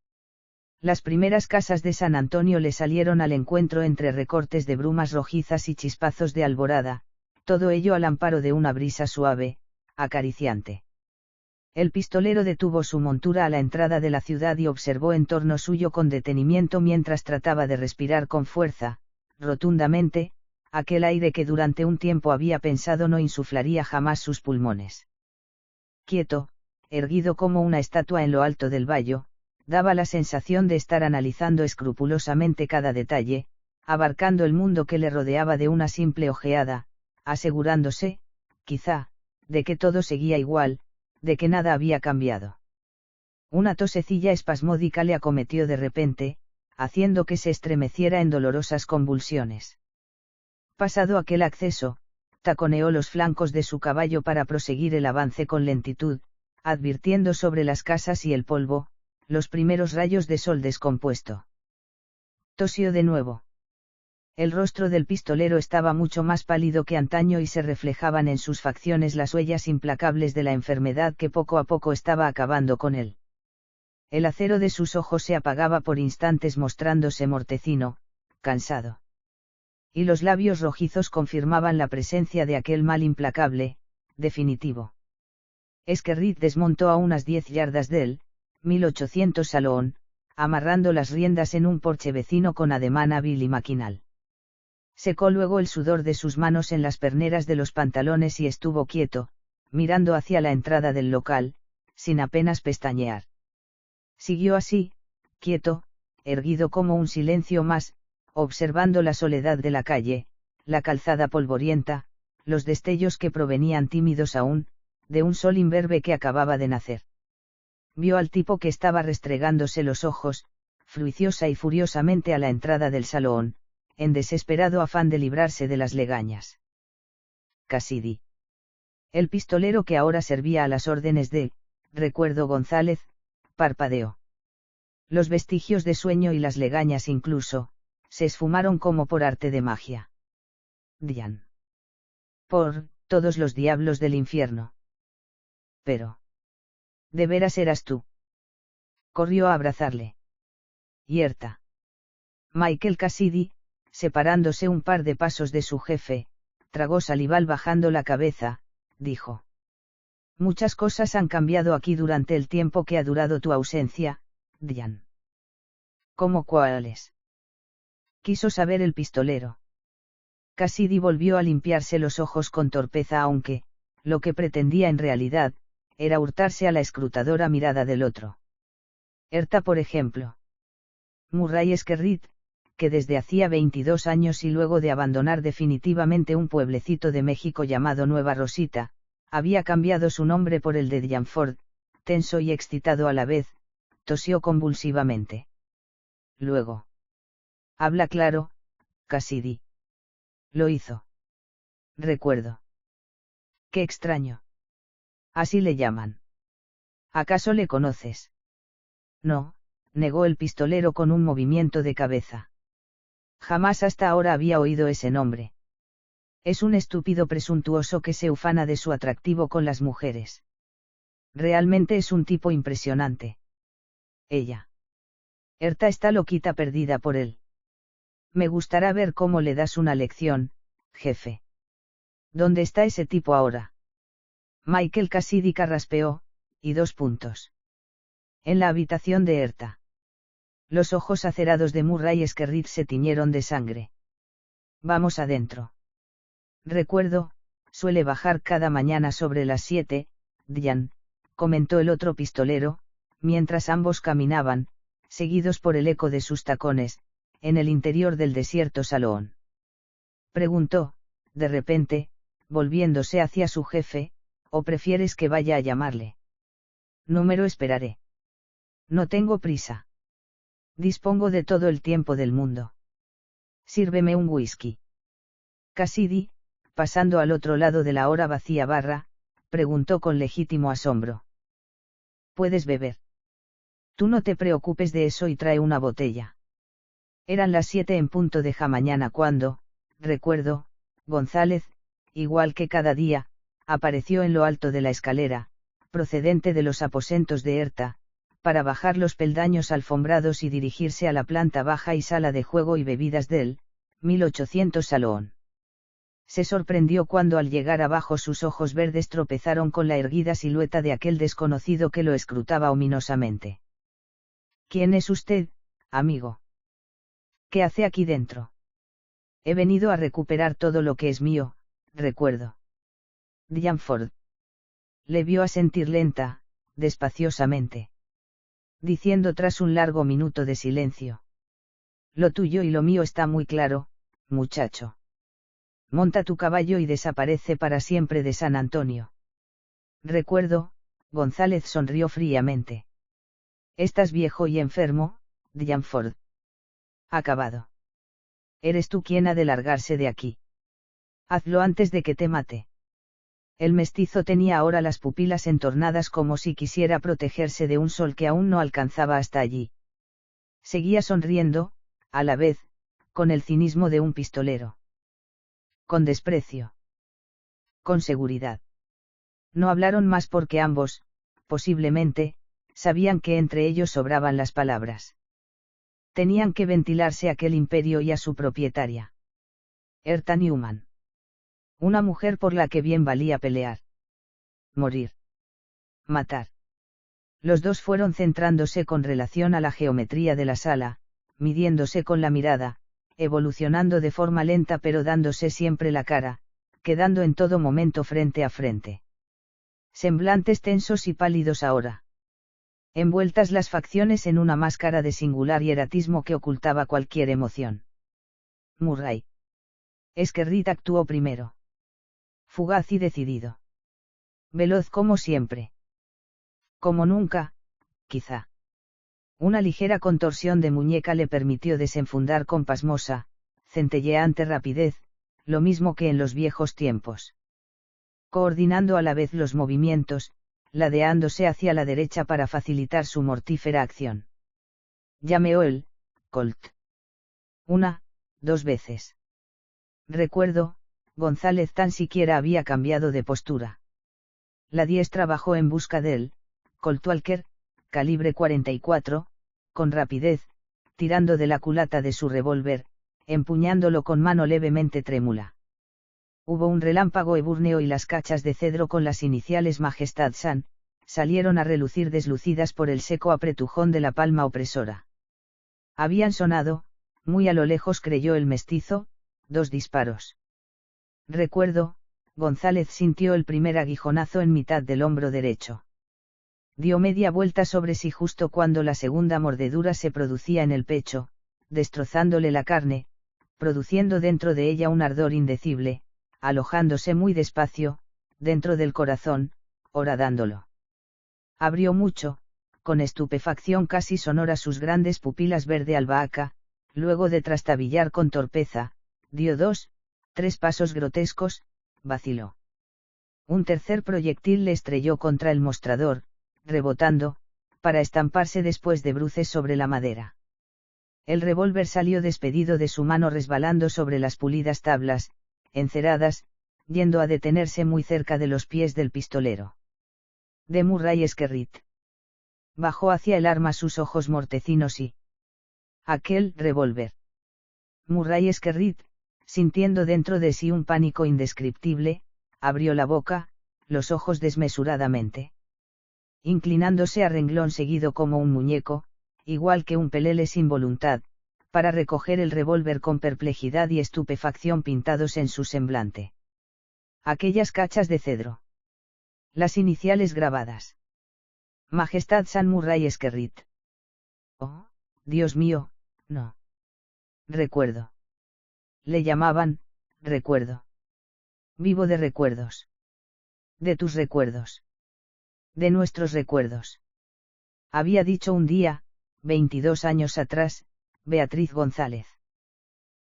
Las primeras casas de San Antonio le salieron al encuentro entre recortes de brumas rojizas y chispazos de alborada, todo ello al amparo de una brisa suave, acariciante. El pistolero detuvo su montura a la entrada de la ciudad y observó en torno suyo con detenimiento mientras trataba de respirar con fuerza, rotundamente, aquel aire que durante un tiempo había pensado no insuflaría jamás sus pulmones. Quieto, erguido como una estatua en lo alto del vallo, daba la sensación de estar analizando escrupulosamente cada detalle, abarcando el mundo que le rodeaba de una simple ojeada, asegurándose, quizá, de que todo seguía igual, de que nada había cambiado. Una tosecilla espasmódica le acometió de repente, haciendo que se estremeciera en dolorosas convulsiones. Pasado aquel acceso, taconeó los flancos de su caballo para proseguir el avance con lentitud, advirtiendo sobre las casas y el polvo, los primeros rayos de sol descompuesto. Tosió de nuevo. El rostro del pistolero estaba mucho más pálido que antaño y se reflejaban en sus facciones las huellas implacables de la enfermedad que poco a poco estaba acabando con él. El acero de sus ojos se apagaba por instantes mostrándose mortecino, cansado. Y los labios rojizos confirmaban la presencia de aquel mal implacable, definitivo. Skerrit desmontó a unas 10 yardas del 1800 Salón, amarrando las riendas en un porche vecino con ademán hábil y maquinal. Secó luego el sudor de sus manos en las perneras de los pantalones y estuvo quieto, mirando hacia la entrada del local, sin apenas pestañear. Siguió así, quieto, erguido como un silencio más, observando la soledad de la calle, la calzada polvorienta, los destellos que provenían tímidos aún, de un sol imberbe que acababa de nacer. Vio al tipo que estaba restregándose los ojos, fruiciosa y furiosamente a la entrada del salón, en desesperado afán de librarse de las legañas. Cassidy. El pistolero que ahora servía a las órdenes de, recuerdo González, parpadeó. Los vestigios de sueño y las legañas incluso, se esfumaron como por arte de magia. Dian. Por todos los diablos del infierno. Pero. ¿De veras eras tú? Corrió a abrazarle. Yerta. Michael Cassidy, separándose un par de pasos de su jefe, tragó salival bajando la cabeza, dijo. Muchas cosas han cambiado aquí durante el tiempo que ha durado tu ausencia, Diane. ¿Cómo cuáles? Quiso saber el pistolero. Cassidy volvió a limpiarse los ojos con torpeza, aunque, lo que pretendía en realidad, era hurtarse a la escrutadora mirada del otro. Erta, por ejemplo. Murray Skerrit, que desde hacía 22 años y luego de abandonar definitivamente un pueblecito de México llamado Nueva Rosita, había cambiado su nombre por el de Dianford, tenso y excitado a la vez, tosió convulsivamente. Luego. Habla claro, Cassidy. Lo hizo. Recuerdo. Qué extraño. Así le llaman. ¿Acaso le conoces? No, negó el pistolero con un movimiento de cabeza. Jamás hasta ahora había oído ese nombre. Es un estúpido presuntuoso que se ufana de su atractivo con las mujeres. Realmente es un tipo impresionante. Ella. Erta está loquita perdida por él. Me gustará ver cómo le das una lección, jefe. ¿Dónde está ese tipo ahora? Michael Cassidy carraspeó, y 2 puntos. En la habitación de Erta. Los ojos acerados de Murray Skerrit se tiñeron de sangre. Vamos adentro. Recuerdo, suele bajar cada mañana sobre las 7, Diane, comentó el otro pistolero, mientras ambos caminaban, seguidos por el eco de sus tacones, en el interior del desierto salón. Preguntó, de repente, volviéndose hacia su jefe, ¿o prefieres que vaya a llamarle? Número esperaré. No tengo prisa. Dispongo de todo el tiempo del mundo. Sírveme un whisky. Cassidy, pasando al otro lado de la ahora vacía barra, preguntó con legítimo asombro. ¿Puedes beber? Tú no te preocupes de eso y trae una botella. Eran las 7 en punto de la mañana cuando, recuerdo, González, igual que cada día, apareció en lo alto de la escalera, procedente de los aposentos de Erta, para bajar los peldaños alfombrados y dirigirse a la planta baja y sala de juego y bebidas del 1800 salón. Se sorprendió cuando al llegar abajo sus ojos verdes tropezaron con la erguida silueta de aquel desconocido que lo escrutaba ominosamente. ¿Quién es usted, amigo? ¿Qué hace aquí dentro? He venido a recuperar todo lo que es mío, recuerdo. Dianford. Le vio asentir lenta, despaciosamente. Diciendo tras un largo minuto de silencio. Lo tuyo y lo mío está muy claro, muchacho. Monta tu caballo y desaparece para siempre de San Antonio. Recuerdo, González sonrió fríamente. Estás viejo y enfermo, Dianford. Acabado. Eres tú quien ha de largarse de aquí. Hazlo antes de que te mate. El mestizo tenía ahora las pupilas entornadas como si quisiera protegerse de un sol que aún no alcanzaba hasta allí. Seguía sonriendo, a la vez, con el cinismo de un pistolero. Con desprecio. Con seguridad. No hablaron más porque ambos, posiblemente, sabían que entre ellos sobraban las palabras. Tenían que ventilarse aquel imperio y a su propietaria. Erta Newman. Una mujer por la que bien valía pelear. Morir. Matar. Los dos fueron centrándose con relación a la geometría de la sala, midiéndose con la mirada, evolucionando de forma lenta pero dándose siempre la cara, quedando en todo momento frente a frente. Semblantes tensos y pálidos ahora. Envueltas las facciones en una máscara de singular hieratismo que ocultaba cualquier emoción. Murray. Skerrit actuó primero. Fugaz y decidido. Veloz como siempre. Como nunca, quizá. Una ligera contorsión de muñeca le permitió desenfundar con pasmosa, centelleante rapidez, lo mismo que en los viejos tiempos. Coordinando a la vez los movimientos, ladeándose hacia la derecha para facilitar su mortífera acción. Llameó el Colt. 1, 2 veces. Recuerdo, González tan siquiera había cambiado de postura. La diestra bajó en busca del Colt Walker, calibre 44, con rapidez, tirando de la culata de su revólver, empuñándolo con mano levemente trémula. Hubo un relámpago ebúrneo y las cachas de cedro con las iniciales Majestad San, salieron a relucir deslucidas por el seco apretujón de la palma opresora. Habían sonado, muy a lo lejos creyó el mestizo, 2 disparos. Recuerdo, González sintió el primer aguijonazo en mitad del hombro derecho. Dio media vuelta sobre sí justo cuando la segunda mordedura se producía en el pecho, destrozándole la carne, produciendo dentro de ella un ardor indecible, alojándose muy despacio, dentro del corazón, horadándolo. Abrió mucho, con estupefacción casi sonora sus grandes pupilas verde albahaca, luego de trastabillar con torpeza, dio 2, 3 pasos grotescos, vaciló. Un tercer proyectil le estrelló contra el mostrador, rebotando, para estamparse después de bruces sobre la madera. El revólver salió despedido de su mano resbalando sobre las pulidas tablas, enceradas, yendo a detenerse muy cerca de los pies del pistolero. De Murray Esquerrit. Bajó hacia el arma sus ojos mortecinos y... aquel revólver. Murray Esquerrit, sintiendo dentro de sí un pánico indescriptible, abrió la boca, los ojos desmesuradamente. Inclinándose a renglón seguido como un muñeco, igual que un pelele sin voluntad, para recoger el revólver con perplejidad y estupefacción pintados en su semblante. Aquellas cachas de cedro. Las iniciales grabadas. Majestad San Murray Esquerrit. Oh, Dios mío, no. Recuerdo. Le llamaban, recuerdo. Vivo de recuerdos. De tus recuerdos. De nuestros recuerdos. Había dicho un día, 22 años atrás, Beatriz González.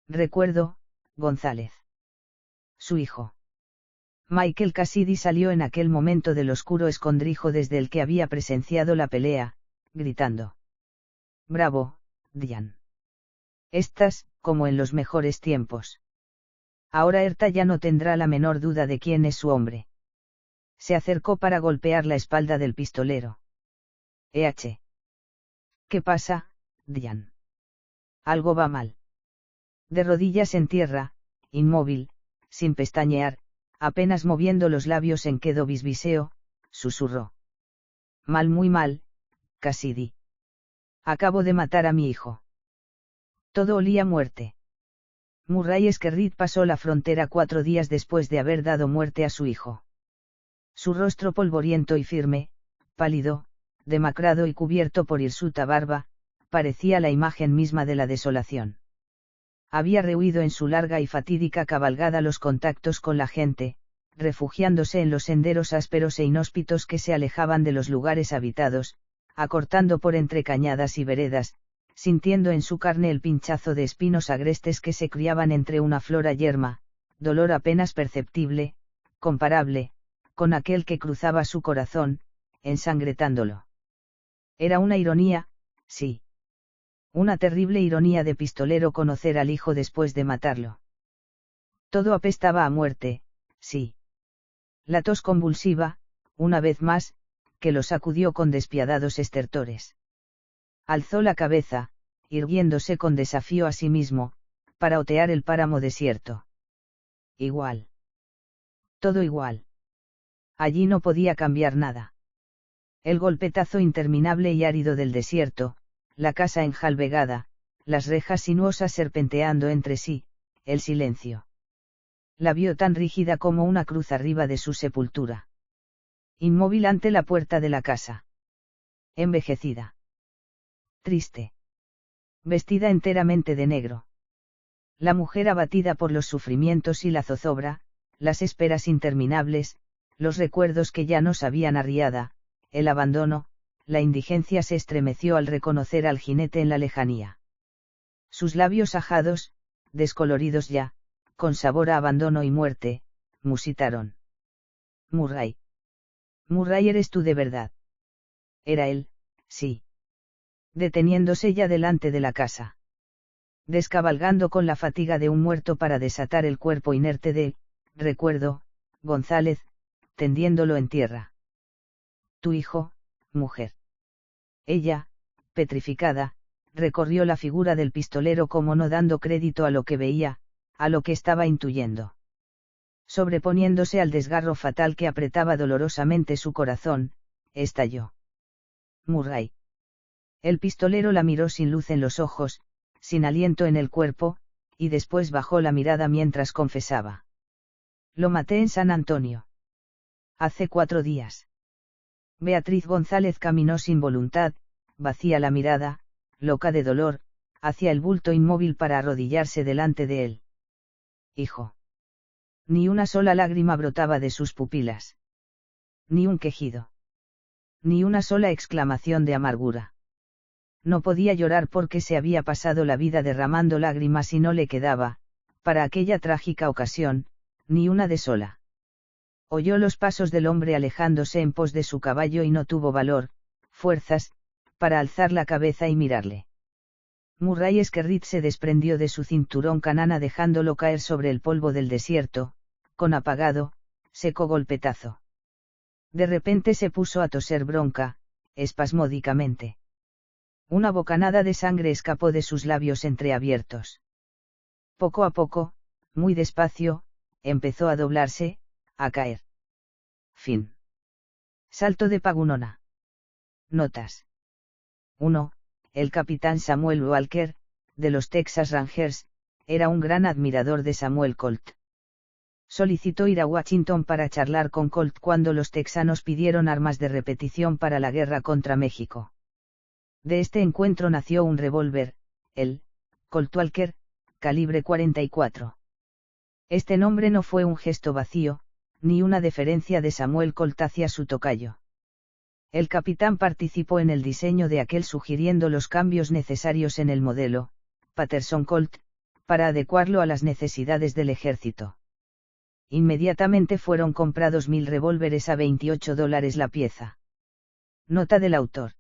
Recuerdo, González. Su hijo. Michael Cassidy salió en aquel momento del oscuro escondrijo desde el que había presenciado la pelea, gritando. Bravo, Diane. Estás, como en los mejores tiempos. Ahora Herta ya no tendrá la menor duda de quién es su hombre. Se acercó para golpear la espalda del pistolero. ¿Qué pasa, Diane? Algo va mal. De rodillas en tierra, inmóvil, sin pestañear, apenas moviendo los labios en quedo bisbiseo, susurró. Mal, muy mal, Cassidy. Acabo de matar a mi hijo. Todo olía a muerte. Murray Esquerrit pasó la frontera 4 días después de haber dado muerte a su hijo. Su rostro polvoriento y firme, pálido, demacrado y cubierto por hirsuta barba, parecía la imagen misma de la desolación. Había rehuido en su larga y fatídica cabalgada los contactos con la gente, refugiándose en los senderos ásperos e inhóspitos que se alejaban de los lugares habitados, acortando por entre cañadas y veredas, sintiendo en su carne el pinchazo de espinos agrestes que se criaban entre una flora yerma, dolor apenas perceptible, comparable, con aquel que cruzaba su corazón, ensangretándolo. Era una ironía, sí. Una terrible ironía de pistolero conocer al hijo después de matarlo. Todo apestaba a muerte, sí. La tos convulsiva, una vez más, que lo sacudió con despiadados estertores. Alzó la cabeza, irguiéndose con desafío a sí mismo, para otear el páramo desierto. Igual. Todo igual. Allí no podía cambiar nada. El golpetazo interminable y árido del desierto, la casa enjalbegada, las rejas sinuosas serpenteando entre sí, el silencio. La vio tan rígida como una cruz arriba de su sepultura. Inmóvil ante la puerta de la casa. Envejecida. Triste. Vestida enteramente de negro. La mujer abatida por los sufrimientos y la zozobra, las esperas interminables, los recuerdos que ya no sabían arriada, el abandono, la indigencia se estremeció al reconocer al jinete en la lejanía. Sus labios ajados, descoloridos ya, con sabor a abandono y muerte, musitaron. Murray. Murray, eres tú de verdad. Era él, sí. Deteniéndose ya delante de la casa. Descabalgando con la fatiga de un muerto para desatar el cuerpo inerte de, recuerdo, González, tendiéndolo en tierra. Tu hijo, mujer. Ella, petrificada, recorrió la figura del pistolero como no dando crédito a lo que veía, a lo que estaba intuyendo. Sobreponiéndose al desgarro fatal que apretaba dolorosamente su corazón, estalló. Murray. El pistolero la miró sin luz en los ojos, sin aliento en el cuerpo, y después bajó la mirada mientras confesaba. Lo maté en San Antonio. Hace 4 días. Beatriz González caminó sin voluntad, vacía la mirada, loca de dolor, hacia el bulto inmóvil para arrodillarse delante de él. Hijo. Ni una sola lágrima brotaba de sus pupilas. Ni un quejido. Ni una sola exclamación de amargura. No podía llorar porque se había pasado la vida derramando lágrimas y no le quedaba, para aquella trágica ocasión, ni una de sola. Oyó los pasos del hombre alejándose en pos de su caballo y no tuvo valor, fuerzas, para alzar la cabeza y mirarle. Murray Esquerrit se desprendió de su cinturón canana dejándolo caer sobre el polvo del desierto, con apagado, seco golpetazo. De repente se puso a toser bronca, espasmódicamente. Una bocanada de sangre escapó de sus labios entreabiertos. Poco a poco, muy despacio, empezó a doblarse, a caer. Fin. Salto de Pagunona. Notas. 1. El capitán Samuel Walker, de los Texas Rangers, era un gran admirador de Samuel Colt. Solicitó ir a Washington para charlar con Colt cuando los texanos pidieron armas de repetición para la guerra contra México. De este encuentro nació un revólver, el Colt Walker, calibre 44. Este nombre no fue un gesto vacío, ni una deferencia de Samuel Colt hacia su tocayo. El capitán participó en el diseño de aquel sugiriendo los cambios necesarios en el modelo, Patterson Colt, para adecuarlo a las necesidades del ejército. Inmediatamente fueron comprados 1000 revólveres a $28 la pieza. Nota del autor.